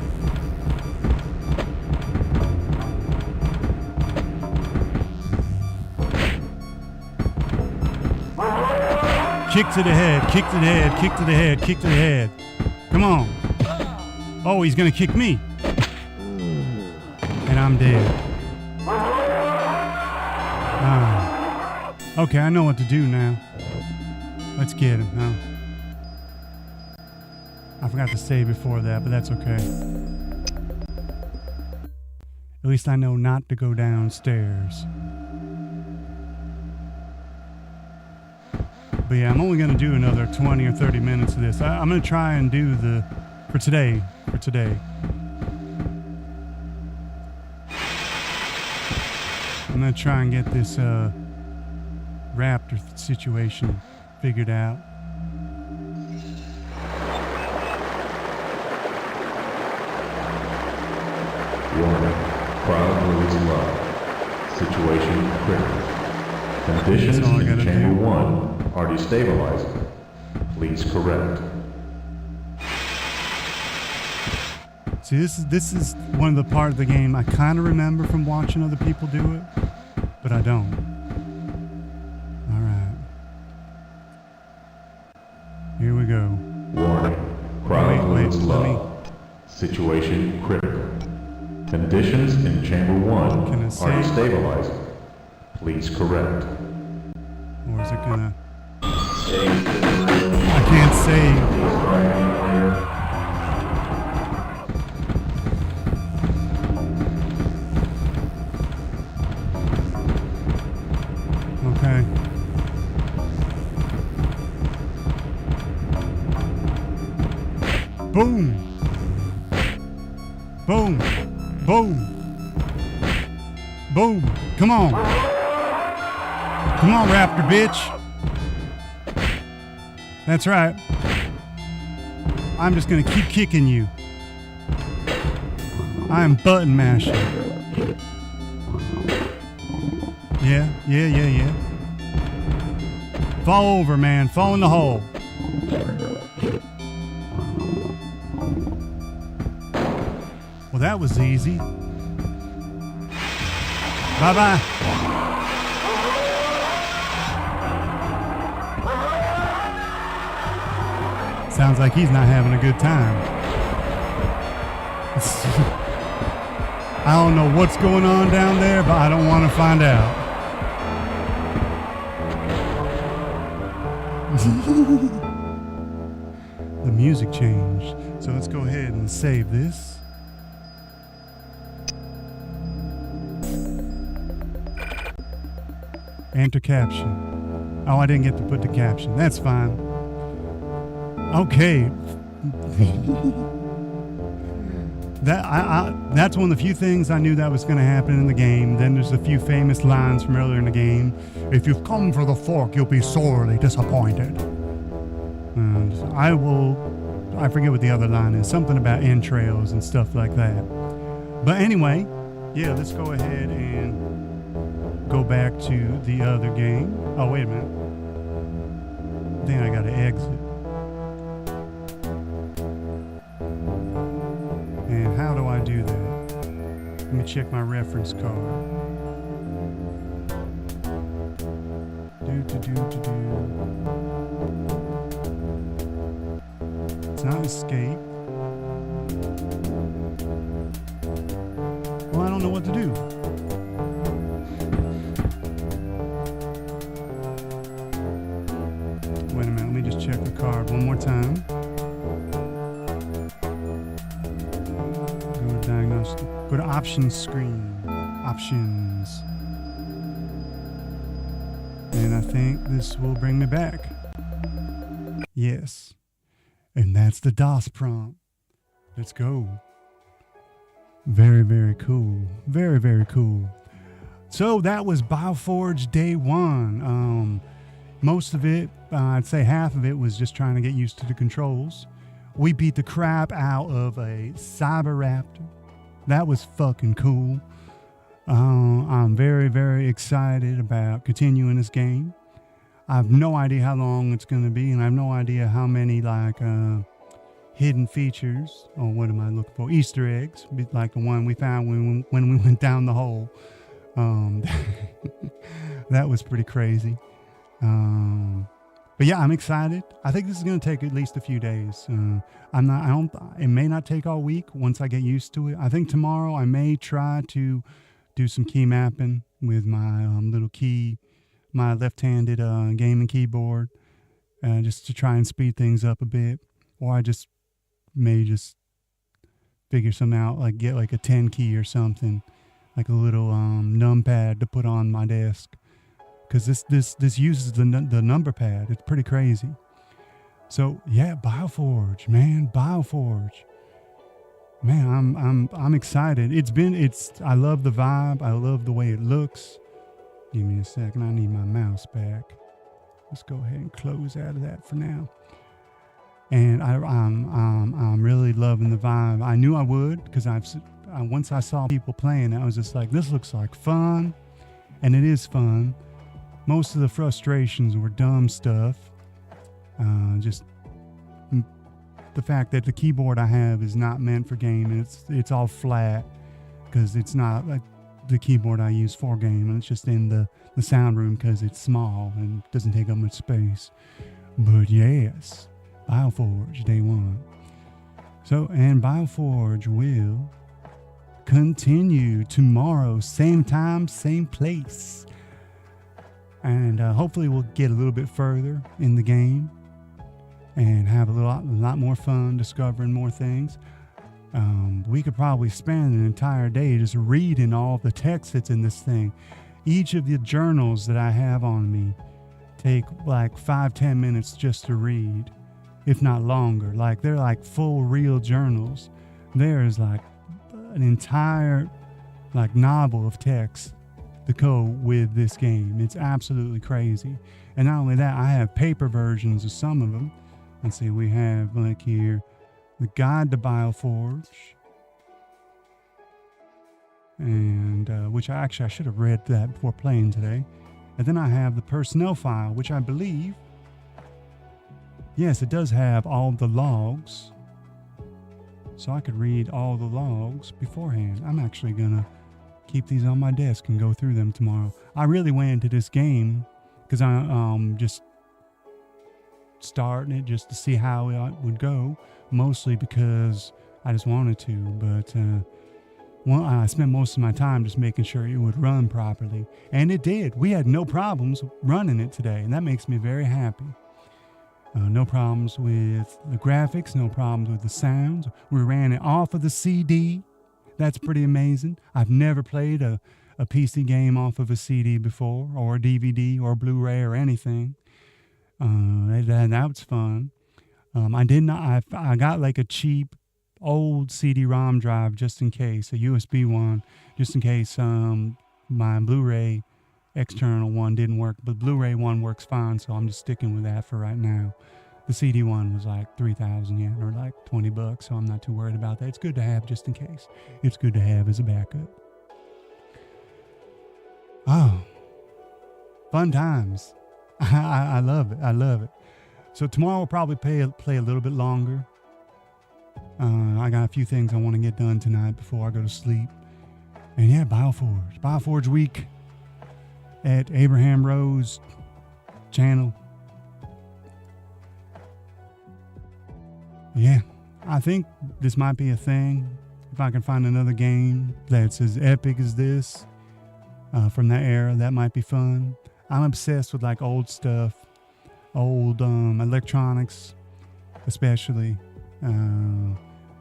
Kick to the head, kick to the head, kick to the head, kick to the head. Come on. Oh, he's gonna kick me. And I'm dead. Okay, I know what to do now. Let's get him now. I forgot to say before that, but that's okay. At least I know not to go downstairs. But yeah, I'm only going to do another 20 or 30 minutes of this. I'm going to try and do the... For today. I'm going to try and get this raptor situation figured out. Warning. Crowd moves low. Situation critical. Conditions That's all I in gotta Chamber do. 1 are destabilizing. Please correct. See, this is one of the part of the game I kind of remember from watching other people do it, but I don't. All right. Here we go. Warning. Crowd Wait, moves let me- low. Situation critical. Conditions in Chamber 1 Can I are save? destabilizing. Please correct. Or is it gonna... I can't save. Okay. Boom. Boom. Boom. Boom. Come on. Come on, Raptor bitch. That's right. I'm just gonna keep kicking you. I am button mashing. Yeah. Fall over, man. Fall in the hole. Well, that was easy. Bye-bye. Sounds like he's not having a good time. I don't know what's going on down there, but I don't want to find out. The music changed. So let's go ahead and save this. Enter caption. Oh, I didn't get to put the caption. That's fine. Okay. That's one of the few things I knew that was going to happen in the game. Then there's a few famous lines from earlier in the game. If you've come for the fork, you'll be sorely disappointed. And I forget what the other line is. Something about entrails and stuff like that. But anyway, yeah, let's go ahead and go back to the other game. Oh, wait a minute. I think I got to exit. And how do I do that? Let me check my reference card. It's not escape. Well, I don't know what to do. Wait a minute, let me just check the card one more time. Go to diagnostic. Go to options screen. Options. And I think this will bring me back. Yes. And that's the DOS prompt. Let's go. Very, very cool. Very, very cool. So that was BioForge Day 1. Most of it, I'd say half of it, was just trying to get used to the controls. We beat the crap out of a Cyberraptor. That was fucking cool. I'm very, very excited about continuing this game. I have no idea how long it's going to be, and I have no idea how many hidden features, or what am I looking for? Easter eggs, like the one we found when we went down the hole. That was pretty crazy. But yeah, I'm excited. I think this is going to take at least a few days. It may not take all week once I get used to it. I think tomorrow I may try to do some key mapping with my little key, my left-handed gaming keyboard, just to try and speed things up a bit. Or I may figure something out, like get like a 10 key or something, like a little numpad to put on my desk. Because this uses the number pad. It's pretty crazy. So yeah, BioForge, man, BioForge. Man, I'm excited. I love the vibe. I love the way it looks. Give me a second. I need my mouse back. Let's go ahead and close out of that for now. And I'm really loving the vibe. I knew I would, because once I saw people playing, I was just like, this looks like fun, and it is fun. Most of the frustrations were dumb stuff. Just the fact that the keyboard I have is not meant for gaming. It's all flat, because it's not like the keyboard I use for gaming. It's just in the sound room because it's small and doesn't take up much space. But yes, BioForge Day 1. So, and BioForge will continue tomorrow, same time, same place. And hopefully we'll get a little bit further in the game and have a lot more fun discovering more things. We could probably spend an entire day just reading all the text that's in this thing. Each of the journals that I have on me take like 5-10 minutes just to read, if not longer. Like, they're like full real journals. There's like an entire like novel of text to go with this game. It's absolutely crazy. And not only that, I have paper versions of some of them. Let's see, we have like here, the Guide to BioForge. and which I should have read that before playing today. And then I have the personnel file, which I believe, yes, it does have all the logs. So I could read all the logs beforehand. I'm actually gonna keep these on my desk and go through them tomorrow. I really went into this game because I just starting it just to see how it would go, mostly because I just wanted to, but I spent most of my time just making sure it would run properly, and it did. We had no problems running it today, and that makes me very happy. No problems with the graphics, no problems with the sounds. We ran it off of the CD. That's pretty amazing. I've never played a PC game off of a CD before, or a DVD, or Blu-ray, or anything. That was fun. I got like a cheap old CD-ROM drive just in case, a USB one, just in case my Blu-ray external one didn't work, but Blu-ray one works fine, so I'm just sticking with that for right now. The CD one was like 3,000 yen, or like $20, so I'm not too worried about that. It's good to have just in case. It's good to have as a backup. Oh, fun times. I love it. I love it. So tomorrow we'll probably play a little bit longer. I got a few things I want to get done tonight before I go to sleep. And yeah, BioForge week at Abraham Rose channel. Yeah, I think this might be a thing. If I can find another game that's as epic as this from that era, that might be fun. I'm obsessed with like old stuff, old electronics, especially.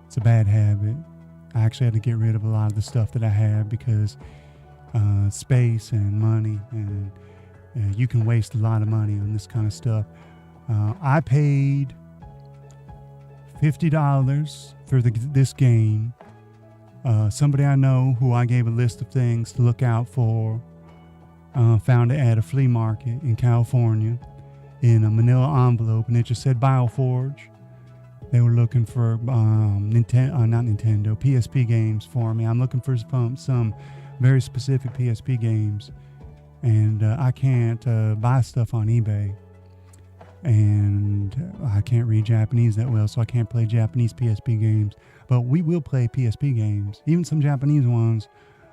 It's a bad habit. I actually had to get rid of a lot of the stuff that I have because space and money, and you can waste a lot of money on this kind of stuff. I paid $50 for this game. Somebody I know who I gave a list of things to look out for found it at a flea market in California in a manila envelope, and it just said BioForge. They were looking for PSP games for me. I'm looking for some very specific PSP games, and I can't buy stuff on eBay, and I can't read Japanese that well, so I can't play Japanese PSP games. But we will play PSP games, even some Japanese ones,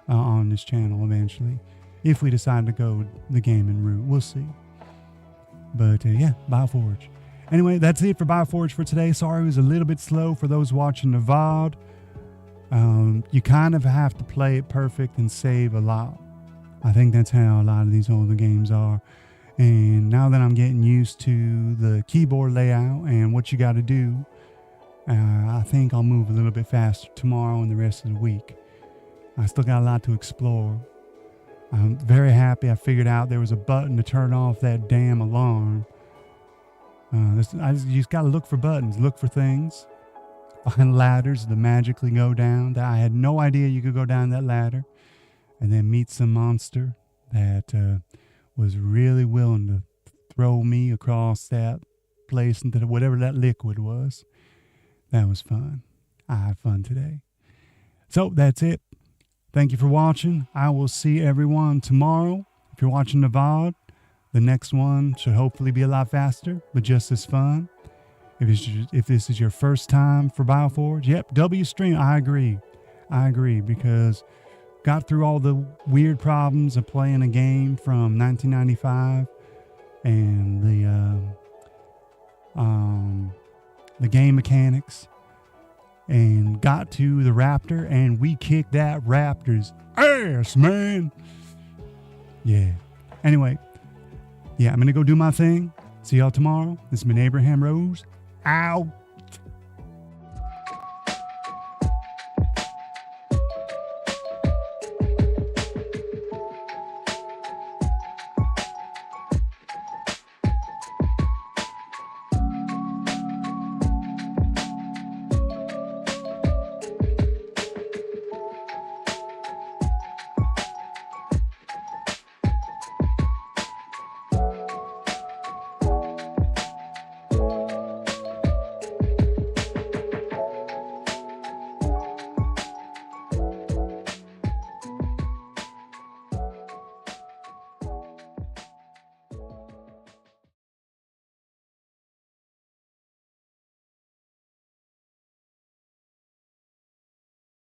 on this channel eventually, if we decide to go the gaming route. We'll see. But yeah, BioForge. Anyway, that's it for BioForge for today. Sorry it was a little bit slow for those watching the VOD. You kind of have to play it perfect and save a lot. I think that's how a lot of these older games are. And now that I'm getting used to the keyboard layout and what you got to do, I think I'll move a little bit faster tomorrow and the rest of the week. I still got a lot to explore. I'm very happy I figured out there was a button to turn off that damn alarm. You just got to look for buttons, look for things, find ladders to magically go down. I had no idea you could go down that ladder, and then meet some monster that was really willing to throw me across that place into whatever that liquid was. That was fun. I had fun today. So that's it. Thank you for watching. I will see everyone tomorrow. If you're watching the VOD, the next one should hopefully be a lot faster, but just as fun. If this is your first time for BioForge, yep, W stream. I agree, because got through all the weird problems of playing a game from 1995 and the game mechanics, and got to the Raptor, and we kicked that Raptor's ass, man. Yeah. Anyway. Yeah, I'm going to go do my thing. See y'all tomorrow. This has been Abraham Rose. Out.